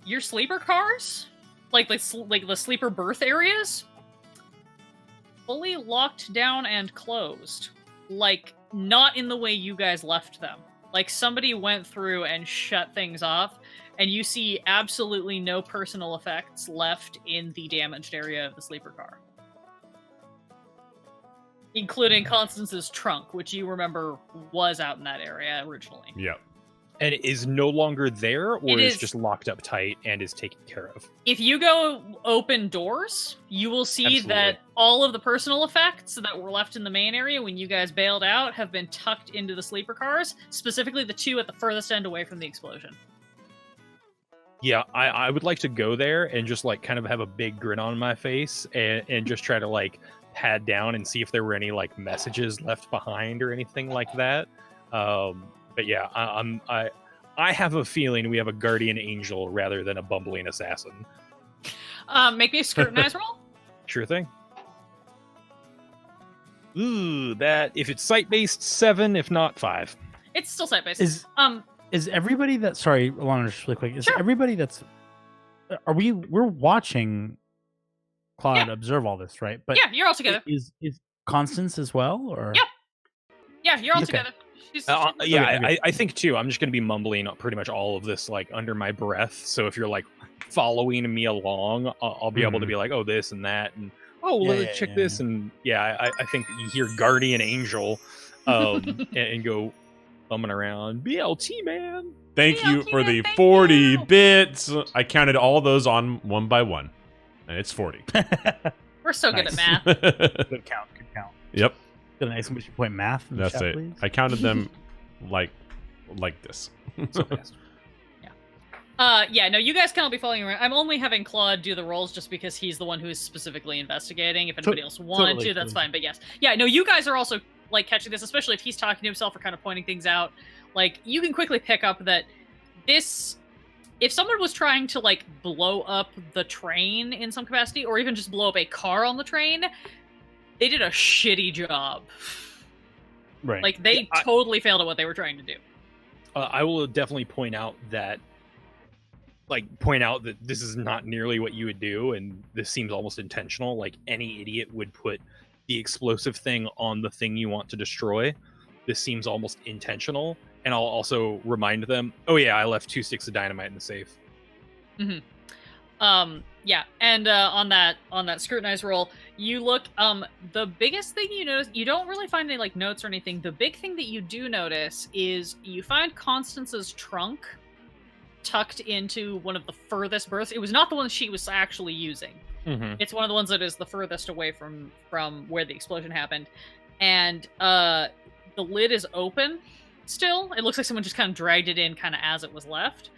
your sleeper cars, like the sleeper berth areas, fully locked down and closed. Like, not in the way you guys left them. Like, somebody went through and shut things off, and you see absolutely no personal effects left in the damaged area of the sleeper car. Including Constance's trunk, which you remember was out in that area originally. Yep. And it is no longer there, or It is is just locked up tight and is taken care of? If you go open doors, you will see Absolutely. that all of the personal effects that were left in the main area when you guys bailed out have been tucked into the sleeper cars, specifically the two at the furthest end away from the explosion. Yeah, I would like to go there and just like kind of have a big grin on my face and just try to like pad down and see if there were any like messages left behind or anything like that. But yeah, I have a feeling we have a guardian angel rather than a bumbling assassin. Make me a scrutinize roll. Sure thing. Ooh, that if it's sight-based, 7, if not 5. It's still sight-based. Is everybody that sorry, Alandra, just really quick? Is Sure. everybody that's we're watching Claude Yeah. observe all this, right? But Yeah, you're all together. is Constance as well, or Yeah. Yeah, you're all Okay. together. She's Yeah, Okay. I think too. I'm just going to be mumbling pretty much all of this like under my breath. So if you're like following me along, I'll be able to be like, oh, this and that, and oh, Yeah, let's check yeah, this, and I think you hear guardian angel, and go bumming around BLT man. Thank you BLT, for the thank 40 you. bits. I counted all those on one by one, and it's 40. We're so good at Nice. math. good count? Good count. Yep, Got an exclamation point math in the that's chat, it. please? I counted them like this. So fast. No, you guys can all be following around. I'm only having Claude do the rolls just because he's the one who is specifically investigating. If anybody else wanted totally, to, that's totally. fine. But yes. Yeah, no, you guys are also like catching this, especially if he's talking to himself or kind of pointing things out. Like, you can quickly pick up that this, if someone was trying to like blow up the train in some capacity, or even just blow up a car on the train, they did a shitty job. Right. Like, they totally failed at what they were trying to do. I will definitely point out that this is not nearly what you would do, and this seems almost intentional. Like, any idiot would put the explosive thing on the thing you want to destroy. This seems almost intentional, and I'll also remind them, oh yeah, I left 2 sticks of dynamite in the safe. Yeah, and on that scrutinize roll, you look. The biggest thing you notice, you don't really find any like notes or anything. The big thing that you do notice is you find Constance's trunk tucked into one of the furthest berths. It was not the one she was actually using. Mm-hmm. It's one of the ones that is the furthest away from where the explosion happened, and the lid is open still. It looks like someone just kind of dragged it in, kind of as it was left.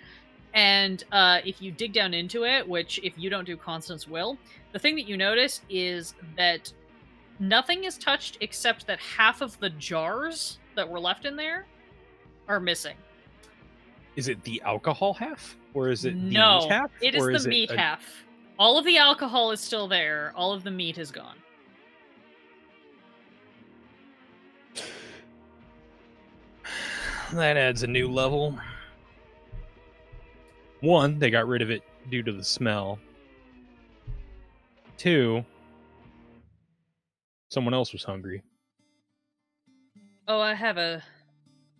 And if you dig down into it, which if you don't do Constance will, the thing that you notice is that nothing is touched except that half of the jars that were left in there are missing. Is it the alcohol half? Or is it the No, meat half? it is Or the meat half. All of the alcohol is still there. All of the meat is gone. That adds a new level. One, they got rid of it due to the smell. Two, someone else was hungry. Oh, I have a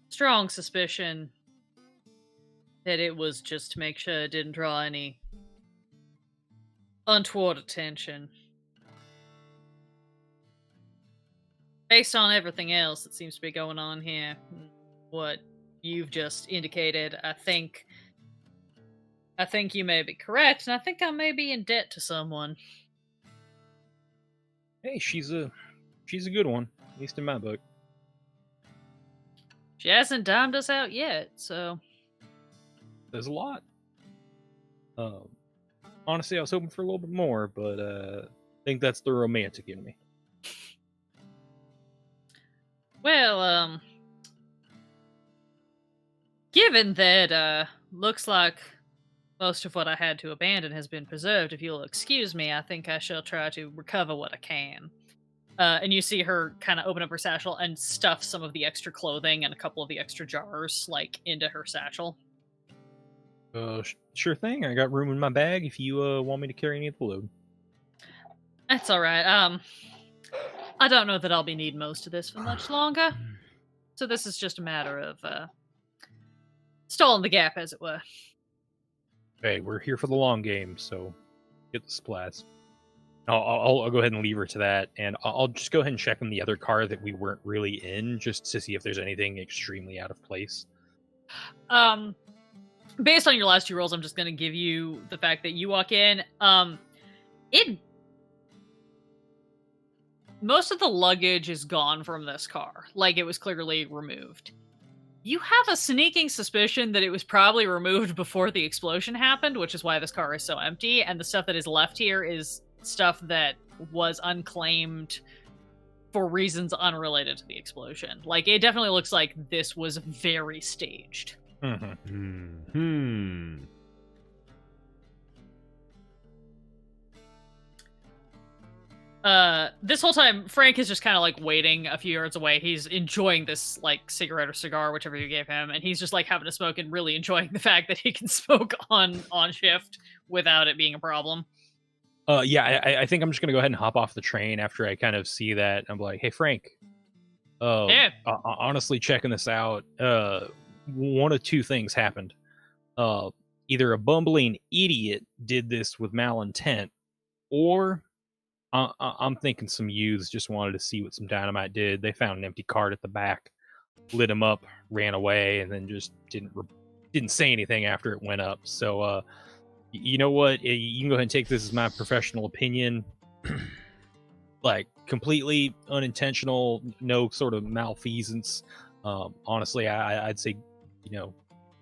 strong suspicion that it was just to make sure it didn't draw any untoward attention. Based on everything else that seems to be going on here, what you've just indicated, I think you may be correct, and I think I may be in debt to someone. Hey, she's a good one, at least in my book. She hasn't dimed us out yet, so... There's a lot. Honestly, I was hoping for a little bit more, but I think that's the romantic in me. Well, given that, looks like most of what I had to abandon has been preserved, if you'll excuse me, I think I shall try to recover what I can. And you see her kind of open up her satchel and stuff some of the extra clothing and a couple of the extra jars, like, into her satchel. Sure thing. I got room in my bag if you want me to carry any of the load. That's alright. I don't know that I'll be needing most of this for much longer. So this is just a matter of, stalling the gap, as it were. Hey, we're here for the long game, so get the splats. I'll go ahead and leave her to that, and I'll just go ahead and check in the other car that we weren't really in, just to see if there's anything extremely out of place. Based on your last two rolls, I'm just going to give you the fact that you walk in. Most of the luggage is gone from this car. Like, it was clearly removed. You have a sneaking suspicion that it was probably removed before the explosion happened, which is why this car is so empty, and the stuff that is left here is stuff that was unclaimed for reasons unrelated to the explosion. Like, it definitely looks like this was very staged. Hmm. This whole time, Frank is just kind of like waiting a few yards away. He's enjoying this like cigarette or cigar, whichever you gave him, and he's just like having a smoke and really enjoying the fact that he can smoke on shift without it being a problem. I think I'm just gonna go ahead and hop off the train after I kind of see that. I'm like, hey Frank, Yeah. honestly, checking this out, one of two things happened. Either a bumbling idiot did this with malintent, or I'm thinking some youths just wanted to see what some dynamite did. They found an empty cart at the back, lit him up, ran away, and then just didn't say anything after it went up. So, you know what? You can go ahead and take this as my professional opinion. Like, completely unintentional, no sort of malfeasance. Honestly, I'd say,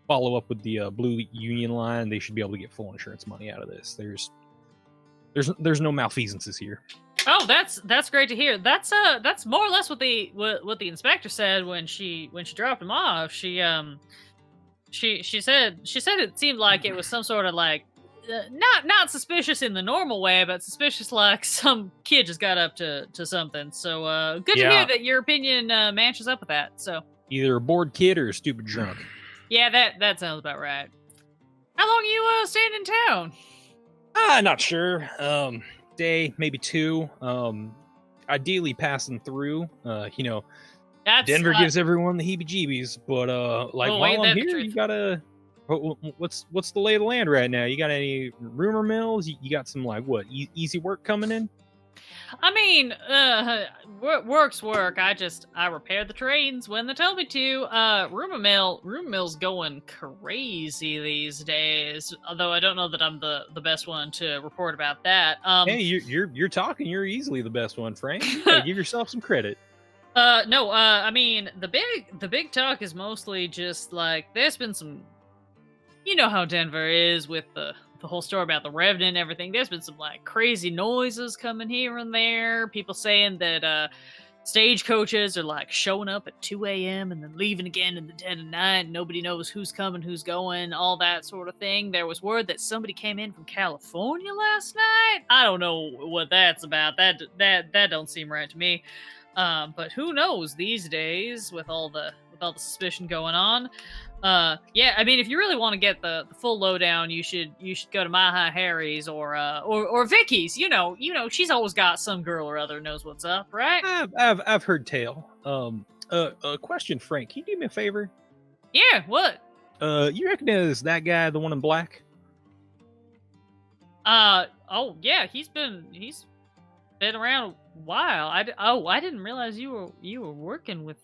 follow up with the Blue Union line. They should be able to get full insurance money out of this. There's no malfeasances here. Oh, that's great to hear. That's more or less what the inspector said when she dropped him off. She said it seemed like it was some sort of like not suspicious in the normal way, but suspicious like some kid just got up to something. So good to hear that your opinion matches up with that. So either a bored kid or a stupid drunk. Yeah, that sounds about right. How long are you staying in town? Not sure. Day, maybe two. Ideally passing through. Denver gives everyone the heebie-jeebies, but while I'm here, you What's the lay of the land right now? You got any rumor mills? You got some like what easy work coming in? I mean, work's work. I repair the trains when they tell me to. Rumor mill's going crazy these days. Although I don't know that I'm the best one to report about that. Hey, you're talking. You're easily the best one, Frank. You gotta give yourself some credit. No. I mean, the big talk is mostly just like there's been some. You know how Denver is with the whole story about the Revenant and everything. There's been some like crazy noises coming here and there. People saying that stagecoaches are like showing up at 2 a.m. and then leaving again in the dead of night. Nobody knows who's coming, who's going, all that sort of thing. There was word that somebody came in from California last night. I don't know what that's about. That don't seem right to me. But who knows these days with all the suspicion going on. Yeah, I mean, if you really want to get the full lowdown, you should go to My High Harry's or Vicky's. You know, she's always got some girl or other knows what's up, right? I've heard tale. A question, Frank. Can you do me a favor? Yeah, what? You recognize that guy, the one in black? Oh yeah, he's been around a while. I didn't realize you were working with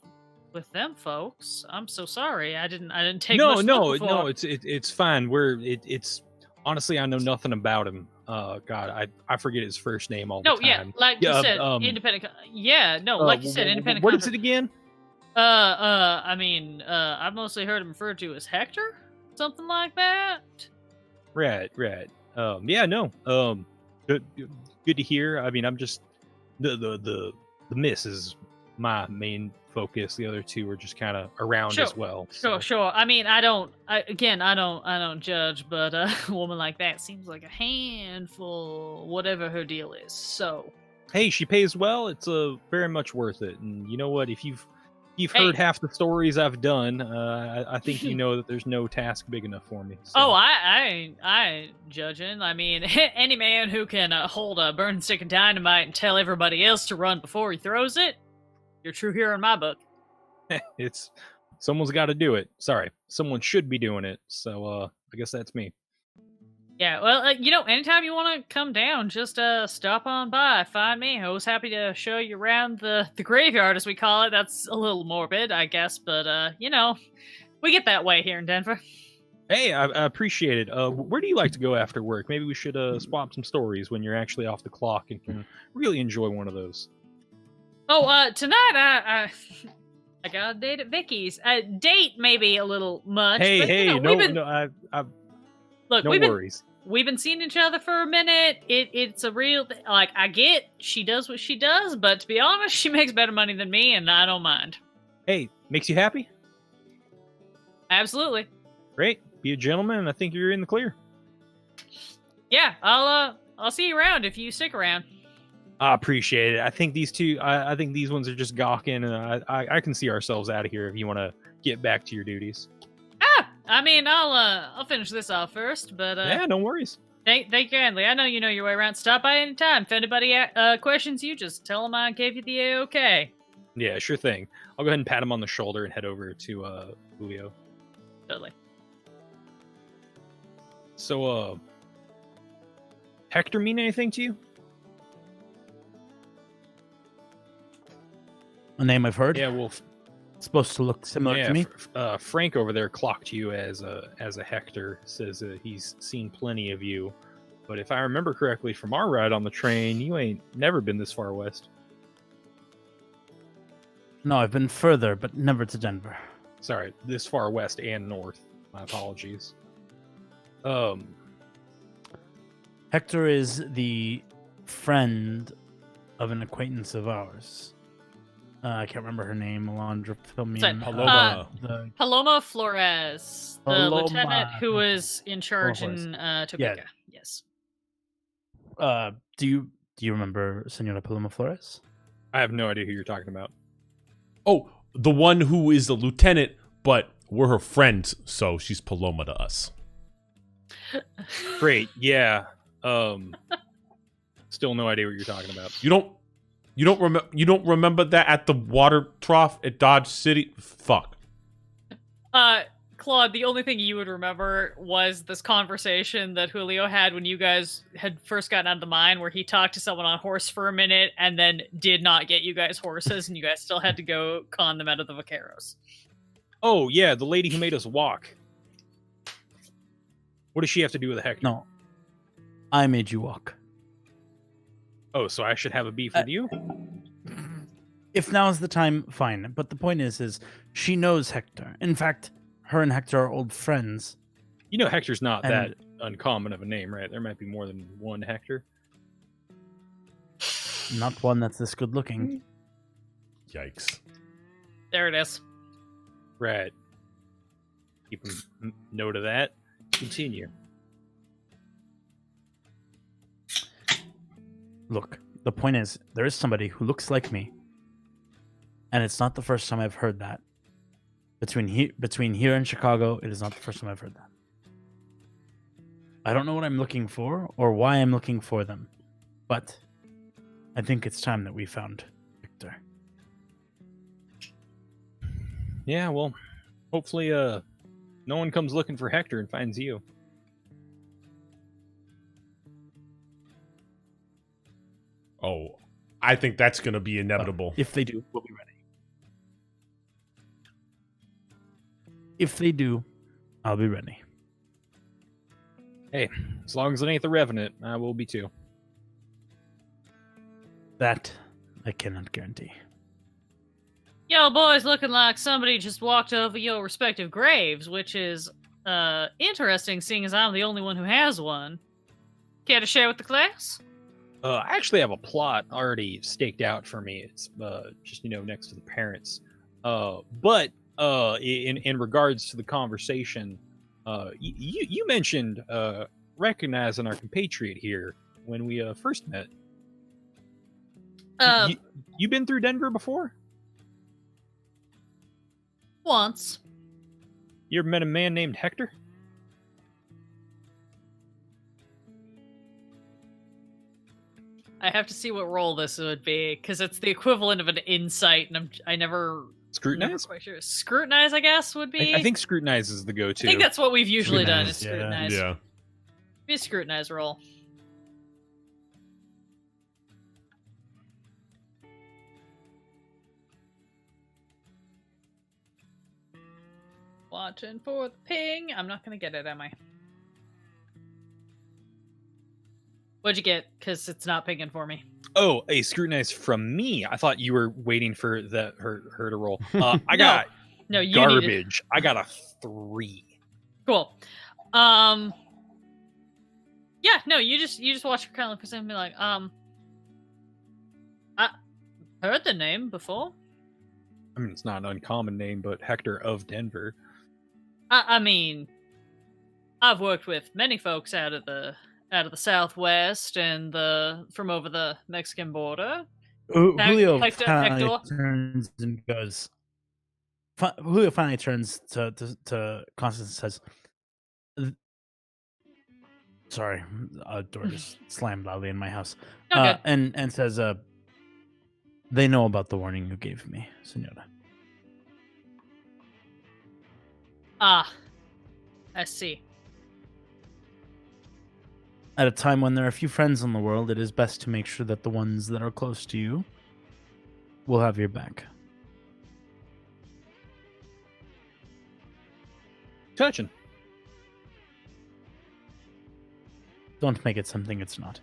them folks. I'm so sorry. I didn't take much look before. It's fine. It's honestly, I know nothing about him. God, I forget his first name all the time. No, yeah, like you said, independent. Yeah, no, like you said, independent. What is it again? I mean, I've mostly heard him referred to as Hector, something like that. Right. Yeah, no. Good to hear. I mean, I'm just the miss is my main focus. The other two are just kind of around as well. Sure. I mean, I don't judge, but a woman like that seems like a handful, whatever her deal is. So, hey, she pays well. It's very much worth it. And you know what? If you've heard half the stories I've done, I think you know that there's no task big enough for me. So. Oh, I ain't judging. I mean, any man who can hold a burning stick of dynamite and tell everybody else to run before he throws it, you're a true hero in my book. It's someone's got to do it. Sorry, someone should be doing it. So I guess that's me. Yeah, well, anytime you want to come down, just stop on by, find me. I was happy to show you around the graveyard, as we call it. That's a little morbid, I guess, but we get that way here in Denver. Hey, I appreciate it. Where do you like to go after work? Maybe we should swap some stories when you're actually off the clock and can really enjoy one of those. Oh, tonight I got a date at Vicky's. Date maybe a little much. Hey, but, look, no worries. We've been seeing each other for a minute. It's a real like I get she does what she does, but to be honest, she makes better money than me, and I don't mind. Hey, makes you happy? Absolutely. Great. Be a gentleman, and I think you're in the clear. Yeah, I'll see you around if you stick around. I appreciate it. I think these two. I think these ones are just gawking, and I can see ourselves out of here if you want to get back to your duties. I mean, I'll finish this off first, but yeah, no worries. Thank you kindly. I know you know your way around. Stop by anytime. If anybody questions you, just tell them I gave you the okay. Yeah, sure thing. I'll go ahead and pat him on the shoulder and head over to Julio. Totally. So, Hector mean anything to you? A name I've heard. Yeah, well, it's supposed to look similar to me. Frank over there clocked you as a Hector. Says he's seen plenty of you, but if I remember correctly from our ride on the train, you ain't never been this far west. No, I've been further, but never to Denver. Sorry, this far west and north. My apologies. Hector is the friend of an acquaintance of ours. I can't remember her name. Alandra, fill me in. Paloma. Flores, the lieutenant who was in charge in Topeka. Yeah. Yes. Do you remember Senora Paloma Flores? I have no idea who you're talking about. Oh, the one who is the lieutenant, but we're her friends, so she's Paloma to us. Great. Yeah. Still no idea what you're talking about. You don't remember that at the water trough at Dodge City? Fuck. Claude, the only thing you would remember was this conversation that Julio had when you guys had first gotten out of the mine, where he talked to someone on horse for a minute and then did not get you guys horses, and you guys still had to go con them out of the vaqueros. Oh, yeah, the lady who made us walk. What does she have to do with Hector? No. I made you walk. Oh, so I should have a beef with you? If now is the time, fine. But the point is she knows Hector. In fact, her and Hector are old friends. You know Hector's not And- that uncommon of a name, right? There might be more than one Hector. Not one that's this good looking. Yikes. There it is. Right. Keep a note of that. Continue. Look, the point is, there is somebody who looks like me. And it's not the first time I've heard that. Between here and Chicago, it is not the first time I've heard that. I don't know what I'm looking for or why I'm looking for them. But I think it's time that we found Victor. Yeah, well, hopefully no one comes looking for Hector and finds you. Oh, I think that's going to be inevitable. If they do, we'll be ready. If they do, I'll be ready. Hey, as long as it ain't the Revenant, I will be too. That I cannot guarantee. Yo, boys, looking like somebody just walked over your respective graves, which is interesting, seeing as I'm the only one who has one. Care to share with the class? I actually have a plot already staked out for me. It's just next to the parents. But in regards to the conversation, you mentioned recognizing our compatriot here when we first met. You been through Denver before? Once. You ever met a man named Hector? I have to see what role this would be, because it's the equivalent of an insight, and I never Scrutinize? quite sure. Scrutinize, I guess, would be. I think scrutinize is the go-to. I think that's what we've usually done, is Scrutinize, scrutinize. Yeah. Be a scrutinize roll. Watching for the ping. I'm not going to get it, am I? What'd you get? Because it's not pinging for me. Oh, a scrutinize from me. I thought you were waiting for her to roll. I got No, you garbage. I got a 3. Cool. Yeah, no, you just watch her kind of look at him and be like, I heard the name before. I mean, it's not an uncommon name, but Hector of Denver. I mean, I've worked with many folks out of the Southwest and from over the Mexican border. Julio Hector- finally Hector? turns and goes. Julio finally turns to Constance and says, "Sorry, a door just slammed loudly in my house." Okay. And says, "They know about the warning you gave me, Senora." Ah, I see. At a time when there are few friends in the world, it is best to make sure that the ones that are close to you will have your back. Touching. Don't make it something it's not.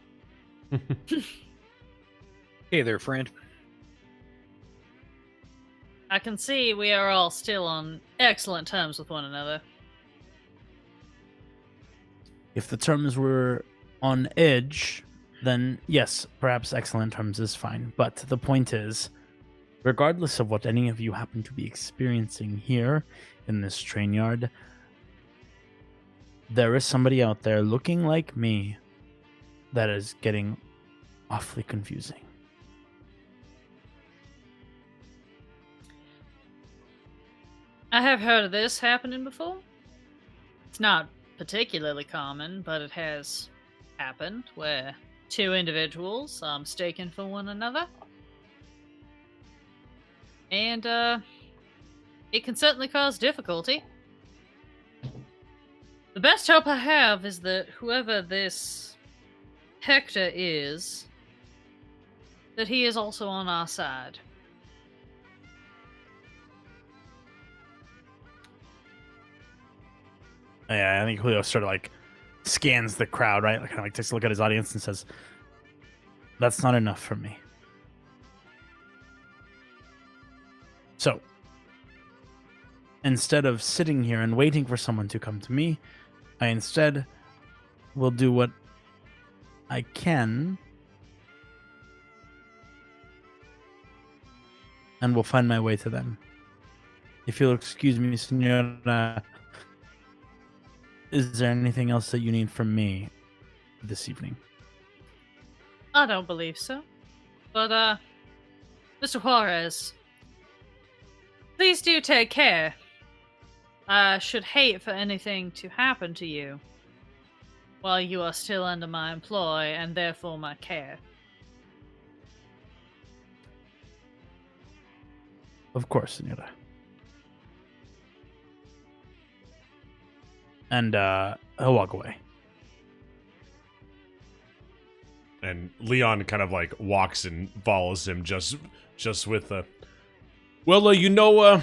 Hey there, friend. I can see we are all still on excellent terms with one another. If the terms were on edge, then yes, perhaps excellent terms is fine. But the point is, regardless of what any of you happen to be experiencing here in this train yard, there is somebody out there looking like me that is getting awfully confusing. I have heard of this happening before. It's not particularly common, but it has happened where two individuals are mistaken for one another. And, it can certainly cause difficulty. The best hope I have is that whoever this Hector is, that he is also on our side. Yeah, I think Julio sort of like scans the crowd, right? Kind of like takes a look at his audience and says, "That's not enough for me." So, instead of sitting here and waiting for someone to come to me, I instead will do what I can and will find my way to them. If you'll excuse me, Senora, is there anything else that you need from me this evening? I don't believe so. But, Mr. Juarez, please do take care. I should hate for anything to happen to you while you are still under my employ and therefore my care. Of course, Senora. And he'll walk away. And Leon kind of like walks and follows him just with a well, I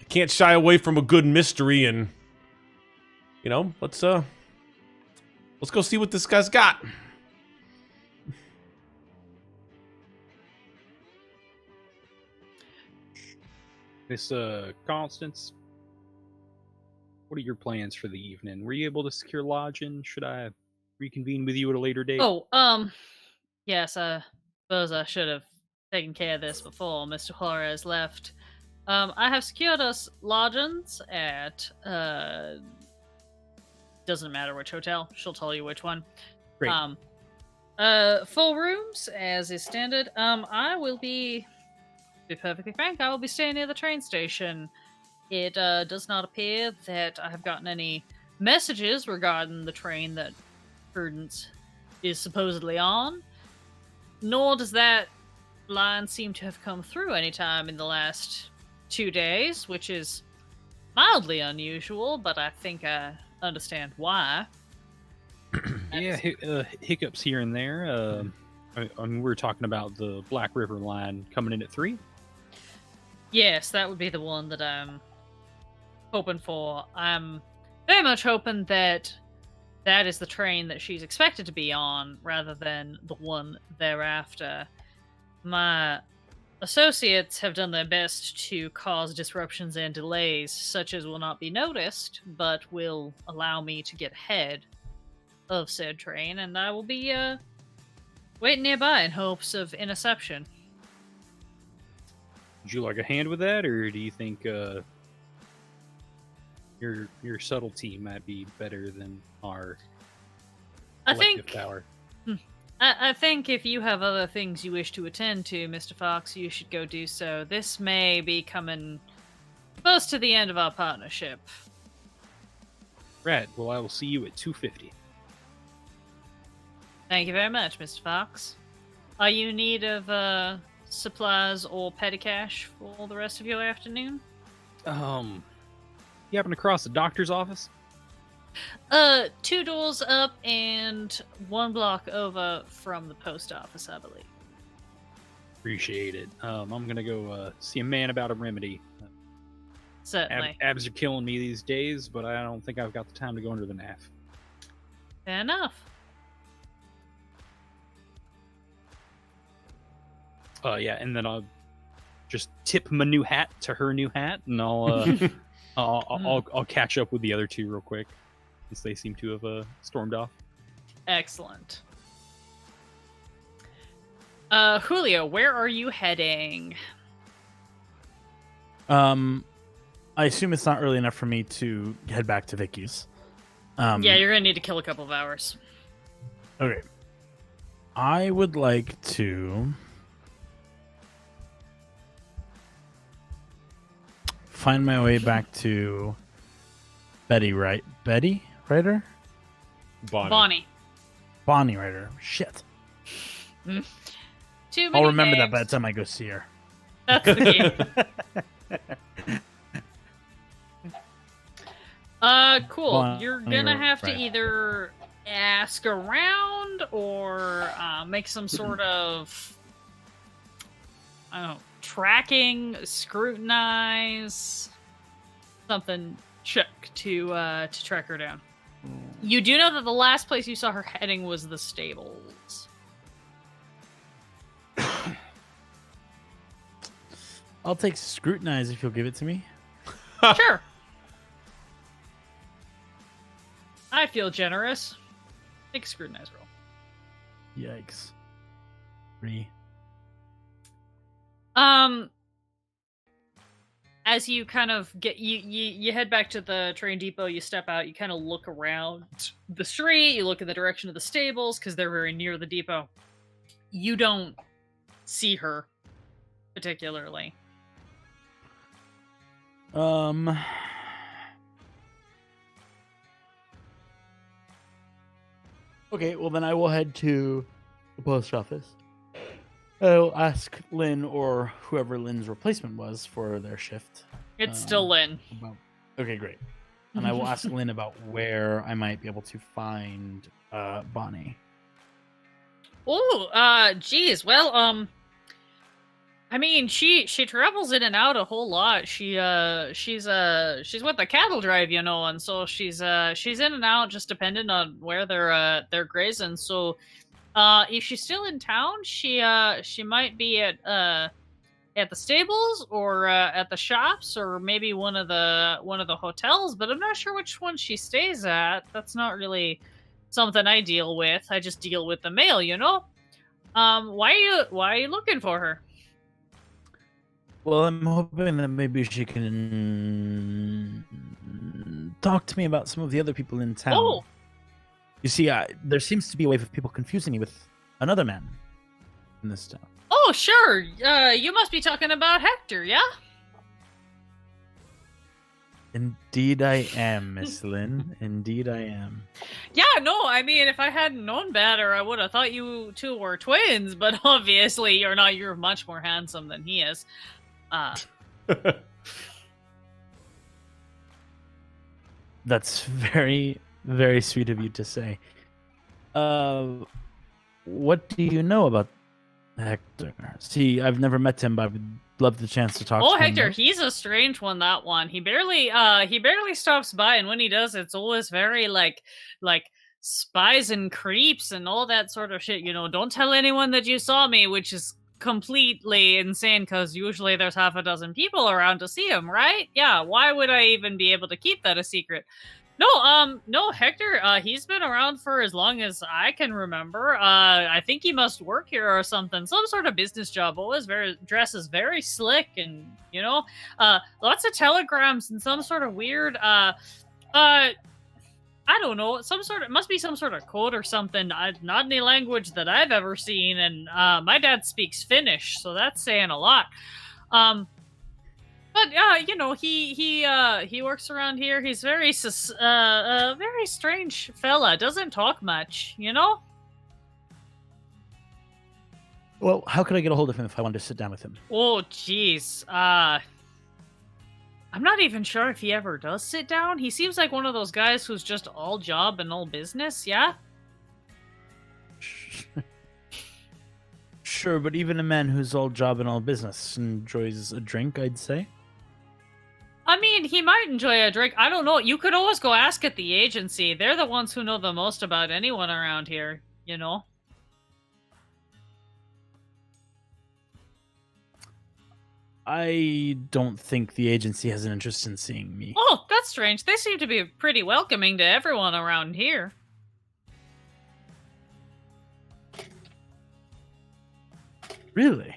can't shy away from a good mystery, and let's go see what this guy's got. Miss Constance, what are your plans for the evening? Were you able to secure lodging? Should I reconvene with you at a later date? Oh, yes, I suppose I should have taken care of this before Mr. Juarez left. I have secured us lodgings at, doesn't matter which hotel, she'll tell you which one. Great. Full rooms, as is standard. I will be perfectly frank, I will be staying near the train station. It does not appear that I have gotten any messages regarding the train that Prudence is supposedly on, nor does that line seem to have come through anytime in the last 2 days, which is mildly unusual, but I think I understand why. Yeah, hiccups here and there. I mean, we were talking about the Black River line coming in at 3. Yes, that would be the one that I'm hoping for. I'm very much hoping that that is the train that she's expected to be on, rather than the one thereafter. My associates have done their best to cause disruptions and delays, such as will not be noticed, but will allow me to get ahead of said train, and I will be waiting nearby in hopes of interception. Would you like a hand with that, or do you think your subtlety might be better than our collective power? I think if you have other things you wish to attend to, Mr. Fox, you should go do so. This may be coming close to the end of our partnership. Right. Well, I will see you at 2:50. Thank you very much, Mr. Fox. Are you in need of supplies or petty cash for the rest of your afternoon? You happen to cross the doctor's office? 2 doors up and 1 block over from the post office, I believe. Appreciate it. I'm gonna go see a man about a remedy. Certainly. Abs are killing me these days, but I don't think I've got the time to go under the NAF. Fair enough. Yeah, and then I'll just tip my new hat to her new hat, and I'll catch up with the other 2 real quick, since they seem to have stormed off. Excellent. Julio, where are you heading? I assume it's not early enough for me to head back to Vicky's. Yeah, you're gonna need to kill a couple of hours. Okay. I would like to find my way back to Betty, right? Betty Ryder? Bonnie. Bonnie Ryder. Shit. Too many I'll remember that names. by the time I go see her. That's the game. Cool. Bonnie You're gonna have to right. either ask around or make some sort of, I don't know, tracking, scrutinize, something check to track her down. You do know that the last place you saw her heading was the stables. I'll take scrutinize if you'll give it to me. Sure. I feel generous. Take a scrutinize roll. Yikes. 3. As you kind of get you head back to the train depot, you step out, you kind of look around the street, you look in the direction of the stables because they're very near the depot. You don't see her particularly. Okay, well then I will head to the post office. I'll ask Lynn or whoever Lynn's replacement was for their shift. It's still Lynn. Okay, great. And I will ask Lynn about where I might be able to find Bonnie. Oh, geez. Well, I mean, she travels in and out a whole lot. She's with the cattle drive, you know, and so she's in and out just depending on where they're grazing. So, if she's still in town, she might be at the stables or at the shops or maybe one of the hotels, but I'm not sure which one she stays at. That's not really something I deal with. I just deal with the mail, you know. Why are you looking for her? Well, I'm hoping that maybe she can talk to me about some of the other people in town. Oh, You see, there seems to be a wave of people confusing me with another man in this town. oh, sure. You must be talking about Hector, yeah? Indeed I am, Miss Lynn. Indeed I am. Yeah, no, I mean, if I hadn't known better, I would have thought you two were twins, but obviously you're not. You're much more handsome than he is. That's very, very sweet of you to say. What do you know about Hector? See, I've never met him, but I would love the chance to talk to him. Hector, he's a strange one, that one. He barely stops by, and when he does, it's always very like spies and creeps and all that sort of shit. You know, don't tell anyone that you saw me, which is completely insane because usually there's half a dozen people around to see him, right? Yeah, why would I even be able to keep that a secret? No, Hector, he's been around for as long as I can remember. I think he must work here or something. Some sort of business job. Always dresses very slick and, you know, lots of telegrams and some sort of weird, I don't know, must be some sort of code or something. Not any language that I've ever seen. And, my dad speaks Finnish, so that's saying a lot. But you know, he works around here. He's very strange fella. Doesn't talk much, you know. Well, how could I get a hold of him if I wanted to sit down with him? Oh, jeez. I'm not even sure if he ever does sit down. He seems like one of those guys who's just all job and all business. Yeah. Sure, but even a man who's all job and all business enjoys a drink, I'd say. I mean, he might enjoy a drink. I don't know. You could always go ask at the agency. They're the ones who know the most about anyone around here, you know? I don't think the agency has an interest in seeing me. Oh, that's strange. They seem to be pretty welcoming to everyone around here. Really?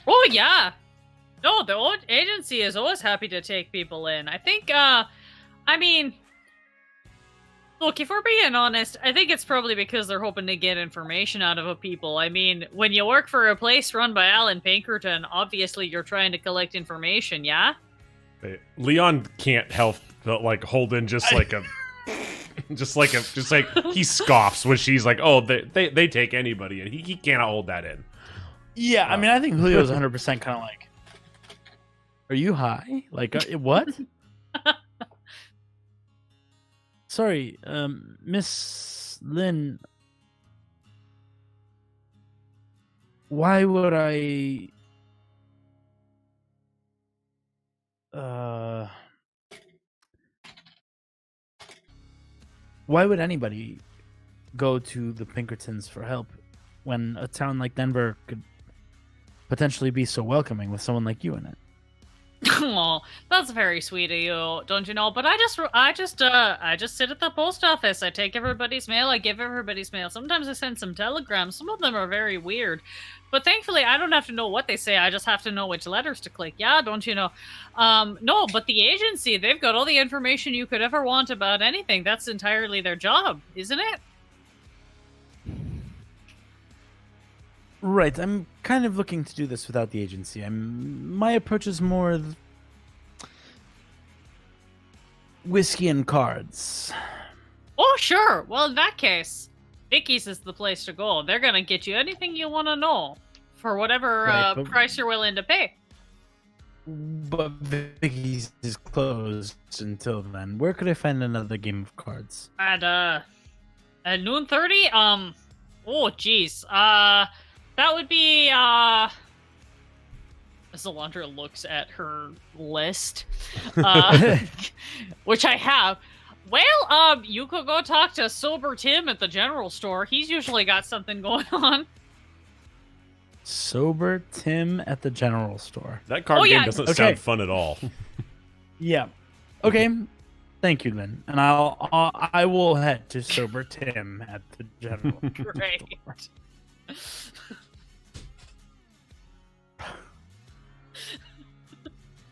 Oh, yeah. No, the old agency is always happy to take people in. I think, I mean, look, if we're being honest, I think it's probably because they're hoping to get information out of a people. I mean, when you work for a place run by Alan Pinkerton, obviously you're trying to collect information, yeah? Leon can't help but like hold in just like he scoffs when she's like, oh, they take anybody, and he can't hold that in. Yeah, I mean, I think Julio's 100% kind of like, are you high? Like, what? Sorry, Miss Lynn. Why would I? Why would anybody go to the Pinkertons for help when a town like Denver could potentially be so welcoming with someone like you in it? Oh, that's very sweet of you, don't you know? But I just sit at the post office. I take everybody's mail. I give everybody's mail. Sometimes I send some telegrams. Some of them are very weird, but thankfully I don't have to know what they say. I just have to know which letters to click. Yeah, don't you know? No, but the agency, they've got all the information you could ever want about anything. That's entirely their job, isn't it? Right. I'm kind of looking to do this without the agency. My approach is more whiskey and cards. Oh, sure. Well, in that case, Vicky's is the place to go. They're gonna get you anything you want to know for whatever Right, but- price you're willing to pay. But Vicky's is closed until then. Where could I find another game of cards? At noon 30. Oh, geez. That would be as Alandra looks at her list, which I have. Well, you could go talk to Sober Tim at the general store. He's usually got something going on. Sober Tim at the general store. That card Oh, game yeah. doesn't Okay. sound fun at all. Yeah. Okay. Thank you, Lynn. And I will head to Sober Tim at the general Great. store.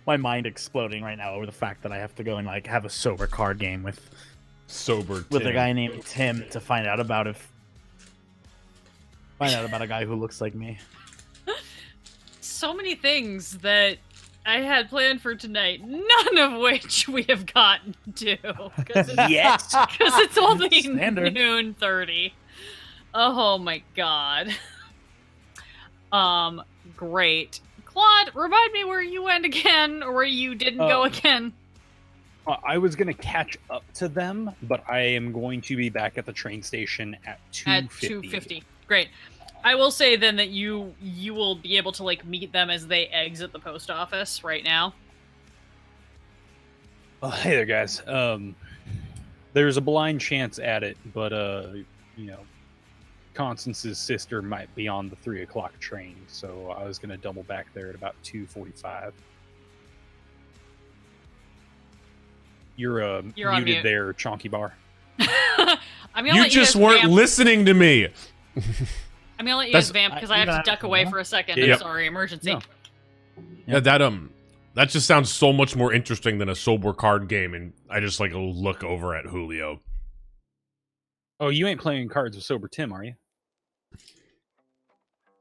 My mind exploding right now over the fact that I have to go and like have a sober card game with Sober a Tim. guy named Tim to find out about a guy who looks like me. So many things that I had planned for tonight, none of which we have gotten to. Because Yes. it's only Standard. noon 30. Oh my god. Great. Claude, remind me where you went again, or where you didn't go again. I was going to catch up to them, but I am going to be back at the train station at 2:50. At 2:50. Great. I will say then that you will be able to like meet them as they exit the post office right now. Oh, hey there, guys. There's a blind chance at it, but Constance's sister might be on the 3:00 train, so I was gonna double back there at about 2:45. You're on muted mute. there, Chonky Bar. I'm gonna You let just guys weren't vamp. listening to me. I'm gonna let you That's- guys vamp because I have to duck away for a second. Yep. I'm sorry, emergency. No. Yeah, that just sounds so much more interesting than a sober card game, and I just like look over at Julio. Oh, you ain't playing cards with Sober Tim, are you?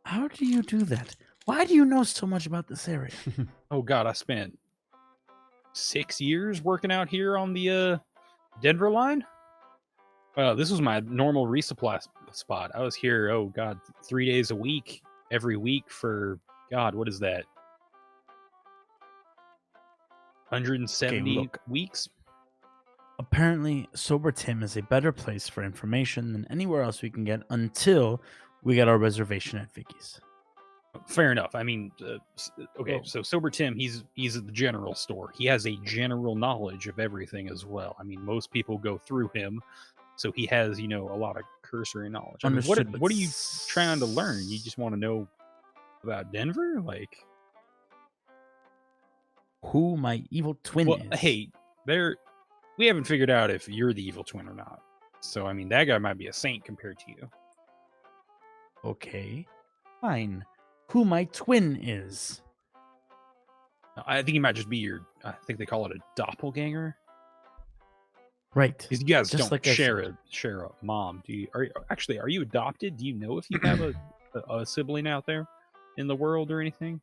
How do you do that? Why do you know so much about this area? Oh God, I spent 6 years working out here on the Denver line. This was my normal resupply spot. I was here, 3 days a week, every week for what is that? 170 look. weeks. Apparently, Sober Tim is a better place for information than anywhere else we can get until we get our reservation at Vicky's. Fair enough. I mean, okay, Oh. so Sober Tim, he's at the general store. He has a general knowledge of everything as well. I mean, most people go through him, so he has, a lot of cursory knowledge. I mean, Understood, but what are you trying to learn? You just want to know about Denver? Like, who my evil twin well, is? hey, we haven't figured out if you're the evil twin or not. So, I mean, that guy might be a saint compared to you. Okay, fine. Who my twin is? I think he might just be I think they call it a doppelganger. Right. Because you guys Just don't like I share said. a mom. Do you? Are you adopted? Do you know if you have a sibling out there in the world or anything?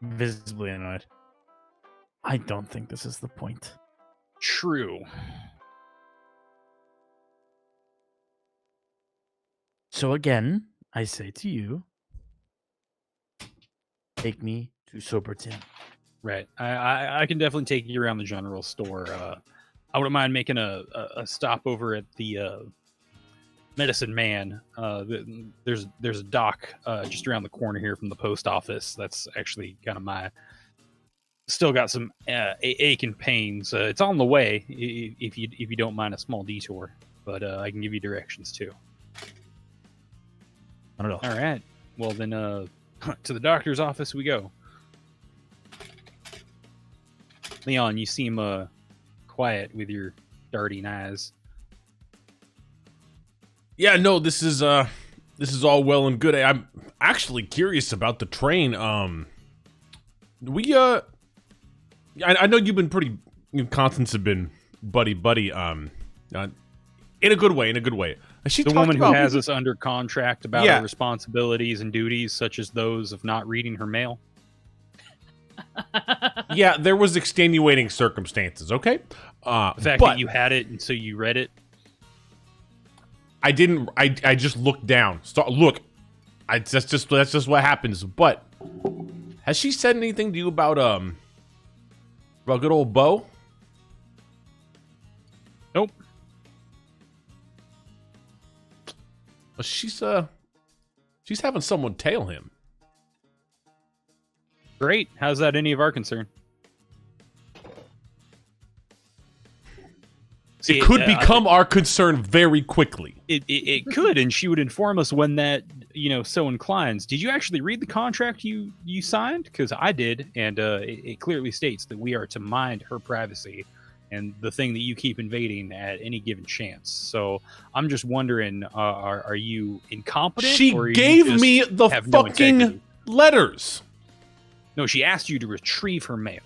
Visibly annoyed. I don't think this is the point. True. So again, I say to you, take me to Sober Tim. Right. I can definitely take you around the general store. I wouldn't mind making a stop over at the Medicine Man. There's a dock just around the corner here from the post office. That's actually kind of my... Still got some ache and pains. It's on the way if you don't mind a small detour, but I can give you directions too. I don't know. All right. Well then, to the doctor's office we go. Leon, you seem quiet with your darting eyes. Yeah, no, this is all well and good. I'm actually curious about the train. I know you've been pretty. Constance have been buddy. In a good way. She The talked woman who about- has us under contract about Yeah. her responsibilities and duties, such as those of not reading her mail. Yeah, there was extenuating circumstances. Okay, The fact but that you had it and so you read it. I didn't. I just looked down. Look, that's just what happens. But has she said anything to you about good old Bo? Nope. Well, she's having someone tail him. Great. How's that any of our concern? See, It could become our concern very quickly. It could, and she would inform us when that so inclines. Did you actually read the contract you signed? Because I did, and it clearly states that we are to mind her privacy and the thing that you keep invading at any given chance. So I'm just wondering, are you incompetent? She or you gave just me the have no fucking integrity? letters. No, she asked you to retrieve her mail.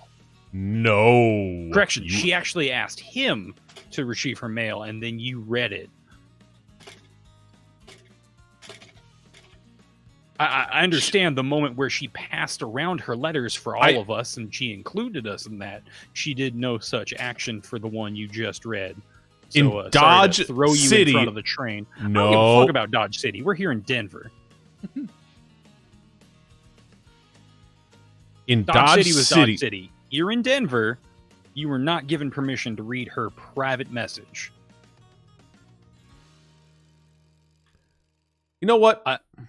No. Correction, she actually asked him to retrieve her mail, and then you read it. I understand the moment where she passed around her letters for all of us, and she included us in that. She did no such action for the one you just read. So, In sorry Dodge to throw you City. in front of the train. I don't give a No. fuck about Dodge City. We're here in Denver. In Dodge City was City. Dodge City. You're in Denver. You were not given permission to read her private message. You know what?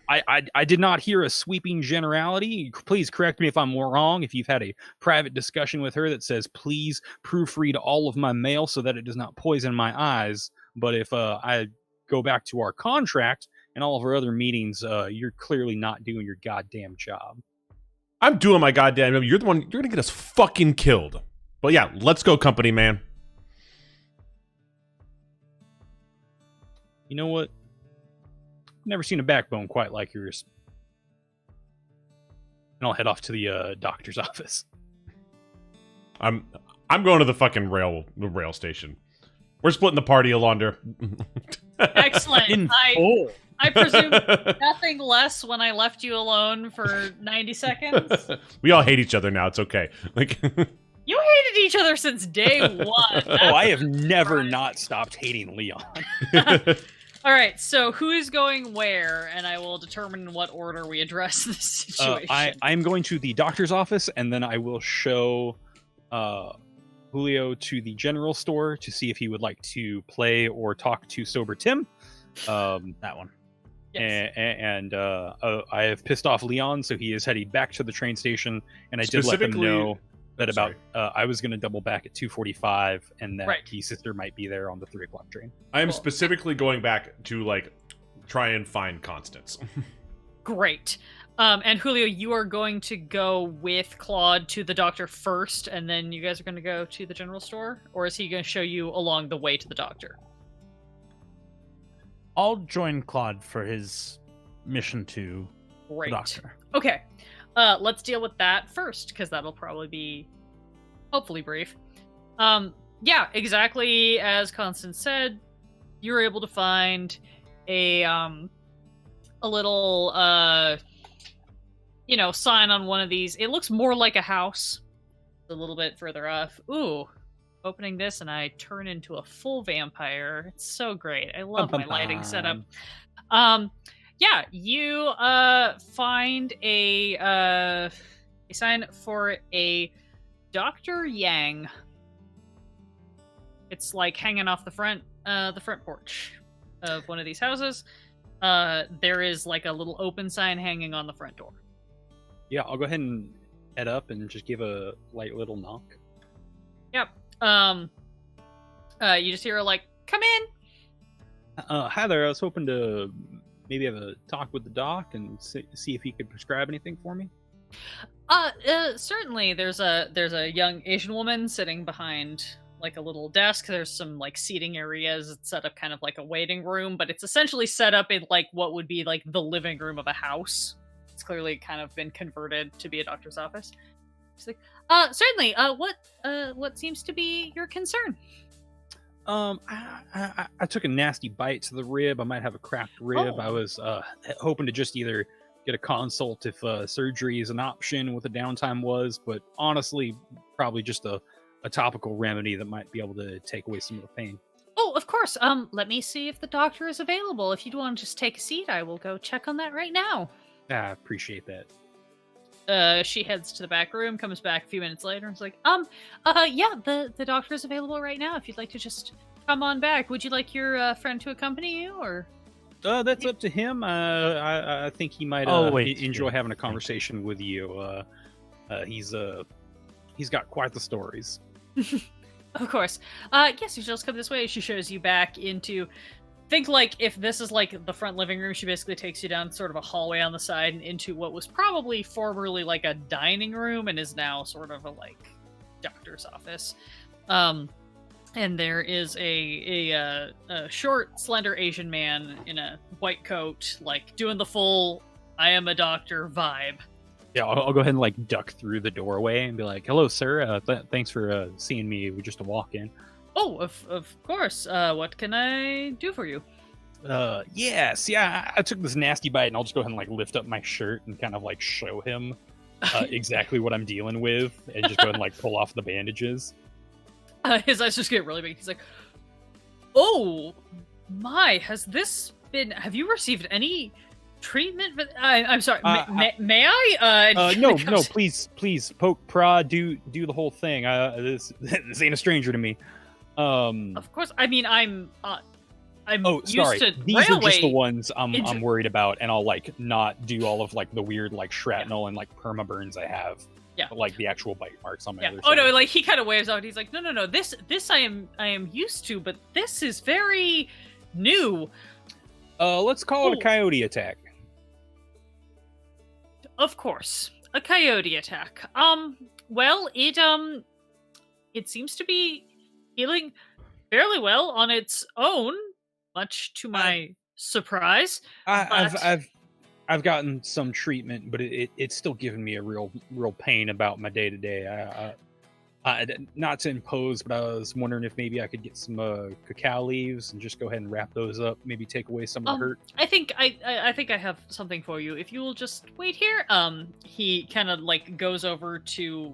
I did not hear a sweeping generality. Please correct me if I'm wrong. If you've had a private discussion with her that says, please proofread all of my mail so that it does not poison my eyes. But if I go back to our contract and all of our other meetings, you're clearly not doing your goddamn job. I'm doing my goddamn job. You're the one. You're gonna get us fucking killed. But yeah, let's go, company man. You know what? Never seen a backbone quite like yours. And I'll head off to the doctor's office. I'm going to the fucking rail station. We're splitting the party, Alandra. Excellent. In I full. presume nothing less when I left you alone for 90 seconds. We all hate each other now. It's okay. Like, You hated each other since day one. Oh, I have never not stopped hating Leon. All right, so who is going where, and I will determine in what order we address this situation. I'm going to the doctor's office, and then I will show Julio to the general store to see if he would like to play or talk to Sober Tim. That one. Yes. And I have pissed off Leon, so he is heading back to the train station, and I did let him Specifically- know that Sorry. I was going to double back at 2:45, and that Right. his sister might be there on the 3 o'clock train. I am Cool. specifically going back to like try and find Constance. Great. And Julio, you are going to go with Claude to the doctor first, and then you guys are going to go to the general store? Or is he going to show you along the way to the doctor? I'll join Claude for his mission to the Great. doctor. Okay. Let's deal with that first, because that'll probably be hopefully brief. Yeah, exactly as Constance said, you were able to find a little sign on one of these. It looks more like a house. A little bit further off. Ooh. Opening this and I turn into a full vampire. It's so great. I love my lighting setup. Yeah, you find a sign for a Dr. Yang. It's like hanging off the front porch of one of these houses. There is like a little open sign hanging on the front door. Yeah, I'll go ahead and head up and just give a light little knock. Yep. You just hear her like, "Come in." Hi there. I was hoping to maybe have a talk with the doc and see if he could prescribe anything for me. Certainly. There's a young Asian woman sitting behind like a little desk. There's some like seating areas. It's set up kind of like a waiting room, but it's essentially set up in like what would be like the living room of a house. It's clearly kind of been converted to be a doctor's office. She's like, certainly. What seems to be your concern? I took a nasty bite to the rib. I might have a cracked rib. Oh. I was hoping to just either get a consult if surgery is an option, what the downtime was, but honestly, probably just a topical remedy that might be able to take away some of the pain. Oh, of course. Let me see if the doctor is available. If you'd want to just take a seat, I will go check on that right now. I appreciate that. She heads to the back room, comes back a few minutes later, and is like, yeah, the doctor is available right now. If you'd like to just come on back. Would you like your friend to accompany you, or? That's up to him. I think he might enjoy having a conversation with you. He's got quite the stories. Of course. Yes, you just come this way. She shows you back into... Think like if this is like the front living room, she basically takes you down sort of a hallway on the side and into what was probably formerly like a dining room and is now sort of a like doctor's office. And there is a short, slender Asian man in a white coat, like doing the full "I am a doctor" vibe. Yeah, I'll go ahead and like duck through the doorway and be like, "Hello, sir. Thanks for seeing me. We're just a walk-in." Oh, of course. What can I do for you? Yes, yeah. I took this nasty bite, and I'll just go ahead and like lift up my shirt and kind of like show him exactly what I'm dealing with, and just go ahead and like pull off the bandages. His eyes just get really big. He's like, "Oh my, have you received any treatment?" I'm sorry. May I? No, please, poke, prod, do the whole thing. This ain't a stranger to me. Of course. I mean, I'm used sorry. to These railway are just the ones I'm worried about, and I'll like not do all of like the weird like shrapnel and like perma burns I have. Yeah, like the actual bite marks on my other side. No, like he kind of waves out. And he's like, no. This I am used to, but this is very new. Let's call it a coyote attack. Of course, a coyote attack. Well, it seems to be healing fairly well on its own, much to my surprise. I've gotten some treatment, but it's still giving me a real pain about my day to day. Not to impose, but I was wondering if maybe I could get some cacao leaves and just go ahead and wrap those up. Maybe take away some of the hurt. I think I have something for you. If you will just wait here. He kind of like goes over to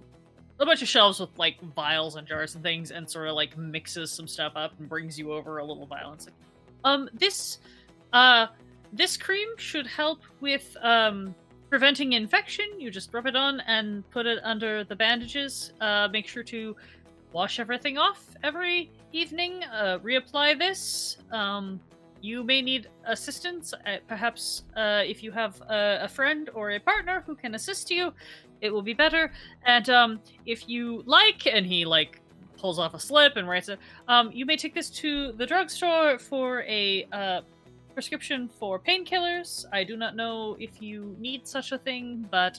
a bunch of shelves with like vials and jars and things, and sort of like mixes some stuff up and brings you over a little vial. And it's like, this cream should help with preventing infection. You just rub it on and put it under the bandages. Make sure to wash everything off every evening. Reapply this. You may need assistance. Perhaps if you have a friend or a partner who can assist you, it will be better. And if you like, and he like pulls off a slip and writes it, you may take this to the drugstore for a prescription for painkillers. I do not know if you need such a thing, but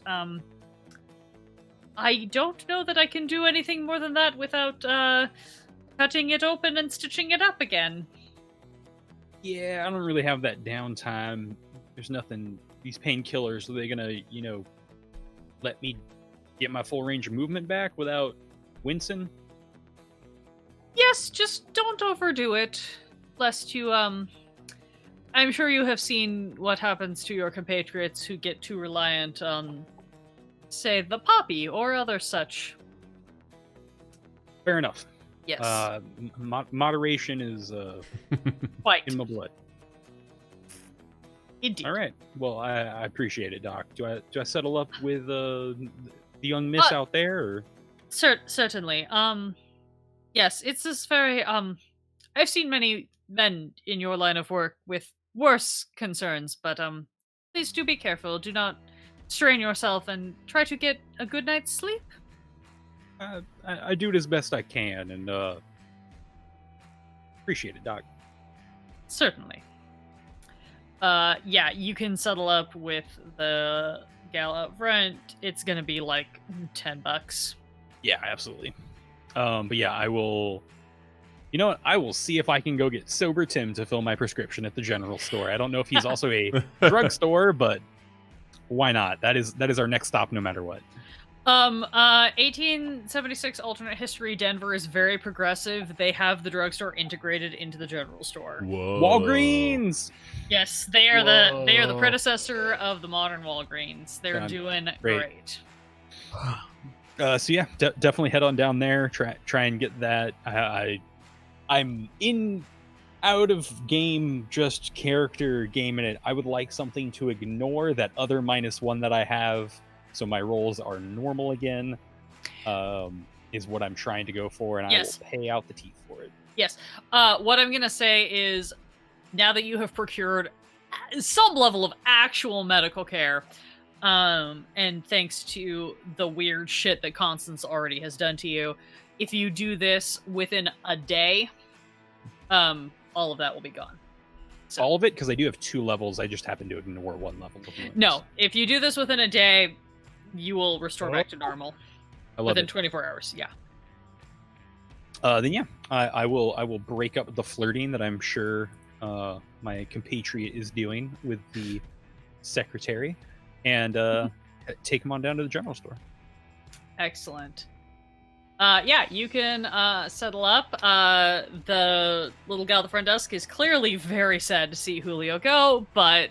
I don't know that I can do anything more than that without cutting it open and stitching it up again. Yeah, I don't really have that downtime. There's nothing. These painkillers, are they gonna, let me get my full range of movement back without wincing? Yes, just don't overdo it, lest you, I'm sure you have seen what happens to your compatriots who get too reliant on, say, the poppy or other such. Fair enough. Yes. Moderation is quite in my blood. Indeed. All right. Well, I appreciate it, Doc. Do I settle up with the young miss out there? Or? Certainly. Yes, it's this very I've seen many men in your line of work with worse concerns, but please do be careful. Do not strain yourself and try to get a good night's sleep. I do it as best I can, and appreciate it, Doc. Certainly. Yeah, you can settle up with the gal out front. It's gonna be like $10. Yeah, absolutely. But yeah, I will. You know what? I will see if I can go get Sober Tim to fill my prescription at the general store. I don't know if he's also a drugstore, but why not? That is our next stop, no matter what. 1876 alternate history. Denver is very progressive. They have the drugstore integrated into the general store. Whoa. Walgreens. Yes, they are the Whoa. predecessor of the modern Walgreens. They're God, doing great. great. So yeah, definitely head on down there. Try and get that. I'm out of game, just character game in it. I would like something to ignore that other -1 that I have, so my rolls are normal again. Is what I'm trying to go for, and Yes. I will pay out the teeth for it. Yes. What I'm gonna say is, now that you have procured some level of actual medical care, and thanks to the weird shit that Constance already has done to you, if you do this within a day, all of that will be gone. So, All of it, because I do have 2 levels. I just happen to ignore 1 level. Of wounds. no, if you do this within a day, you will restore back to normal I love within it. 24 hours. Yeah. Then yeah, I will break up the flirting that I'm sure my compatriot is doing with the secretary, and take him on down to the general store. Excellent. Yeah, you can settle up. The little gal at the front desk is clearly very sad to see Julio go, but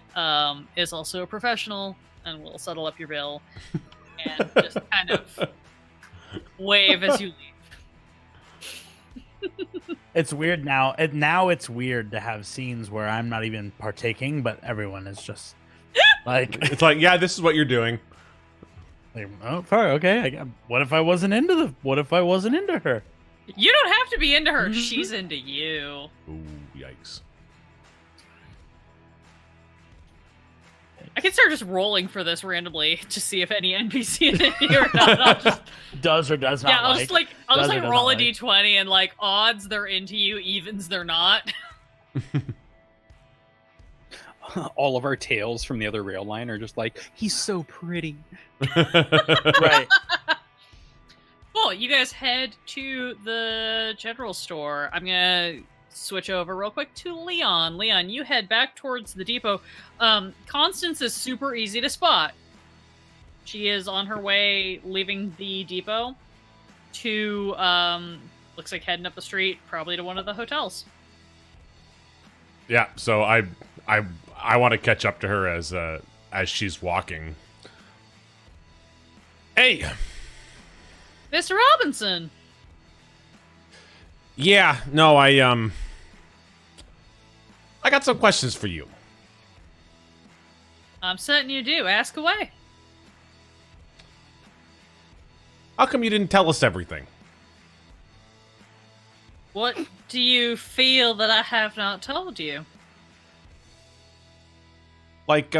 is also a professional and will settle up your bill and just kind of wave as you leave. It's weird now. Now it's weird to have scenes where I'm not even partaking, but everyone is just like, It's like, yeah, this is what you're doing. oh, fine, okay. What if I wasn't into her? You don't have to be into her. She's into you. Ooh, yikes. I can start just rolling for this randomly to see if any NPC is in here or not. I'll just, Does or does not yeah, I'll like. just like I'll Does just or does roll a not like. d20 and like odds they're into you, evens they're not. All of our tales from the other rail line are just like, he's so pretty. Right. Cool. You guys head to the general store. I'm gonna switch over real quick to Leon. Leon, you head back towards the depot. Constance is super easy to spot. She is on her way leaving the depot to looks like heading up the street, probably to one of the hotels. Yeah, so I want to catch up to her as she's walking. Hey, Mr. Robinson. yeah, no, I got some questions for you. I'm certain you do. Ask away. How come you didn't tell us everything? What do you feel that I have not told you? Like,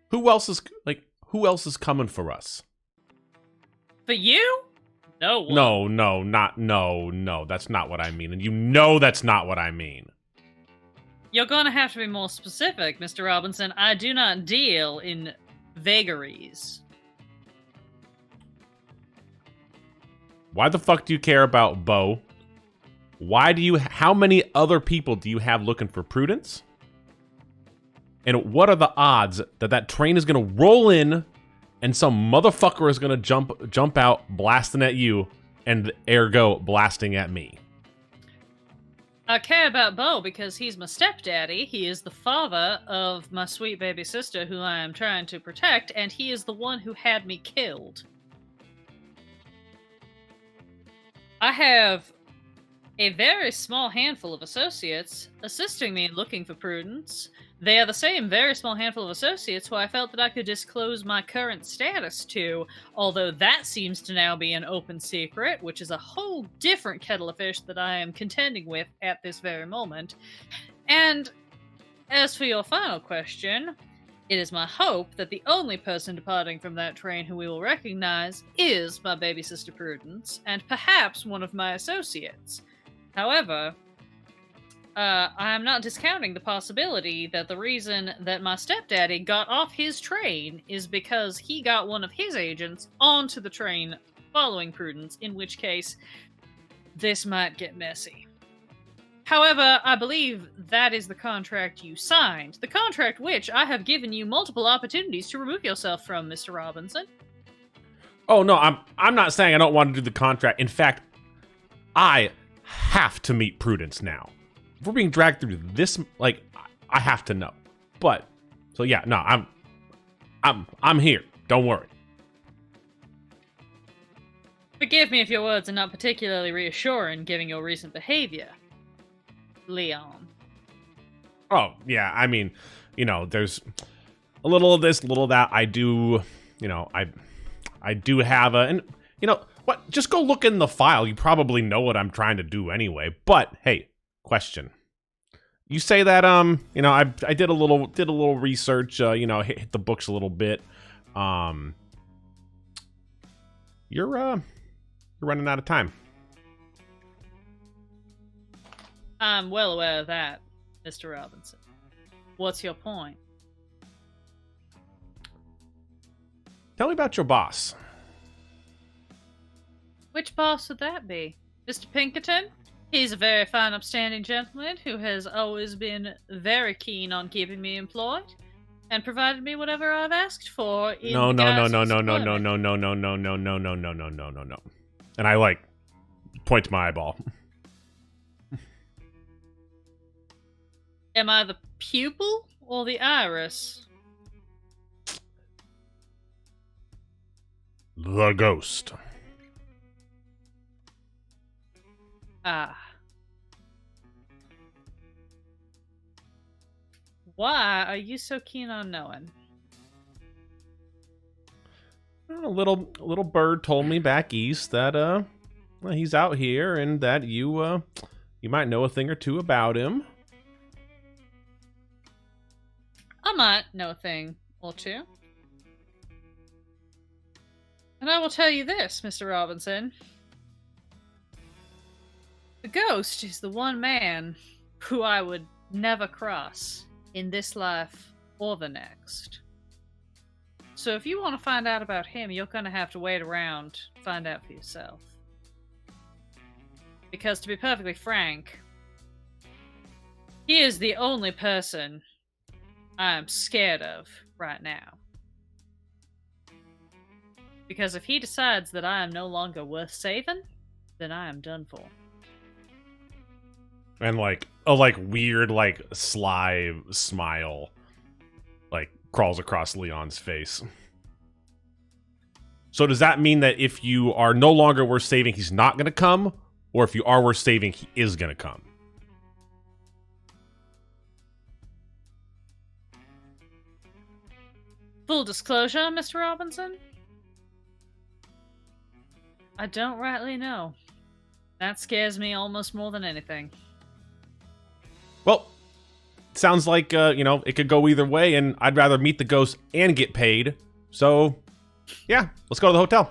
who else is coming for us? For you? No one. No, that's not what I mean. And you know that's not what I mean. You're gonna have to be more specific, Mr. Robinson. I do not deal in vagaries. Why the fuck do you care about Bo? How many other people do you have looking for Prudence? And what are the odds that train is going to roll in and some motherfucker is going to jump out blasting at you and ergo blasting at me? I care about Bo because he's my stepdaddy. He is the father of my sweet baby sister who I am trying to protect, and he is the one who had me killed. I have a very small handful of associates assisting me in looking for Prudence, They are the same very small handful of associates who I felt that I could disclose my current status to, although that seems to now be an open secret, which is a whole different kettle of fish that I am contending with at this very moment. And as for your final question, it is my hope that the only person departing from that train who we will recognize is my baby sister Prudence, and perhaps one of my associates. However, I am not discounting the possibility that the reason that my stepdaddy got off his train is because he got one of his agents onto the train following Prudence, in which case this might get messy. However, I believe that is the contract you signed, the contract which I have given you multiple opportunities to remove yourself from, Mr. Robinson. Oh no, I'm not saying I don't want to do the contract. In fact, I have to meet Prudence now. If we're being dragged through this, like, I have to know. But so yeah, no, I'm here. Don't worry. Forgive me if your words are not particularly reassuring, given your recent behavior, Leon. Oh yeah, I mean, you know, there's a little of this, a little of that. I do, you know, I do have and you know what? Just go look in the file. You probably know what I'm trying to do anyway. But hey. Question. You say that you know, I did a little research, you know, hit the books a little bit. You're running out of time. I'm well aware of that, Mr. Robinson. What's your point? Tell me about your boss. Which boss would that be? Mr. Pinkerton? He's a very fine, upstanding gentleman who has always been very keen on keeping me employed and provided me whatever I've asked for. No. And I like point to my eyeball. Am I the pupil or the iris? The ghost. Ah. Why are you so keen on knowing? A little bird told me back east that well, he's out here and that you might know a thing or two about him. I might know a thing or two. And I will tell you this, Mr. Robinson. The ghost is the one man who I would never cross in this life or the next. So if you want to find out about him, you're going to have to wait around to find out for yourself. Because to be perfectly frank, he is the only person I'm scared of right now. Because if he decides that I am no longer worth saving, then I am done for. And like a weird sly smile crawls across Leon's face. So does that mean that if you are no longer worth saving, he's not going to come? Or if you are worth saving, he is going to come? Full disclosure, Mr. Robinson? I don't rightly know. That scares me almost more than anything. Well, sounds like, it could go either way, and I'd rather meet the ghost and get paid. So, yeah, let's go to the hotel.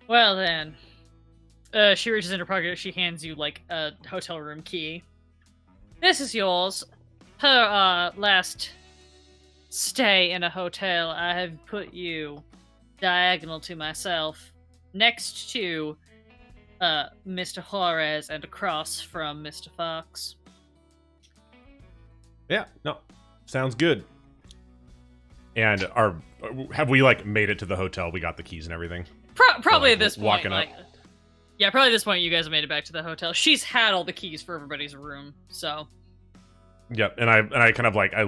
Well then. She reaches in her pocket, she hands you, a hotel room key. This is yours. Per last stay in a hotel, I have put you diagonal to myself, next to Mr. Juarez and across from Mr. Fox. Yeah, no, sounds good. And have we made it to the hotel? We got the keys and everything. Probably at this point. Walking up. Yeah, probably at this point you guys have made it back to the hotel. She's had all the keys for everybody's room, so. Yep, and I kind of I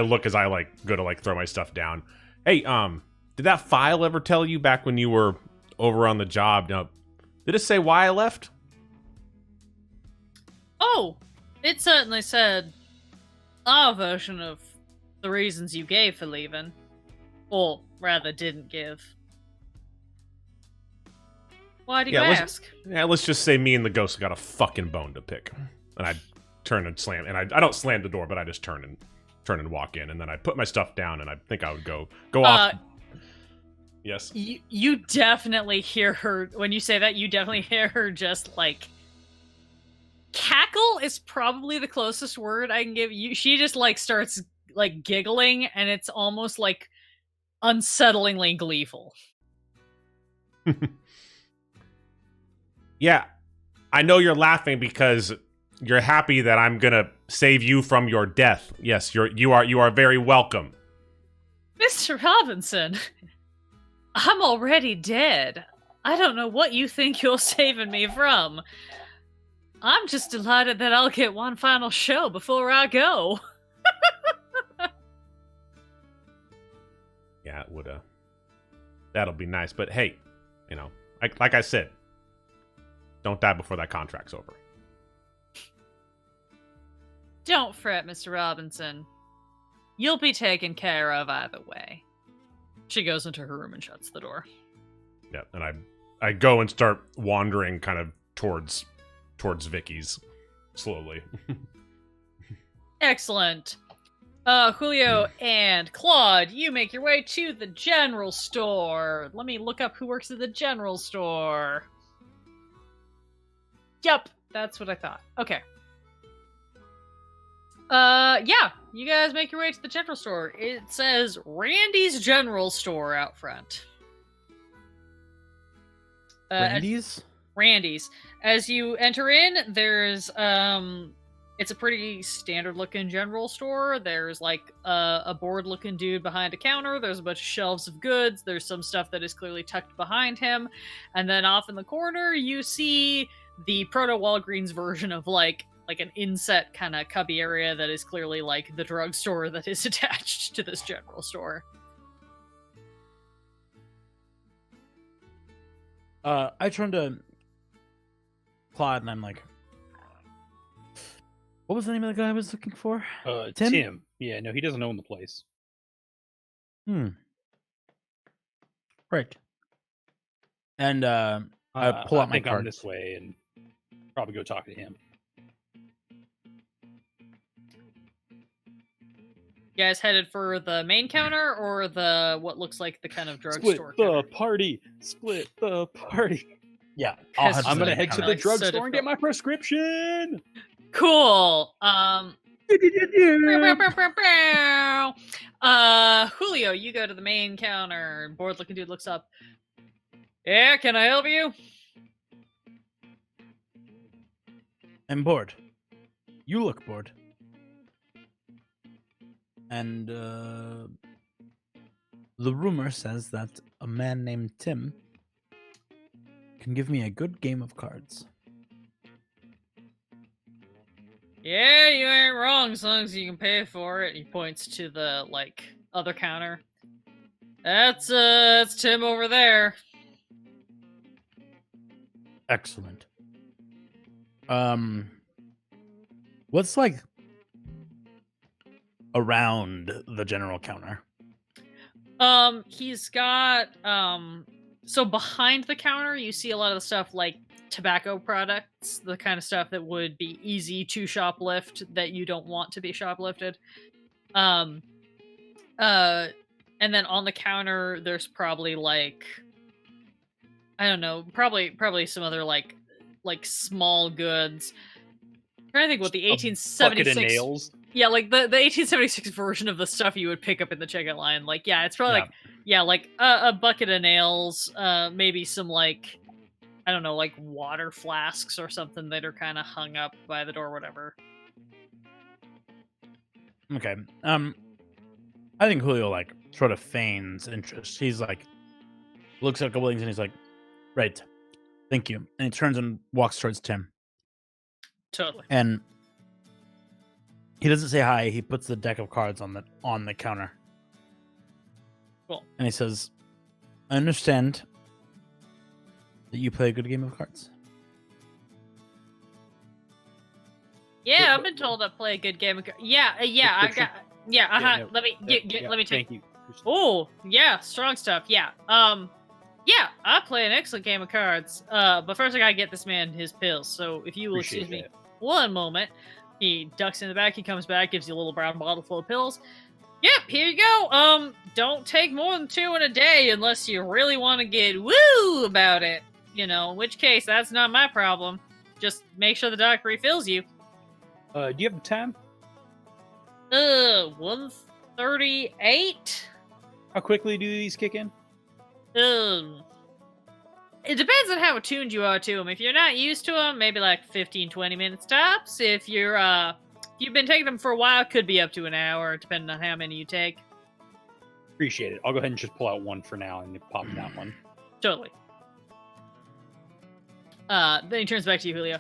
look as I go to throw my stuff down. Hey, did that file ever tell you back when you were over on the job? Now, did it say why I left? Oh, it certainly said our version of the reasons you gave for leaving. Or rather, didn't give. Why do you ask? Let's just say me and the ghost got a fucking bone to pick. And I turn and slam, and I don't slam the door, but I just turn and walk in, and then I put my stuff down, and I think I would go off. Yes. You definitely hear her when you say that. You definitely hear her just like cackle is probably the closest word I can give you. She just like starts like giggling, and it's almost like unsettlingly gleeful. Yeah, I know you're laughing because you're happy that I'm gonna save you from your death. Yes, you are very welcome. Mr. Robinson, I'm already dead. I don't know what you think you're saving me from. I'm just delighted that I'll get one final show before I go. Yeah, it would. That'll be nice. But hey, like I said, don't die before that contract's over. Don't fret, Mr. Robinson. You'll be taken care of either way. She goes into her room and shuts the door. Yeah, and I go and start wandering kind of towards Vicky's slowly. Excellent. Julio and Claude, you make your way to the general store. Let me look up who works at the general store. Yep, that's what I thought. Okay. Yeah, you guys make your way to the general store. It says Randy's General Store out front. Randy's. As you enter in, there's it's a pretty standard looking general store. There's like a bored looking dude behind a counter. There's a bunch of shelves of goods. There's some stuff that is clearly tucked behind him. And then off in the corner, you see the proto Walgreens version of like an inset kind of cubby area that is clearly like the drugstore that is attached to this general store. I turn to Claude and I'm like, what was the name of the guy I was looking for? Tim. Yeah, no, he doesn't own the place. Right. And I pull out my think I'm card this way and probably go talk to him. You guys headed for the main counter or the what looks like the kind of drugstore counter? Split the party. Yeah, I'm gonna head to the Like, so drugstore and get my prescription. Cool. Julio, you go to the main counter. Bored looking dude looks up. Yeah, can I help you? I'm bored. You look bored. And the rumor says that a man named Tim can give me a good game of cards. Yeah, you ain't wrong as long as you can pay for it. He points to the like other counter. That's Tim over there. Excellent. What's like around the general counter? He's got so behind the counter you see a lot of the stuff like tobacco products, the kind of stuff that would be easy to shoplift that you don't want to be shoplifted. And then on the counter there's probably like I don't know, probably some other like small goods. I'm trying to think what the 1876 bucket of nails. Yeah, like the 1876 version of the stuff you would pick up in the checkout line. Like, yeah, it's probably like a bucket of nails, maybe some like I don't know, like water flasks or something that are kind of hung up by the door, whatever. Okay. I think Julio like sort of feigns interest. He's like looks at a couple things and he's like, "Right, thank you." And he turns and walks towards Tim. Totally. And he doesn't say hi. He puts the deck of cards on the counter. Cool. And he says, "I understand that you play a good game of cards. Yeah, I've been told I play a good game of cards. Yeah, I got. Yeah, no, let me let me take. Thank you. Oh, yeah, strong stuff. Yeah. Yeah, I play an excellent game of cards. But first I gotta get this man his pills. So if you will Appreciate excuse me that. one moment, he ducks in the back. He comes back, gives you a little brown bottle full of pills. Yep, here you go. Don't take more than 2 in a day unless you really want to get woo about it. You know, in which case that's not my problem. Just make sure the doc refills you. Do you have the time? 138. How quickly do these kick in? It depends on how attuned you are to them. If you're not used to them, maybe like 15, 20 minutes tops. If you're, you've been taking them for a while, could be up to an hour, depending on how many you take. Appreciate it. I'll go ahead and just pull out one for now and pop that one. Totally. Then he turns back to you, Julio.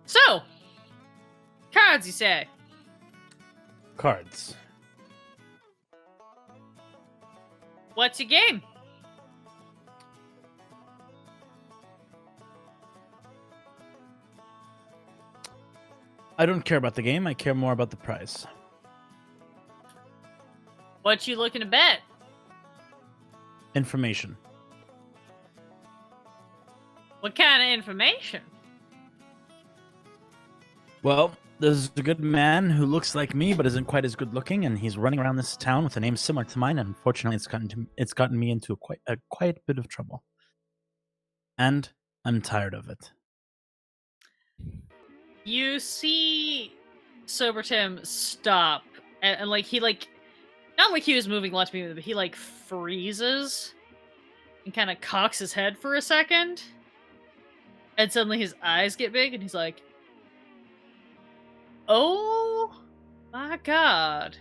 So, cards, you say? Cards. What's your game? I don't care about the game. I care more about the prize. What you looking to bet? Information. What kind of information? Well, there's a good man who looks like me but isn't quite as good looking, and he's running around this town with a name similar to mine. And unfortunately, it's gotten me into quite a bit of trouble. And I'm tired of it. You see Sober Tim stop, and like, he, like, not like he was moving left, but he, like, freezes and kind of cocks his head for a second. And suddenly his eyes get big, and he's like, oh my god.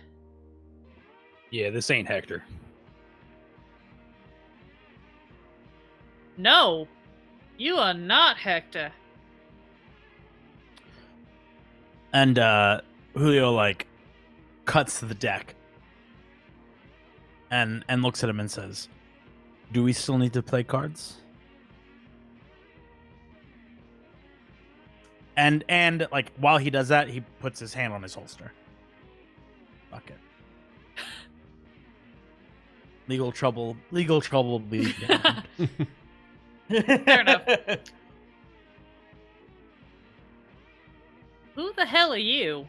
Yeah, this ain't Hector. No, you are not Hector. And Julio like cuts to the deck and looks at him and says, "Do we still need to play cards?" And like while he does that, he puts his hand on his holster. Fuck it. Legal trouble be damned. Fair enough. Who the hell are you?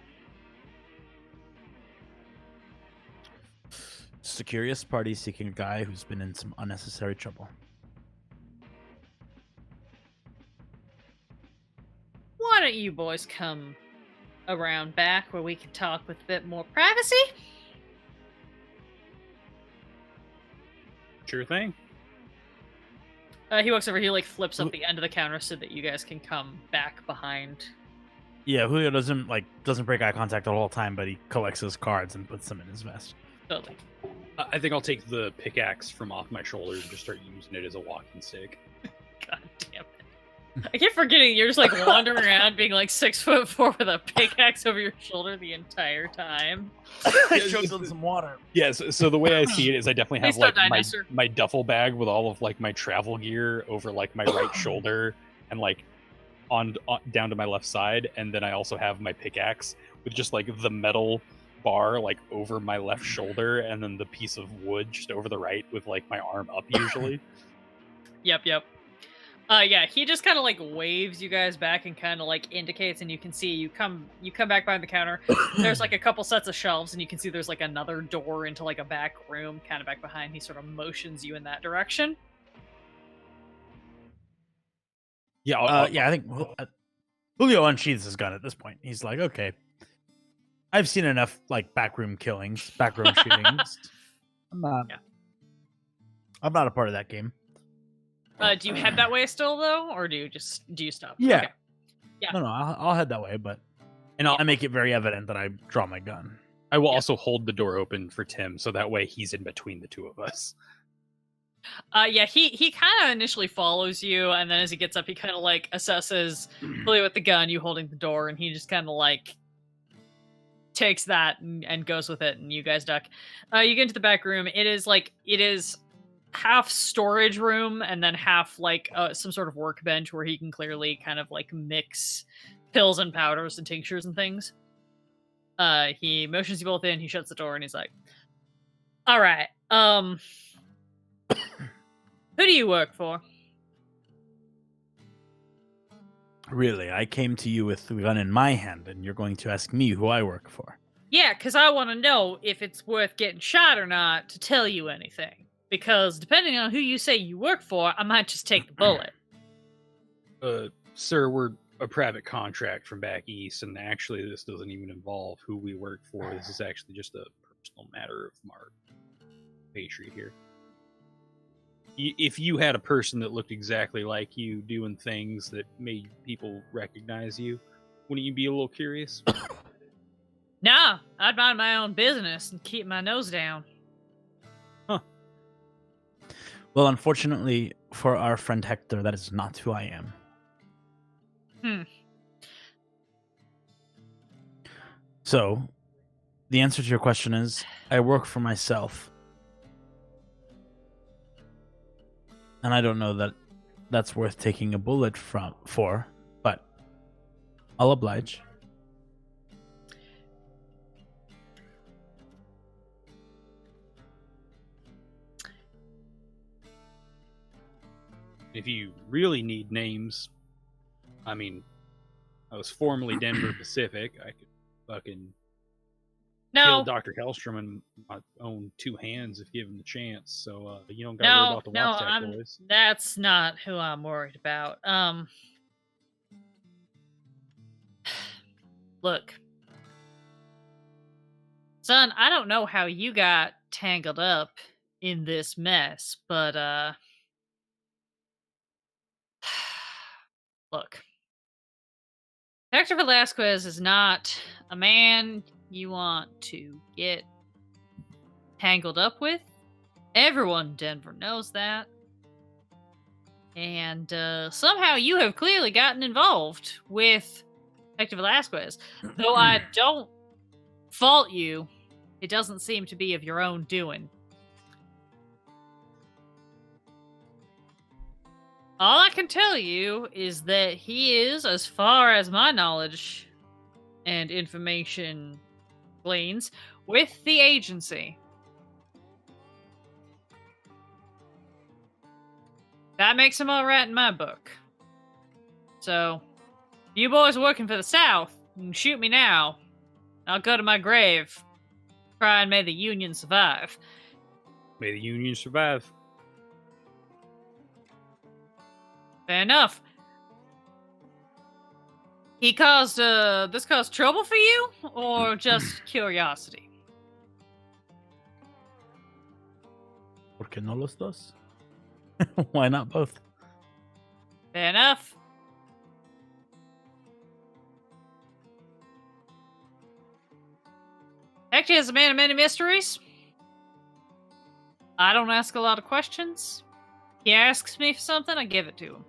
Just a curious party seeking a guy who's been in some unnecessary trouble. Why don't you boys come around back where we can talk with a bit more privacy? Sure thing. He walks over, he like flips up the end of the counter so that you guys can come back behind. Yeah, Julio doesn't break eye contact the whole time, but he collects his cards and puts them in his vest. Totally. I think I'll take the pickaxe from off my shoulder and just start using it as a walking stick. God damn it. I keep forgetting you're just like wandering around being like 6'4" with a pickaxe over your shoulder the entire time. I choked on some water. Yes, so the way I see it is I definitely have Please don't like die, Nestor. my duffel bag with all of like my travel gear over like my right shoulder and like on down to my left side, and then I also have my pickaxe with just like the metal bar like over my left shoulder, and then the piece of wood just over the right with like my arm up usually. Yep. Yeah, he just kind of like waves you guys back and kind of like indicates, and you can see you come back behind the counter. There's like a couple sets of shelves, and you can see there's like another door into like a back room kind of back behind. He sort of motions you in that direction. Yeah, I think Julio unsheathes his gun at this point. He's like, okay, I've seen enough like backroom shootings. I'm not a part of that game. Do you head that way still though, or do you stop? Yeah. Okay. Yeah. No, I'll head that way, but I make it very evident that I draw my gun. I will also hold the door open for Tim, so that way he's in between the two of us. Yeah, he kind of initially follows you, and then as he gets up, he kind of like assesses Julio with the gun, you holding the door, and he just kind of like takes that and goes with it, and you guys duck. You get into the back room. It is half storage room and then half like some sort of workbench where he can clearly kind of like mix pills and powders and tinctures and things. He motions you both in. He shuts the door and he's like, "All right, who do you work for?" Really, I came to you with the gun in my hand, and you're going to ask me who I work for. Yeah, because I want to know if it's worth getting shot or not to tell you anything. Because depending on who you say you work for, I might just take the bullet. Sir, we're a private contract from back east, and actually this doesn't even involve who we work for. This is actually just a personal matter of our patriot here. If you had a person that looked exactly like you doing things that made people recognize you, wouldn't you be a little curious? Nah, I'd mind my own business and keep my nose down. Huh. Well, unfortunately for our friend Hector, that is not who I am. So, the answer to your question is, I work for myself. And I don't know that that's worth taking a bullet for, but I'll oblige. If you really need names, I mean, I was formerly Denver Pacific. I could fucking kill No, Dr. Hellstrom in my own two hands if given the chance. So you don't gotta worry about the Watchstack boys. that's not who I'm worried about. Look, son, I don't know how you got tangled up in this mess, but look, Hector Velasquez is not a man you want to get tangled up with. Everyone in Denver knows that. And somehow you have clearly gotten involved with Hector Velasquez. Though I don't fault you, it doesn't seem to be of your own doing. All I can tell you is that he is, as far as my knowledge and information gleans, with the agency. That makes him all right in my book. So, you boys working for the South, you can shoot me now. I'll go to my grave. Try and may the Union survive. May the Union survive. Fair enough. He caused, this caused trouble for you, or just curiosity? ¿Por qué no los dos? Why not both? Fair enough. Hector is a man of many mysteries. I don't ask a lot of questions. He asks me for something, I give it to him.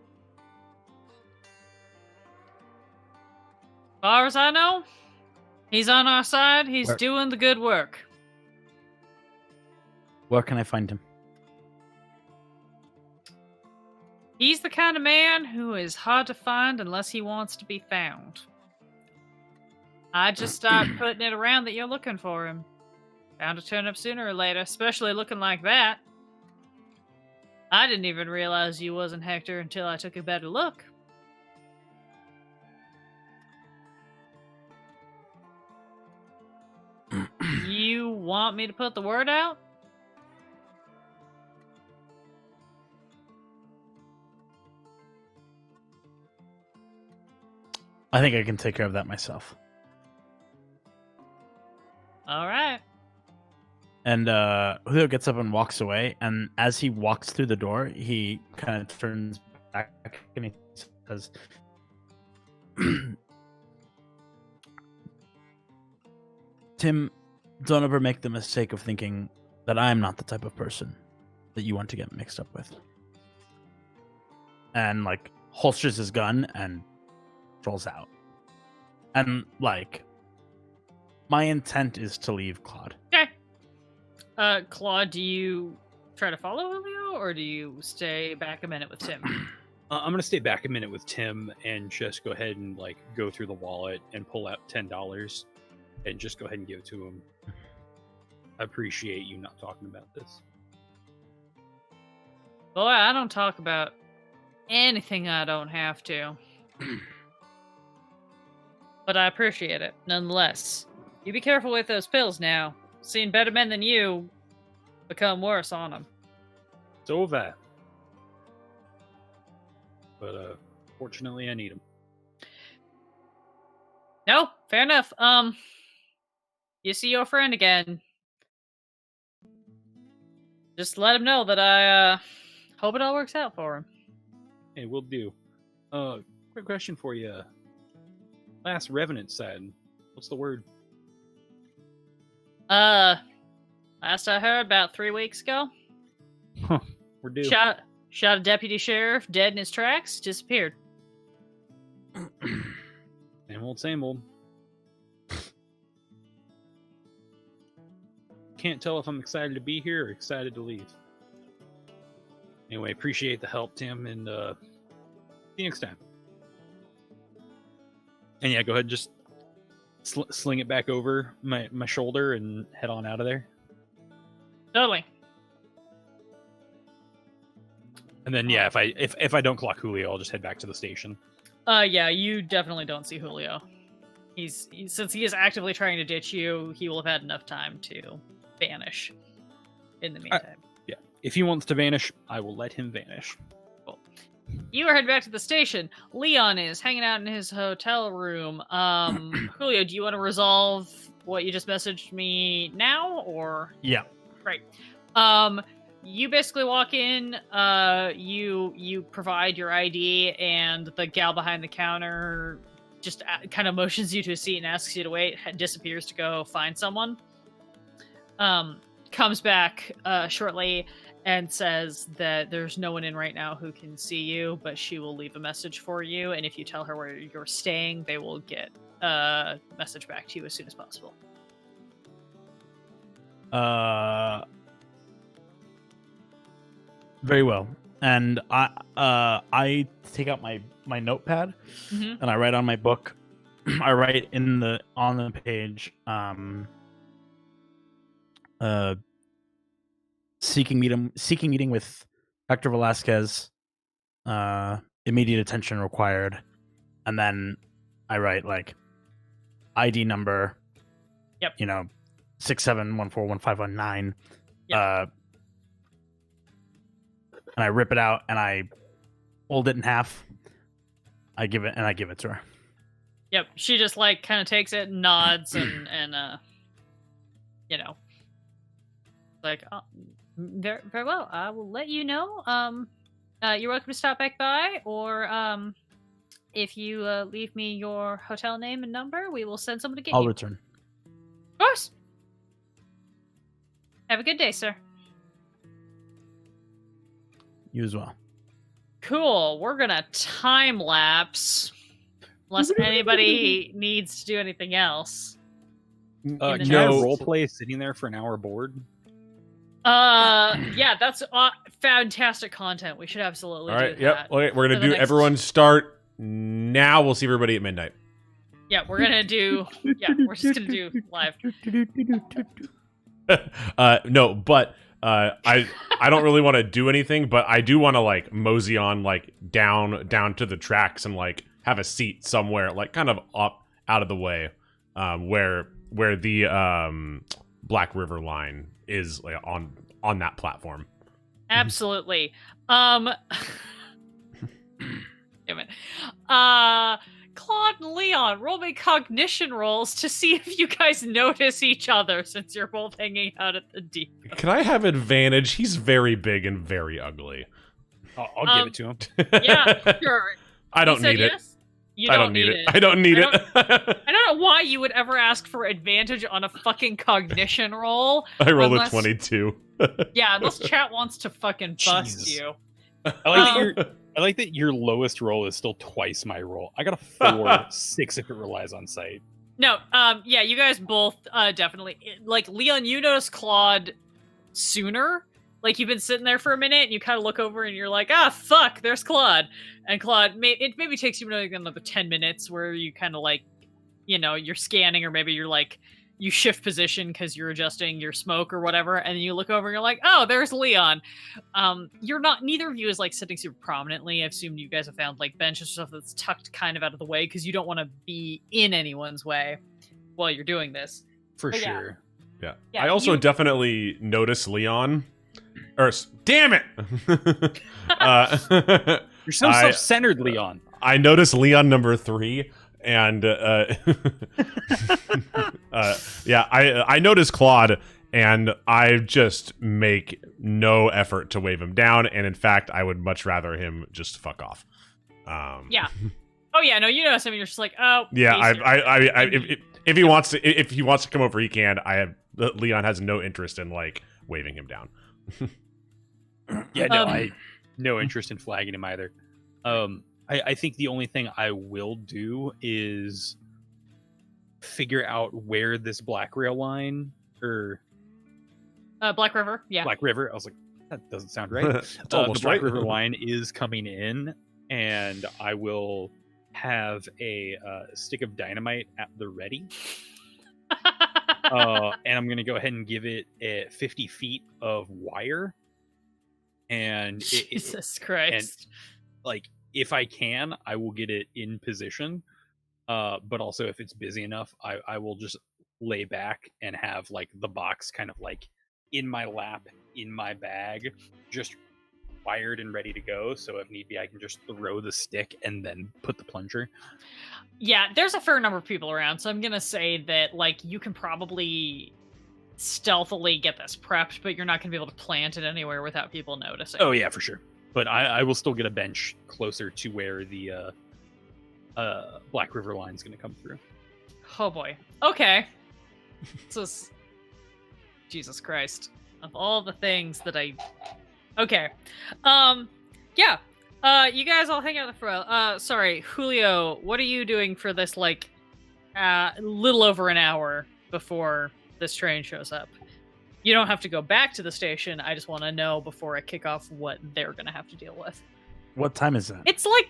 As far as I know, he's on our side. He's Where- doing the good work. Where can I find him? He's the kind of man who is hard to find unless he wants to be found. I just start putting it around that you're looking for him. Bound to turn up sooner or later, especially looking like that. I didn't even realize you wasn't Hector until I took a better look. You want me to put the word out? I think I can take care of that myself. All right. And Julio gets up and walks away. And as he walks through the door, he kind of turns back and he says, Tim, don't ever make the mistake of thinking that I'm not the type of person that you want to get mixed up with. And, like, holsters his gun and strolls out. And, like, my intent is to leave Claude. Okay. Claude, do you try to follow Julio, or do you stay back a minute with Tim? I'm gonna stay back a minute with Tim and just go ahead and like go through the wallet and pull out $10 and just go ahead and give it to him. I appreciate you not talking about this. Boy, I don't talk about anything I don't have to. But I appreciate it, nonetheless. You be careful with those pills now. Seen better men than you become worse on them. So have I. But fortunately I need them. No, fair enough. You see your friend again. Just let him know that I hope it all works out for him. Hey, we'll do. Quick question for you. Last Revenant said, what's the word? Last I heard, about 3 weeks ago. Huh, we're due. Shot a deputy sheriff dead in his tracks, disappeared. Same old, same old. Can't tell if I'm excited to be here or excited to leave. Anyway, appreciate the help, Tim, and see you next time. And yeah, go ahead and just sling it back over my shoulder and head on out of there. Totally. And then yeah, if I don't clock Julio, I'll just head back to the station. Yeah, you definitely don't see Julio. Since he is actively trying to ditch you, he will have had enough time to vanish in the meantime. Yeah, if he wants to vanish, I will let him vanish. Cool. You are heading back to the station. Leon is hanging out in his hotel room. Julio, do you want to resolve what you just messaged me now, or? Yeah. Great. You basically walk in, you provide your ID, and the gal behind the counter just kind of motions you to a seat and asks you to wait, disappears to go find someone. Comes back shortly and says that there's no one in right now who can see you, but she will leave a message for you, and if you tell her where you're staying, they will get a message back to you as soon as possible. Very well. And I take out my notepad and I write on my book. I write on the page seeking meeting with Hector Velasquez, immediate attention required. And then I write like ID number. Yep. 67141519. Yep. And I rip it out and I fold it in half. I give it to her. Yep, she just like kind of takes it, and nods, and like, oh, very, very well. I will let you know. You're welcome to stop back by, or if you leave me your hotel name and number, we will send someone to get you. I'll return. Of course. Have a good day, sir. You as well. Cool. We're gonna time lapse, unless anybody needs to do anything else. Can I No. roleplay sitting there for an hour bored? Yeah, that's fantastic content. We should absolutely All right. do Yep. that. Okay, we're For gonna the do next- everyone start now. We'll see everybody at midnight. Yeah, we're gonna do. Yeah, we're just gonna do live. No, but I don't really want to do anything, but I do want to like mosey on like down to the tracks and like have a seat somewhere like kind of up out of the way, where the Black River line is like on that platform. Absolutely. Damn it. Claude and Leon, roll me cognition rolls to see if you guys notice each other, since you're both hanging out at the depot. Can I have advantage? He's very big and very ugly. I'll give it to him. Yeah, sure. I don't You said need it. yes? You I don't need it. I don't need I it. I don't know why you would ever ask for advantage on a fucking cognition roll. I rolled unless- a 22. Yeah, unless chat wants to fucking bust Jesus. you. I like that your lowest roll is still twice my roll. I got a 4/6 if it relies on sight. No, yeah, you guys both definitely like Leon. You notice Claude sooner, Like, you've been sitting there for a minute, and you kind of look over, and you're like, ah, fuck, there's Claude. And Claude, it maybe takes you another 10 minutes where you kind of, like, you're scanning, or maybe you're, like, you shift position because you're adjusting your smoke or whatever, and then you look over, and you're like, oh, there's Leon. Neither of you is, like, sitting super prominently. I've assumed you guys have found, like, benches or stuff that's tucked kind of out of the way, because you don't want to be in anyone's way while you're doing this. For But sure. Yeah. Yeah, I also you- definitely notice Leon. Damn it! You're so self-centered, Leon. I noticed Leon number 3, and I noticed Claude, and I just make no effort to wave him down, and in fact, I would much rather him just fuck off. Yeah. Oh yeah, no, you notice him, and you're just like, oh. Yeah, he's if he wants to come over, he can. Leon has no interest in like waving him down. Yeah, no, I no interest in flagging him either. I think the only thing I will do is figure out where this Black Rail line or Black River, yeah. Black River. I was like, that doesn't sound right. It's almost the Black right. River line is coming in, and I will have a stick of dynamite at the ready. And I'm gonna go ahead and give it 50 feet of wire. And Jesus Christ. Like, if I can, I will get it in position. But also, if it's busy enough, I will just lay back and have like the box kind of like in my lap, in my bag, just wired and ready to go. So if need be, I can just throw the stick and then put the plunger. Yeah, there's a fair number of people around, so I'm gonna say that like you can probably stealthily get this prepped, but you're not gonna be able to plant it anywhere without people noticing. Oh yeah, for sure. But I will still get a bench closer to where the Black River line is going to come through. Oh boy. Okay. This is Jesus Christ. Of all the things that I Okay. Yeah. You guys all hang out in the front. Sorry, Julio, what are you doing for this like little over an hour before this train shows up? You don't have to go back to the station. I just want to know before I kick off what they're going to have to deal with. What time is that? It's like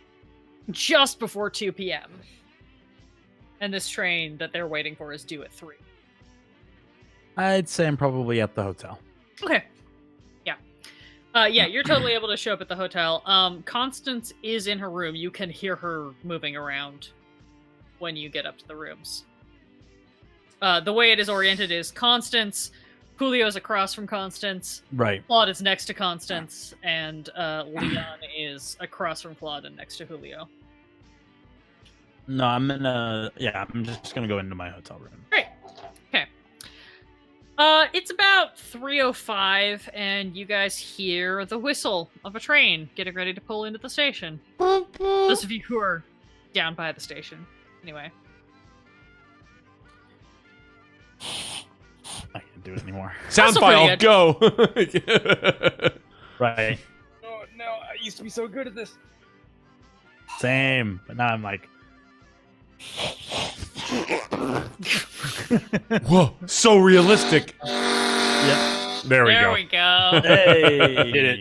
just before 2 p.m. And this train that they're waiting for is due at 3. I'd say I'm probably at the hotel. Okay. Yeah. Yeah, you're totally able to show up at the hotel. Constance is in her room. You can hear her moving around when you get up to the rooms. The way it is oriented is Constance, Julio's across from Constance, Right. Claude is next to Constance, and Leon is across from Claude and next to Julio. No, I'm just gonna go into my hotel room. Great. Okay. It's about 3:05, and you guys hear the whistle of a train getting ready to pull into the station. Those of you who are down by the station. Anyway. I can't do it anymore. Sound Also file, pretty go. Right. Oh no, I used to be so good at this. Same. But now I'm like, Whoa, so realistic. yep. There we There go. we go. Hey. Did it.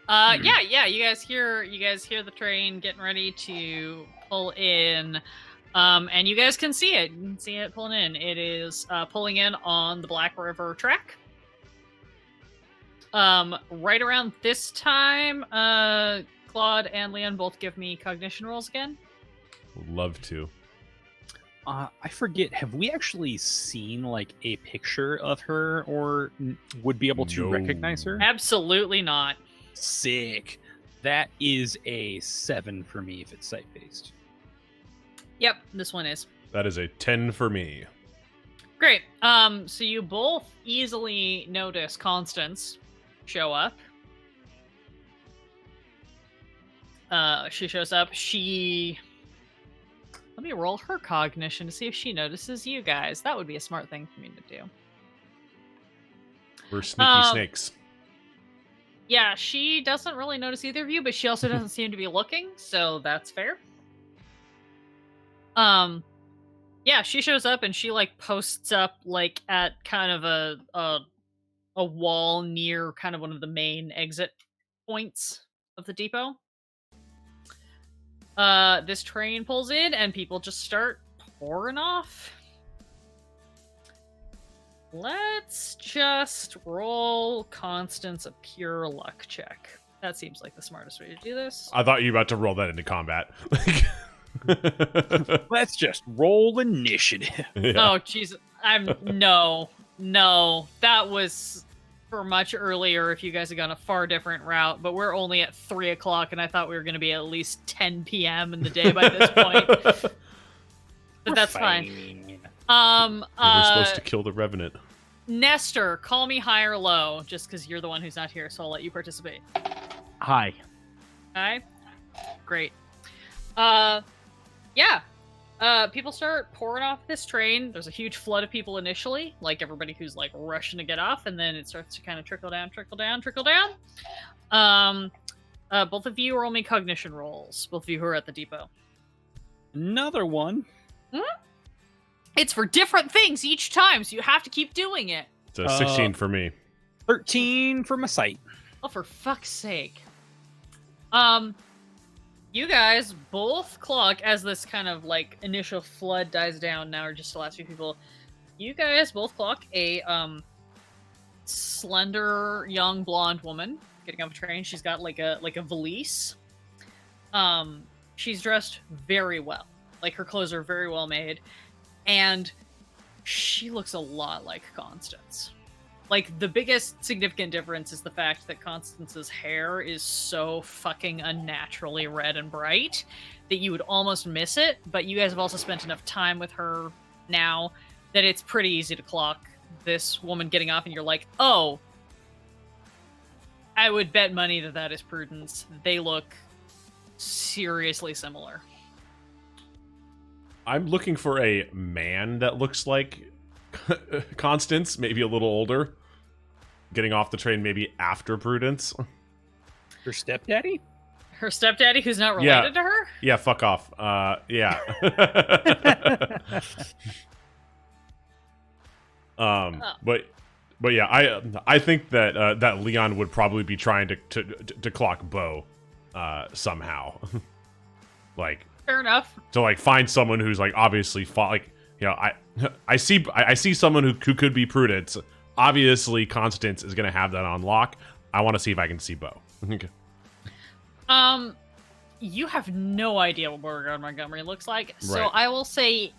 Yeah, you guys hear the train getting ready to pull in. And you guys can see it. You can see it pulling in. It is pulling in on the Black River track. Right around this time, Claude and Leon both give me cognition rolls again. Would love to. I forget. Have we actually seen like a picture of her, or would be able to No. recognize her? Absolutely not. Sick. That is a 7 for me if it's site based. Yep, this one is. That is a 10 for me. Great. So you both easily notice Constance show up. She shows up. Let me roll her cognition to see if she notices you guys. That would be a smart thing for me to do. We're sneaky snakes. Yeah, she doesn't really notice either of you, but she also doesn't seem to be looking, so that's fair. Yeah, she shows up and she like posts up like at kind of a a wall near kind of one of the main exit points of the depot. This train pulls in and people just start pouring off. Let's just roll Constance a pure luck check. That seems like the smartest way to do this. I thought you were about to roll that into combat. Let's just roll initiative. Yeah. Oh, Jesus. No. That was for much earlier if you guys had gone a far different route, but we're only at 3 o'clock, and I thought we were going to be at least 10 p.m. in the day by this point. But that's fine. We were supposed to kill the Revenant. Nestor, call me high or low, just because you're the one who's not here, so I'll let you participate. Hi. Hi? Great. People start pouring off this train. There's a huge flood of people initially, like everybody who's like rushing to get off, and then it starts to kind of trickle down. Both of you roll me cognition rolls. Both of you who are at the depot. Another one. It's for different things each time, so you have to keep doing it. It's a 16 for me. 13 for my sight. Oh, for fuck's sake. You guys both clock, as this kind of like initial flood dies down, now are just the last few people. You guys both clock a slender young blonde woman getting off a train. She's got like a valise. She's dressed very well. Like her clothes are very well made. And she looks a lot like Constance. Like, the biggest significant difference is the fact that Constance's hair is so fucking unnaturally red and bright that you would almost miss it, but you guys have also spent enough time with her now that it's pretty easy to clock this woman getting off, and you're like, oh, I would bet money that that is Prudence. They look seriously similar. I'm looking for a man that looks like Constance, maybe a little older. Getting off the train maybe after Prudence. Her stepdaddy? Her stepdaddy who's not related to her? Yeah, fuck off. Yeah. But yeah, I think that that Leon would probably be trying to clock Bo somehow. Like, fair enough. to like find someone who's like obviously I see someone who could be Prudence. Obviously Constance is gonna have that on lock. I want to see if I can see Bo. Okay. You have no idea what Beauregard Montgomery looks like, so Right. I will say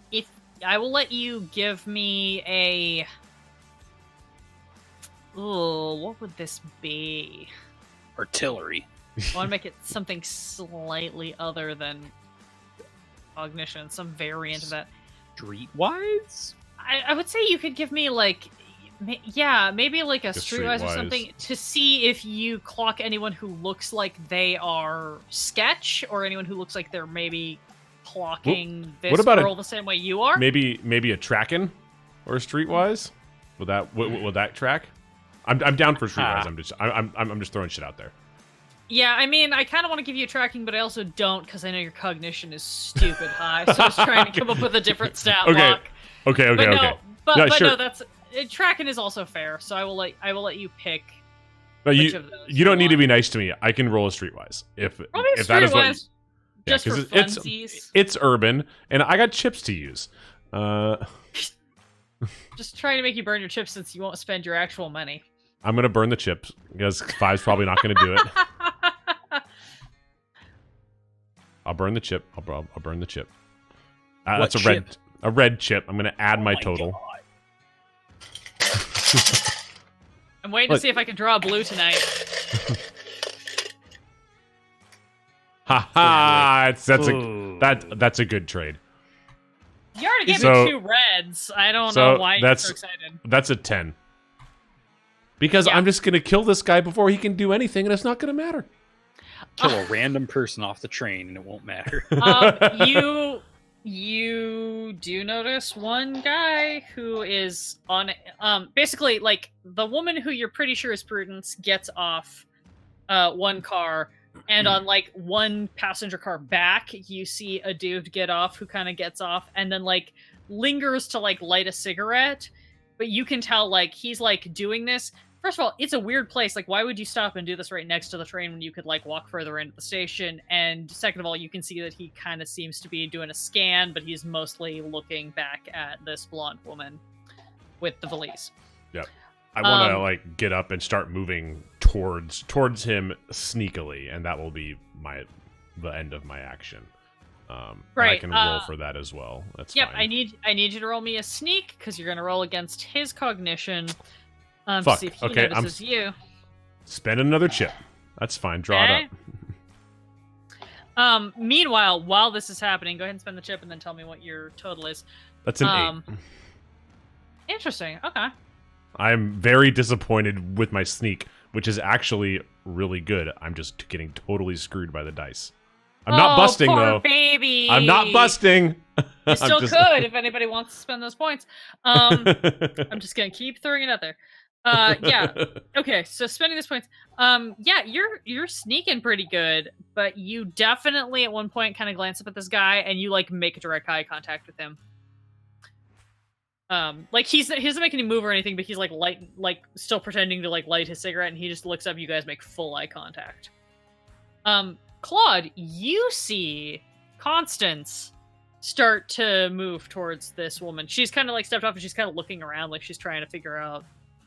I will let you give me a. Ooh, what would this be? Artillery. I want to make it something slightly other than cognition, some variant of that. Streetwise? I would say you could give me like, maybe like a streetwise or Streetwise. something to see if you clock anyone who looks like they are sketch or anyone who looks like they're maybe clocking this what about girl the same way you are. Maybe a Trackin' or Streetwise. Would that track? I'm down for Streetwise. I'm just throwing shit out there. Yeah, I mean, I kind of want to give you tracking, but I also don't because I know your cognition is stupid high. So I was trying to come up with a different stat lock. Okay. But sure. no, that's tracking is also fair. So I will let you pick. No, which of those you don't need to want. be nice to me. I can roll a Streetwise if Roll me if that is what. streetwise, just for 'cause funsies. it's urban, and I got chips to use. Just trying to make you burn your chips since you won't spend your actual money. I'm gonna burn the chips because 5's probably not gonna do it. I'll burn the chip. I'll burn the chip. What That's chip? a red chip. I'm gonna add my total. God. I'm waiting to Look. see if I can draw a blue tonight. Ha ha! Ooh. That's a good trade. You already gave So- me 2 reds. I don't so know why you're that's- so excited. That's a 10. Because Yeah. I'm just gonna kill this guy before he can do anything, and it's not gonna matter. Kill a random person off the train and it won't matter. You do notice one guy who is on basically like the woman who you're pretty sure is Prudence gets off one car, and on like one passenger car back you see a dude get off who kind of gets off and then like lingers to like light a cigarette, but you can tell like he's like doing this First of all, it's a weird place. Like, why would you stop and do this right next to the train when you could, like, walk further into the station? And second of all, you can see that he kind of seems to be doing a scan, but he's mostly looking back at this blonde woman with the valise. Yep. I want to, like, get up and start moving towards him sneakily, and that will be the end of my action. Right. I can roll for that as well. That's yep, fine. I need you to roll me a sneak, because you're going to roll against his cognition. To Fuck. see if he Okay, notices you. Spend another chip. That's fine. Draw it up. Meanwhile, while this is happening, go ahead and spend the chip and then tell me what your total is. That's an 8. Interesting. Okay. I'm very disappointed with my sneak, which is actually really good. I'm just getting totally screwed by the dice. I'm not busting, poor though. Baby. I'm not busting. You still could if anybody wants to spend those points. I'm just gonna keep throwing it out there. Yeah. Okay, so spending those points. Yeah, you're sneaking pretty good, but you definitely at one point kind of glance up at this guy and you like make direct eye contact with him. Like he doesn't make any move or anything, but he's like still pretending to like light his cigarette, and he just looks up. You guys make full eye contact. Claude, you see Constance start to move towards this woman. She's kind of like stepped off and she's kind of looking around like she's trying to figure out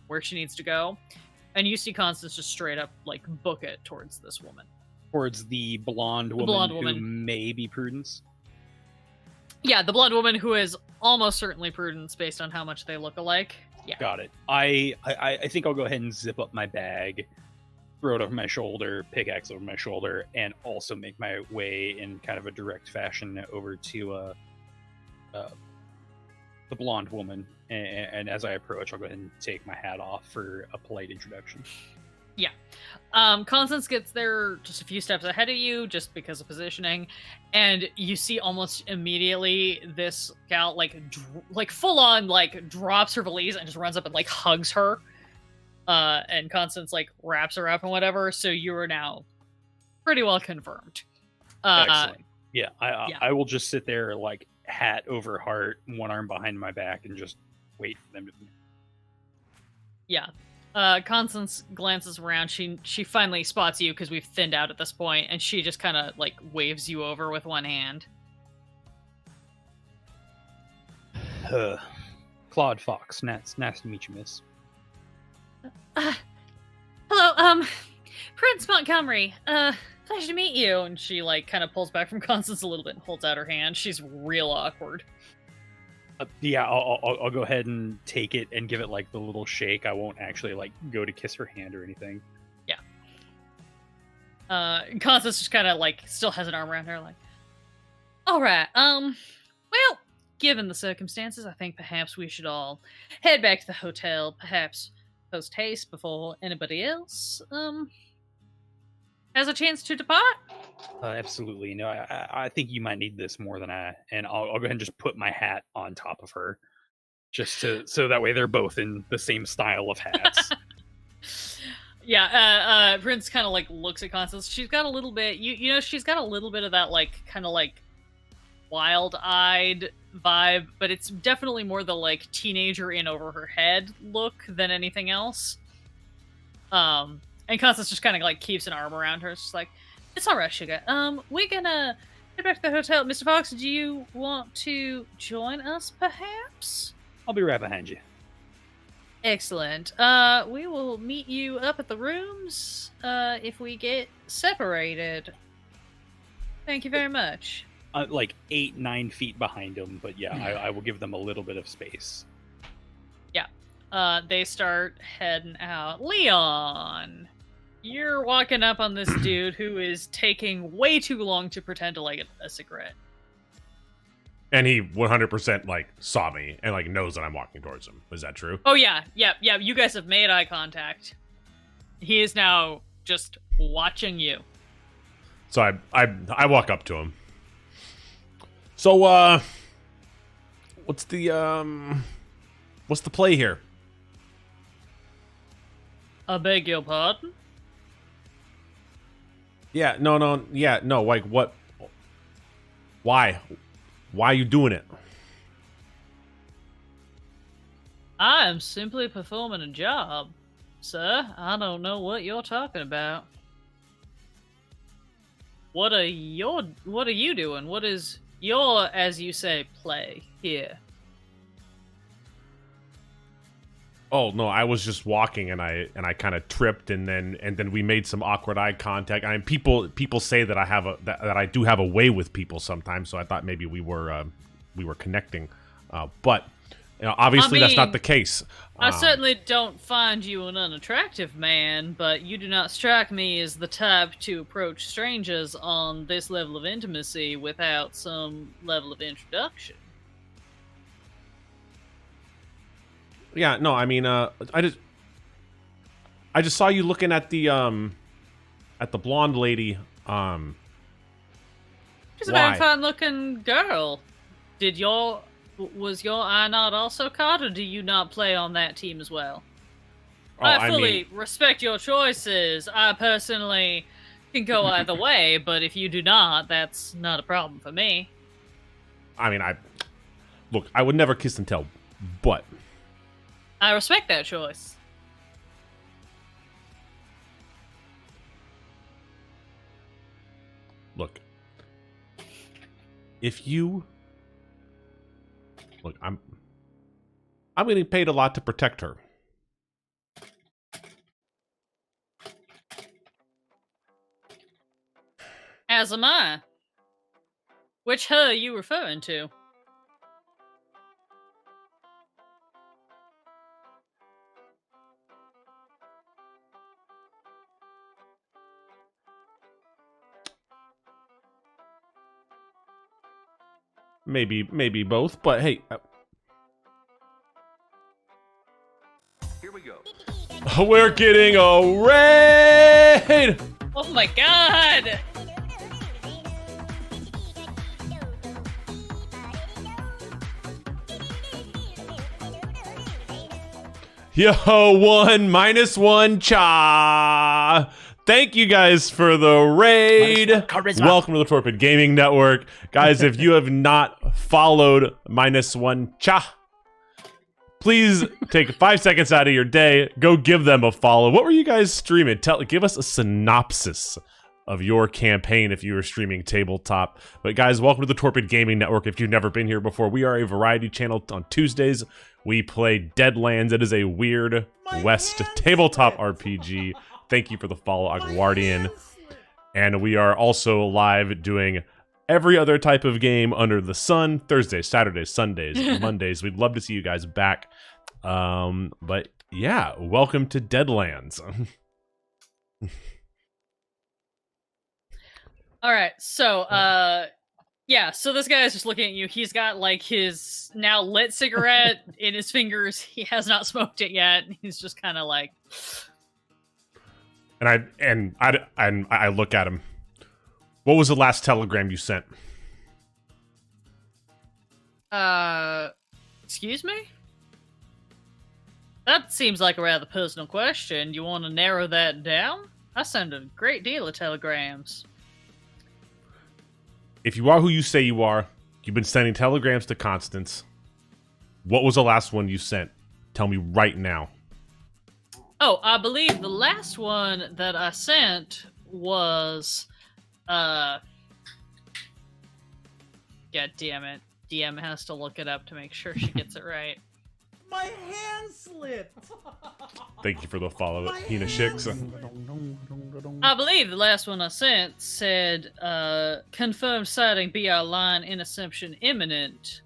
where she needs to go. And you see Constance just straight up like book it towards this woman. Towards the blonde woman who may be Prudence? Yeah, the blonde woman who is almost certainly Prudence based on how much they look alike. Yeah. Got it. I think I'll go ahead and zip up my bag, throw it over my shoulder, pickaxe over my shoulder, and also make my way in kind of a direct fashion over to the blonde woman. And as I approach, I'll go ahead and take my hat off for a polite introduction. Yeah. Constance gets there just a few steps ahead of you just because of positioning, and you see almost immediately this gal like full on like drops her valise and just runs up and like hugs her. And Constance like wraps her up and whatever, so you are now pretty well confirmed. Excellent. Yeah, I will just sit there like hat over heart, one arm behind my back, and just wait for them to. Yeah. Constance glances around. She finally spots you because we've thinned out at this point, and she just kind of like waves you over with one hand. Claude Fox, nice to meet you, miss. Hello, Prince Montgomery. Pleasure to meet you. And she like kind of pulls back from Constance a little bit and holds out her hand. She's real awkward. Yeah, I'll go ahead and take it and give it like the little shake. I won't actually like go to kiss her hand or anything. Yeah. Constance just kind of like still has an arm around her, like, all right. Well, given the circumstances, I think perhaps we should all head back to the hotel. Perhaps post haste before anybody else has a chance to depart. Absolutely. No, I think you might need this more than and I'll go ahead and just put my hat on top of her, just so that way they're both in the same style of hats. Yeah, Prince kind of like looks at Constance. She's got a little bit, you know, she's got a little bit of that like kind of like wild-eyed vibe, but it's definitely more the like teenager in over her head look than anything else. And Constance just kind of like keeps an arm around her. It's just like, it's all right, sugar. We're gonna head back to the hotel. Mr. Fox, do you want to join us, perhaps? I'll be right behind you. Excellent. We will meet you up at the rooms, if we get separated. Thank you very much. Like 8-9 feet behind them, but yeah, I will give them a little bit of space. Yeah. They start heading out. Leon, you're walking up on this dude who is taking way too long to pretend to light a cigarette. And he 100% like saw me and like knows that I'm walking towards him. Is that true? Oh yeah. You guys have made eye contact. He is now just watching you. So I walk up to him. So what's the play here? I beg your pardon? Yeah, no, like what? Why are you doing it? I am simply performing a job. Sir, I don't know what you're talking about. What are you doing? What is your, as you say, play here? Oh no, I was just walking and I kind of tripped and then we made some awkward eye contact. I mean, people say that that I do have a way with people sometimes, so I thought maybe we were connecting, but obviously that's not the case. I certainly don't find you an unattractive man, but you do not strike me as the type to approach strangers on this level of intimacy without some level of introduction. Yeah, no, I mean, I just saw you looking at the blonde lady. She's a why? very fine-looking girl. Was your eye not also caught, or do you not play on that team as well? Oh, I fully respect your choices. I personally can go either way, but if you do not, that's not a problem for me. I mean, look, I would never kiss and tell, but I respect that choice. look, if you look, I'm getting paid a lot to protect her. As am I. Which her are you referring to? Maybe both, but hey, Here we go. we're getting a raid. Oh my god! Yo, -1 cha. Thank you guys for the raid. Charisma. Welcome to the Torpid Gaming Network. Guys, if you have not followed -1 cha, please take 5 seconds out of your day. Go give them a follow. What were you guys streaming? Give us a synopsis of your campaign if you were streaming tabletop. But guys, welcome to the Torpid Gaming Network. If you've never been here before, we are a variety channel. On Tuesdays, we play Deadlands. It is a weird West tabletop RPG. Thank you for the follow, Aguardian. And we are also live doing every other type of game under the sun. Thursdays, Saturdays, Sundays, Mondays. We'd love to see you guys back. But yeah, welcome to Deadlands. All right, so yeah, so this guy is just looking at you. He's got like his now lit cigarette in his fingers. He has not smoked it yet. He's just kind of like, And I look at him. What was the last telegram you sent? excuse me? That seems like a rather personal question. You want to narrow that down? I send a great deal of telegrams. If you are who you say you are, you've been sending telegrams to Constance. What was the last one you sent? Tell me right now. Oh, I believe the last one that I sent was, God damn it. DM has to look it up to make sure she gets it right. My hand slipped. Thank you for the follow, Hina Shix. I believe the last one I sent said, confirmed sighting BR line interception imminent.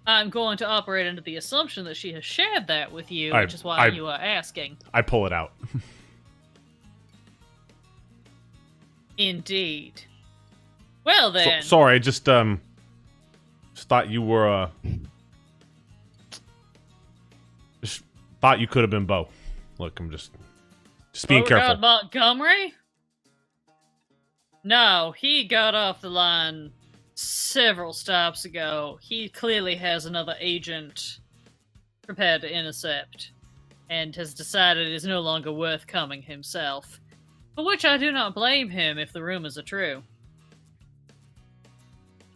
I'm going to operate under the assumption that she has shared that with you, which is why you are asking. I pull it out. Indeed. Well then. Sorry, I just thought you were just thought you could have been Bo. Look, I'm just being careful. Beauregard Montgomery? No, he got off the line several stops ago. He clearly has another agent prepared to intercept, and has decided it is no longer worth coming himself. For which I do not blame him if the rumors are true.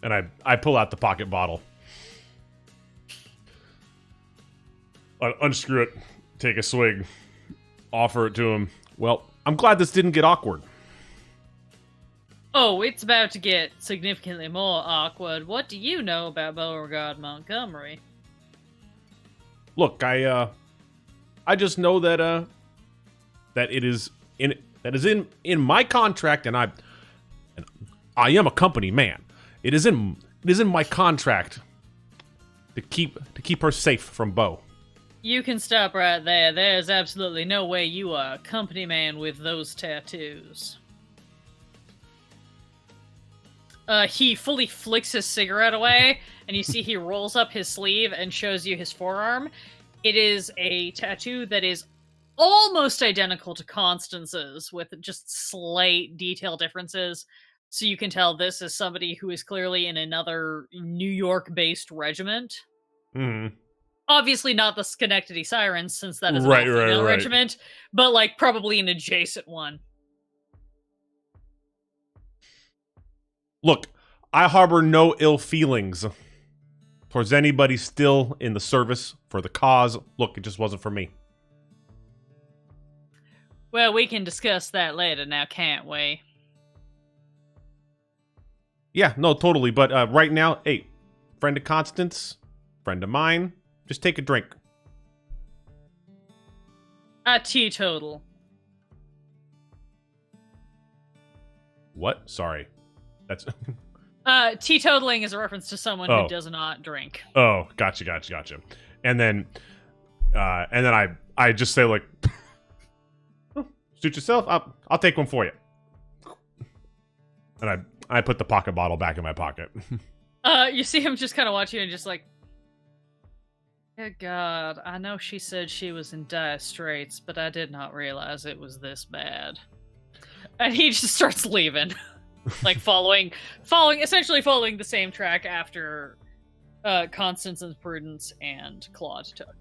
And I pull out the pocket bottle. unscrew it, take a swig, offer it to him. Well, I'm glad this didn't get awkward. Oh, it's about to get significantly more awkward. What do you know about Beauregard Montgomery? Look, I just know that it is in my contract, and I am a company man. It is in my contract to keep her safe from Bo. You can stop right there. There's absolutely no way you are a company man with those tattoos. He fully flicks his cigarette away, and you see he rolls up his sleeve and shows you his forearm. It is a tattoo that is almost identical to Constance's, with just slight detail differences. So you can tell this is somebody who is clearly in another New York-based regiment. Mm-hmm. Obviously not the Schenectady Sirens, since that is an Right, all-female right. regiment, but like probably an adjacent one. Look, I harbor no ill feelings towards anybody still in the service for the cause. Look, it just wasn't for me. Well, we can discuss that later now, can't we? Yeah, no, totally. But right now, hey, friend of Constance, friend of mine, just take a drink. A teetotal. What? Sorry. That's... Teetotaling is a reference to someone Oh. who does not drink. Oh, gotcha. And then I just say like, suit yourself. I'll take one for you. And I put the pocket bottle back in my pocket. You see him just kind of watch you and just like, good God, I know she said she was in dire straits, but I did not realize it was this bad. And he just starts leaving. Like essentially following the same track after Constance and Prudence and Claude took.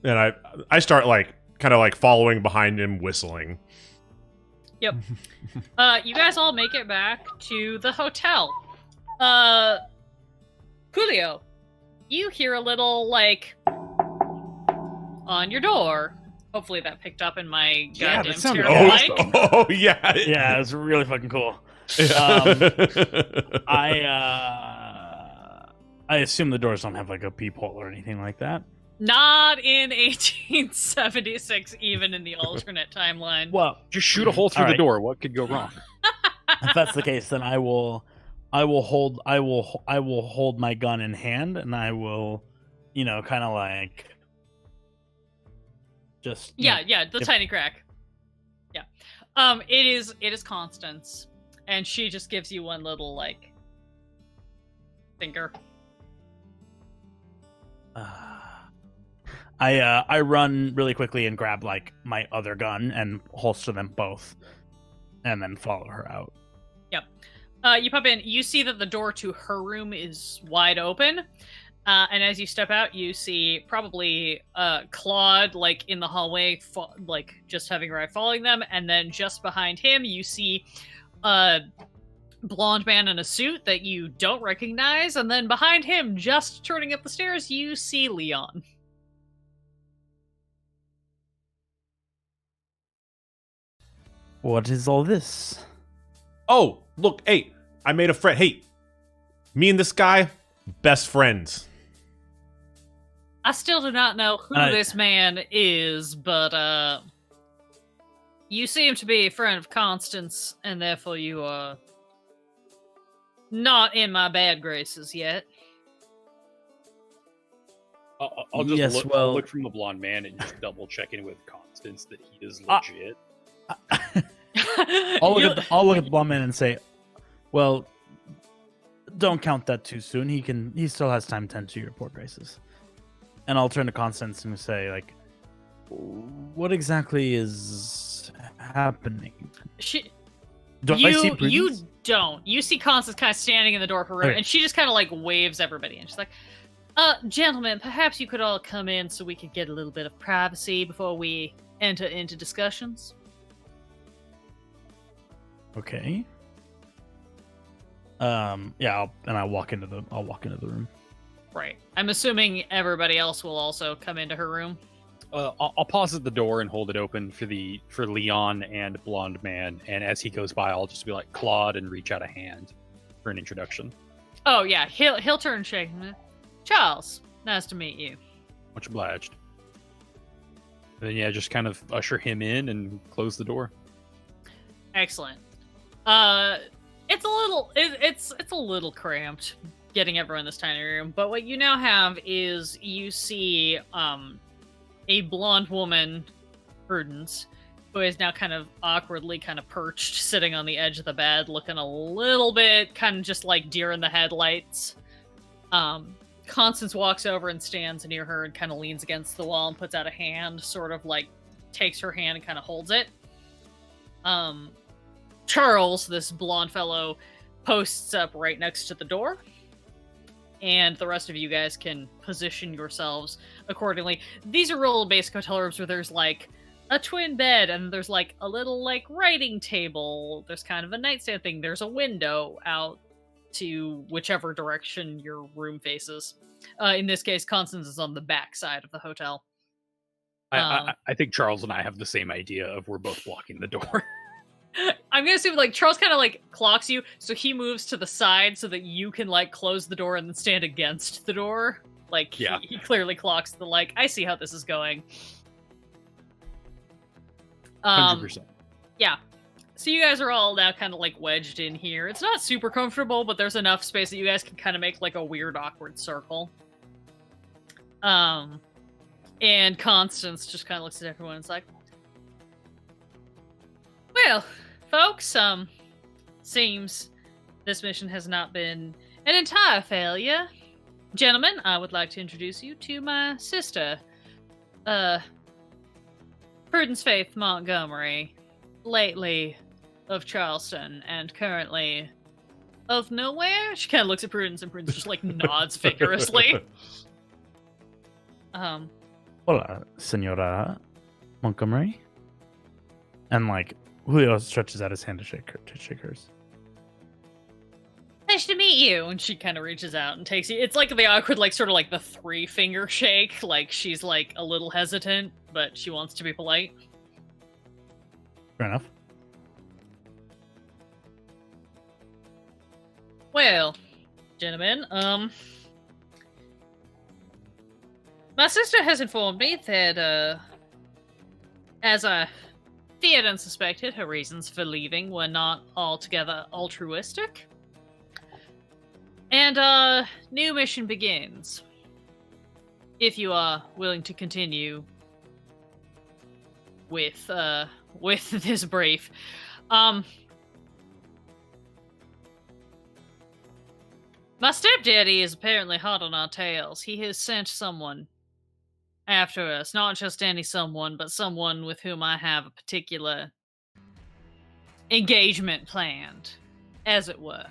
And I start like kind of like following behind him, whistling. Yep. You guys all make it back to the hotel. Julio, you hear a little like on your door. Hopefully that picked up in my goddamn that sounded terrible awesome. mic. Oh yeah. Yeah, it was really fucking cool. I assume the doors don't have like a peephole or anything like that. Not in 1876, even in the alternate timeline. Well, Just shoot a hole through All the right. door. What could go wrong? if that's the case, then I will hold my gun in hand, and I will, kind of like just Yeah, the if- tiny crack. Yeah. It is Constance, and she just gives you one little like finger. I run really quickly and grab like my other gun and holster them both, and then follow her out. You pop in. You see that the door to her room is wide open, and as you step out, you see probably Claude like in the hallway, like just having a ride following them, and then just behind him, you see a blonde man in a suit that you don't recognize, and then behind him, just turning up the stairs, you see Leon. What is all this? Oh, look, hey, I made a friend. Hey, me and this guy, best friends. I still do not know who this man is, but you seem to be a friend of Constance, and therefore you are not in my bad graces yet. I'll just Yes, look, well- I'll look from the blonde man and just double check in with Constance that he is legit. I'll look at the blonde man and say, "Well, don't count that too soon. He still has time to tend to your poor graces." And I'll turn to Constance and say, like, "What exactly is happening?" Do I see You Prudence? don't. You see Constance kind of standing in the door of her room, Okay. and she just kind of like waves everybody, and she's like, gentlemen, perhaps you could all come in so we could get a little bit of privacy before we enter into discussions." Okay. Yeah, I'll walk into the room. Right. I'm assuming everybody else will also come into her room. I'll pause at the door and hold it open for Leon and Blonde Man, and as he goes by, I'll just be like Claude and reach out a hand for an introduction. Oh yeah, he'll turn and shake him. Charles, nice to meet you. Much obliged. And then yeah, just kind of usher him in and close the door. Excellent. It's a little cramped getting everyone in this tiny room, but what you now have is you see a blonde woman, Prudence, who is now kind of awkwardly kind of perched, sitting on the edge of the bed, looking a little bit kind of just like deer in the headlights. Constance walks over and stands near her and kind of leans against the wall and puts out a hand, sort of like takes her hand and kind of holds it. Charles, this blonde fellow, posts up right next to the door. And the rest of you guys can position yourselves accordingly. These are real basic hotel rooms where there's like a twin bed and there's like a little like writing table. There's kind of a nightstand thing. There's a window out to whichever direction your room faces. In this case, Constance is on the back side of the hotel. I think Charles and I have the same idea of we're both blocking the door. I'm gonna assume like Charles kind of like clocks you, so he moves to the side so that you can like close the door and then stand against the door. Like Yeah. he clearly clocks the like. I see how this is going. 100%. Yeah. So you guys are all now kind of like wedged in here. It's not super comfortable, but there's enough space that you guys can kind of make like a weird, awkward circle. And Constance just kind of looks at everyone and is like, well, folks, seems this mission has not been an entire failure. Gentlemen, I would like to introduce you to my sister, Prudence Faith Montgomery, lately of Charleston and currently of nowhere. She kind of looks at Prudence and Prudence just like nods vigorously. Hola, Senora Montgomery. And like Julio stretches out his hand to shake hers. Nice to meet you. And she kind of reaches out and takes you. It's like the awkward, like sort of like the 3-finger shake. Like she's like a little hesitant, but she wants to be polite. Fair enough. Well, gentlemen, my sister has informed me that, as I feared and suspected, her reasons for leaving were not altogether altruistic. And, new mission begins. If you are willing to continue with this brief. My stepdaddy is apparently hot on our tails. He has sent someone after us. Not just any someone, but someone with whom I have a particular engagement planned, as it were.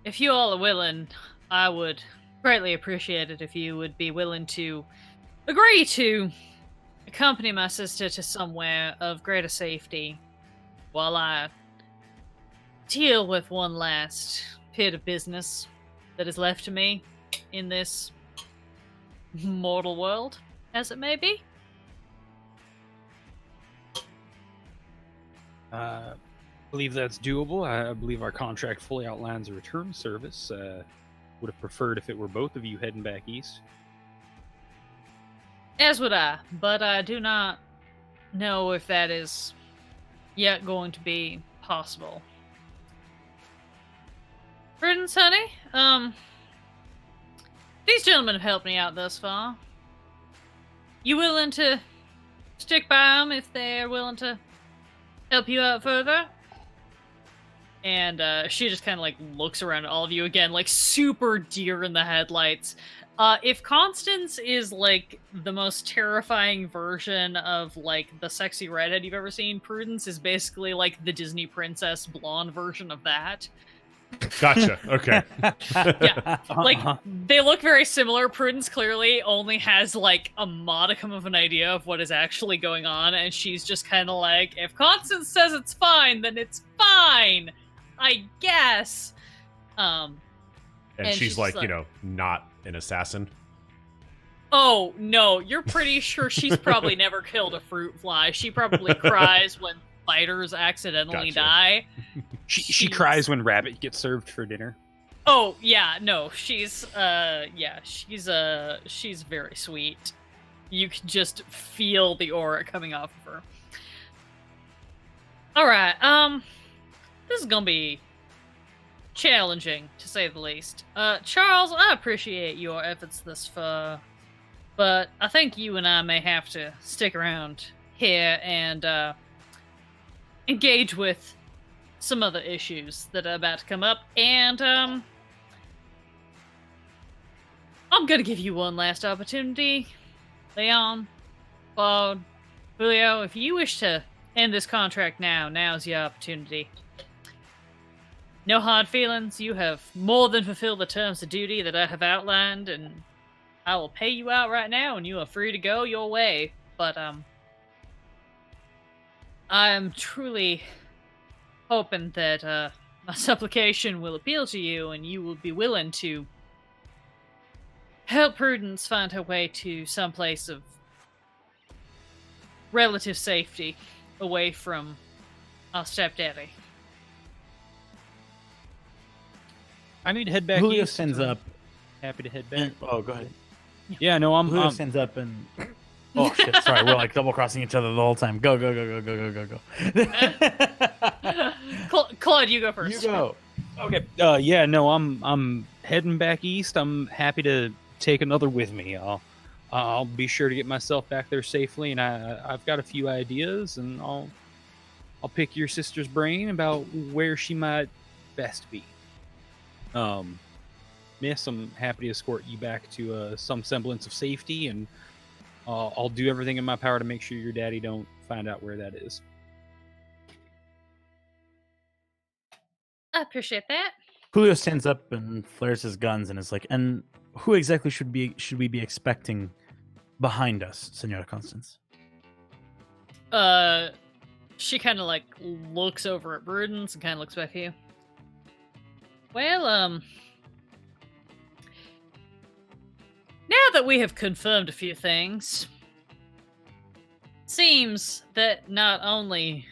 If you all are willing, I would greatly appreciate it if you would be willing to agree to accompany my sister to somewhere of greater safety while I deal with one last bit of business that is left to me in this mortal world, as it may be. I believe that's doable. I believe our contract fully outlines a return service. Would have preferred if it were both of you heading back east. As would I, but I do not know if that is yet going to be possible. Prudence, honey, these gentlemen have helped me out thus far. You willing to stick by them if they're willing to help you out further? And she just kind of like looks around at all of you again, like super deer in the headlights. If Constance is like the most terrifying version of like the sexy redhead you've ever seen, Prudence is basically like the Disney princess blonde version of that. Gotcha. Okay. Yeah, like they look very similar. Prudence clearly only has like a modicum of an idea of what is actually going on, and she's just kind of like, if Constance says it's fine, then it's fine, I guess. And she's like, you know, not an assassin. Oh, no, you're pretty sure she's probably never killed a fruit fly. She probably cries when spiders accidentally Gotcha. die. She cries when rabbit gets served for dinner. Oh, yeah, no, she's very sweet. You can just feel the aura coming off of her. Alright, this is gonna be challenging, to say the least. Charles, I appreciate your efforts thus far, but I think you and I may have to stick around here and, engage with some other issues that are about to come up, and, I'm gonna give you one last opportunity. Leon, Claude, Julio, if you wish to end this contract now, now's your opportunity. No hard feelings. You have more than fulfilled the terms of duty that I have outlined, and I will pay you out right now, and you are free to go your way. But, I am truly hoping that, my supplication will appeal to you, and you will be willing to help Prudence find her way to some place of relative safety away from our stepdaddy. I need to head back Julio east. stands up. Happy to head back. And, oh, go ahead. Yeah, no, Julio stands up and. Oh shit! Sorry, we're like double crossing each other the whole time. Go, go, go, go, go, go, go, go. Claude, you go first. You go. Okay. Yeah, no, I'm heading back east. I'm happy to take another with me. I'll be sure to get myself back there safely, and I've got a few ideas, and I'll pick your sister's brain about where she might best be. Miss, I'm happy to escort you back to some semblance of safety, and I'll do everything in my power to make sure your daddy don't find out where that is. I appreciate that. Julio stands up and flares his guns and is like, "And who exactly should we be expecting behind us, Senora Constance?" She kind of like looks over at Prudence and kind of looks back at you. Well, now that we have confirmed a few things, it seems that not only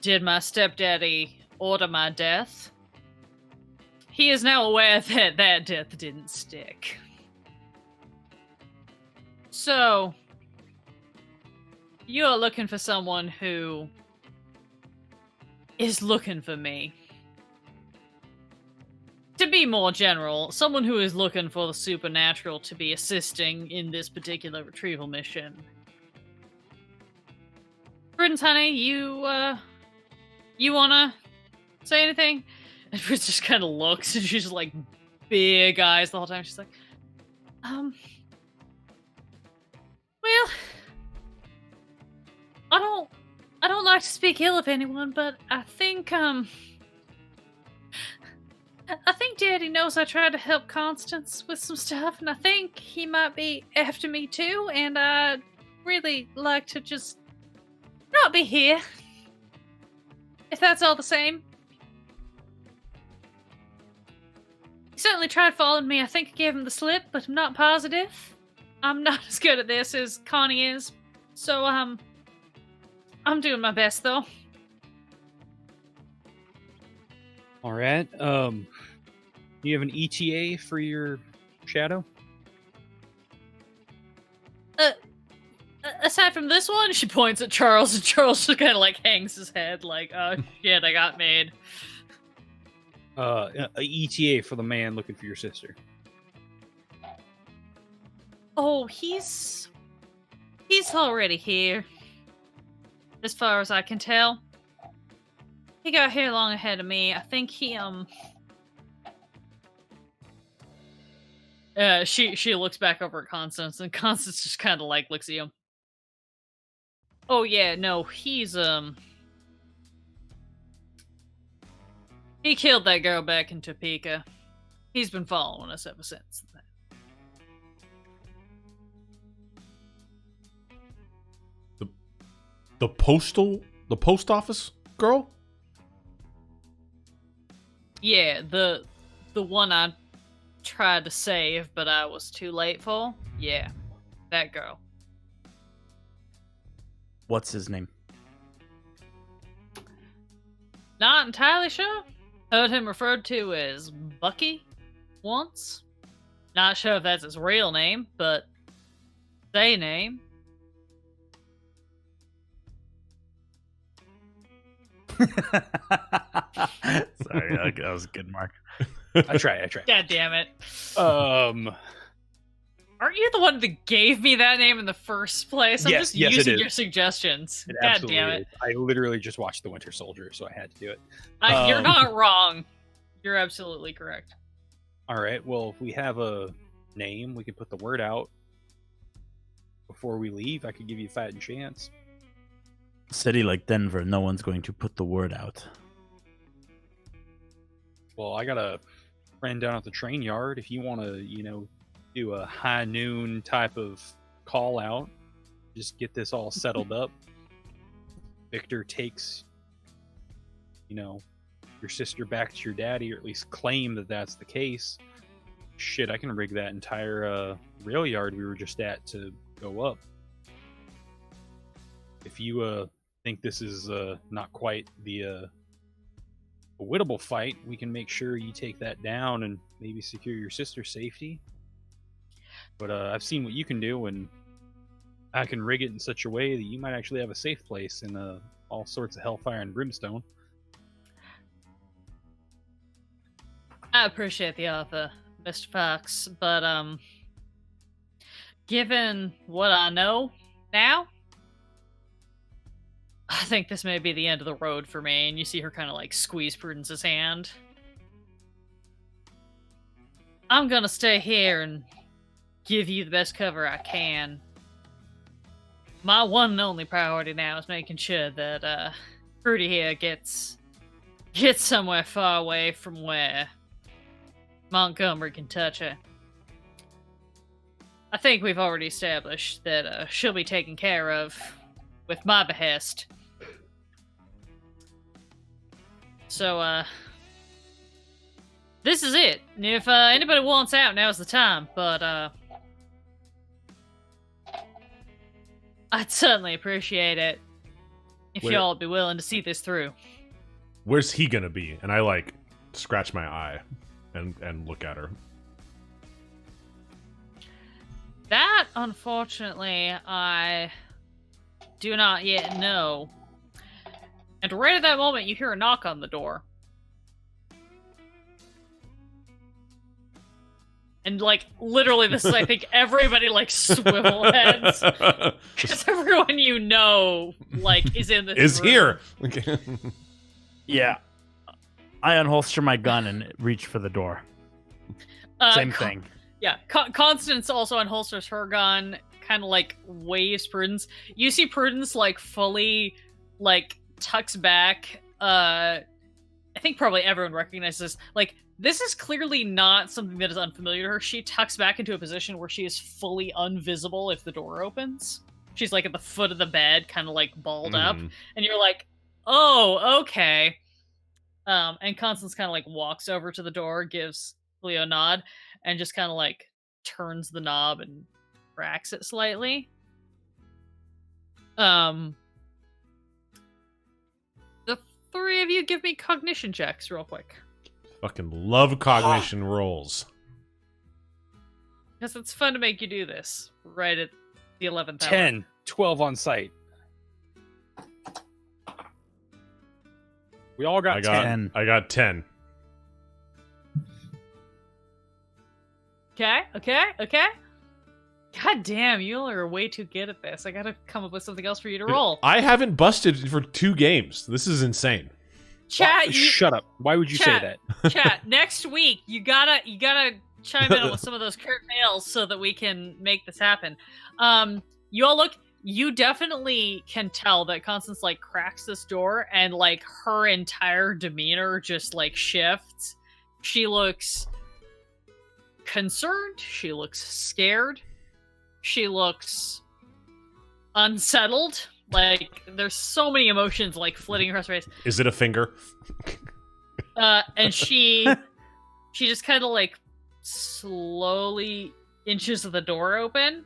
did my stepdaddy order my death, he is now aware that that death didn't stick. So, you're looking for someone who is looking for me. To be more general, someone who is looking for the supernatural to be assisting in this particular retrieval mission. Prudence, honey, you wanna say anything? And Prudence just kind of looks, and she's just like big eyes the whole time. She's like, well, I don't like to speak ill of anyone, but I think Daddy knows I tried to help Constance with some stuff, and I think he might be after me too, and I'd really like to just not be here. If that's all the same. He certainly tried following me. I think I gave him the slip, but I'm not positive. I'm not as good at this as Connie is, so I'm doing my best though. All right. You have an ETA for your shadow? Aside from this one, she points at Charles, and Charles just kind of like hangs his head, like, "Oh shit, I got made." A ETA for the man looking for your sister. Oh, he's already here. As far as I can tell. He got here long ahead of me. I think he, she looks back over at Constance, and Constance just kind of like looks at you. Oh yeah, no, he's, he killed that girl back in Topeka. He's been following us ever since. The post office girl? Yeah, the one I tried to save, but I was too late for. Yeah. that go. What's his name? Not entirely sure. Heard him referred to as Bucky once. Not sure if that's his real name, but say name. Sorry, that was a good mark. I try. God damn it. Aren't you the one that gave me that name in the first place? I'm Yes, just yes, it using is. your suggestions. It God absolutely damn it. is. I literally just watched The Winter Soldier, so I had to do it. You're not wrong. You're absolutely correct. All right. Well, if we have a name, we could put the word out before we leave. I could give you a fighting chance. A city like Denver, no one's going to put the word out. Well, I got a friend down at the train yard. If you want to, do a high noon type of call out, just get this all settled up. Victor takes, your sister back to your daddy, or at least claim that that's the case. Shit, I can rig that entire rail yard we were just at to go up. If you think this is not quite the a winnable fight, we can make sure you take that down and maybe secure your sister's safety. But I've seen what you can do, and I can rig it in such a way that you might actually have a safe place in all sorts of hellfire and brimstone. I appreciate the offer, Mr. Fox, but given what I know now, I think this may be the end of the road for me. And you see her kind of like squeeze Prudence's hand. I'm gonna stay here and give you the best cover I can. My one and only priority now is making sure that Fruity here gets somewhere far away from where Montgomery can touch her. I think we've already established that she'll be taken care of with my behest. So, this is it. If anybody wants out, now's the time. But I'd certainly appreciate it if y'all would be willing to see this through. Where's he gonna be? And I scratch my eye and look at her. That, unfortunately, I do not yet know. And right at that moment, you hear a knock on the door. And, literally, this is, I think, everybody, swivel heads. Because everyone you know, is in this Is room. here. Okay. Yeah. I unholster my gun and reach for the door. Same thing. Yeah, Constance also unholsters her gun, kind of waves Prudence. You see Prudence fully tucks back. I think probably everyone recognizes this. This is clearly not something that is unfamiliar to her. She tucks back into a position where she is fully invisible if the door opens. She's at the foot of the bed, kind of balled up, and you're oh, okay. And Constance kind of walks over to the door, gives Julio a nod, and just kind of turns the knob and cracks it slightly. The three of you give me cognition checks real quick. Fucking love cognition rolls. Because it's fun to make you do this right at the 11th hour. 10, 12 on site. We all got 10. I got 10. Okay. God damn, you all are way too good at this. I gotta come up with something else for you to roll. I haven't busted for 2 games. This is insane. Chat, Shut up. Why would you say that? Chat, next week, you gotta chime in with some of those crit fails so that we can make this happen. You all look, you definitely can tell that Constance cracks this door and her entire demeanor just shifts. She looks concerned, she looks scared, she looks unsettled. There's so many emotions flitting across her face. Is it a finger? And she just kind of slowly inches the door open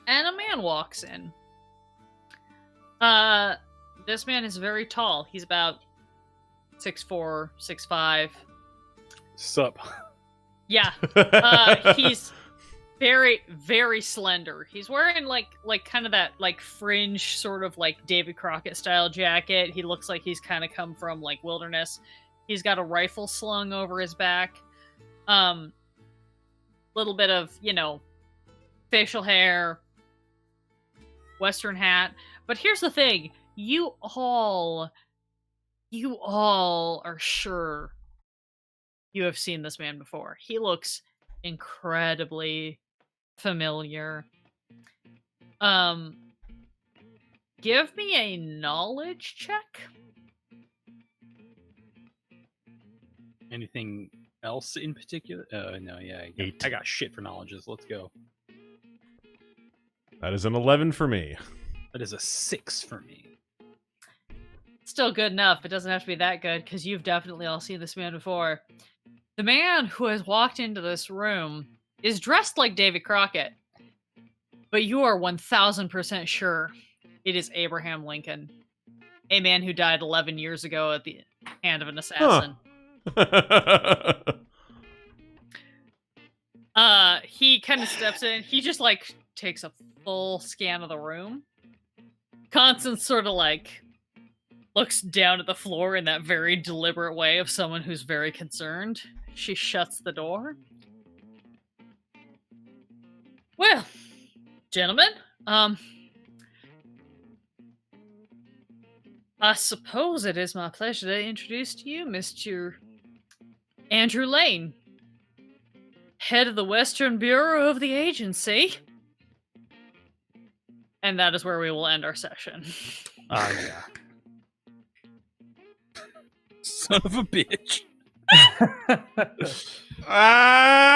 and a man walks in. This man is very tall. He's about 6'4", 6'5". Sup? Yeah. He's very, very slender. He's wearing like kind of that like fringe sort of like David Crockett style jacket. He looks like he's kind of come from like wilderness. He's got a rifle slung over his back. Little bit of, facial hair, Western hat. But here's the thing. You all are sure you have seen this man before. He looks incredibly familiar. Give me a knowledge check. Anything else in particular? No, yeah. I got shit for knowledges. Let's go. That is an 11 for me. That is a 6 for me. Still good enough. It doesn't have to be that good, because you've definitely all seen this man before. The man who has walked into this room is dressed like David Crockett, but you are 1000% sure it is Abraham Lincoln, a man who died 11 years ago at the hand of an assassin. He kind of steps in. He just like takes a full scan of the room. Constance sort of like looks down at the floor in that very deliberate way of someone who's very concerned. She shuts the door. Well, gentlemen, I suppose it is my pleasure to introduce to you Mr. Andrew Lane, head of the Western Bureau of the agency. And that is where we will end our session. Yeah. Son of a bitch. Ah!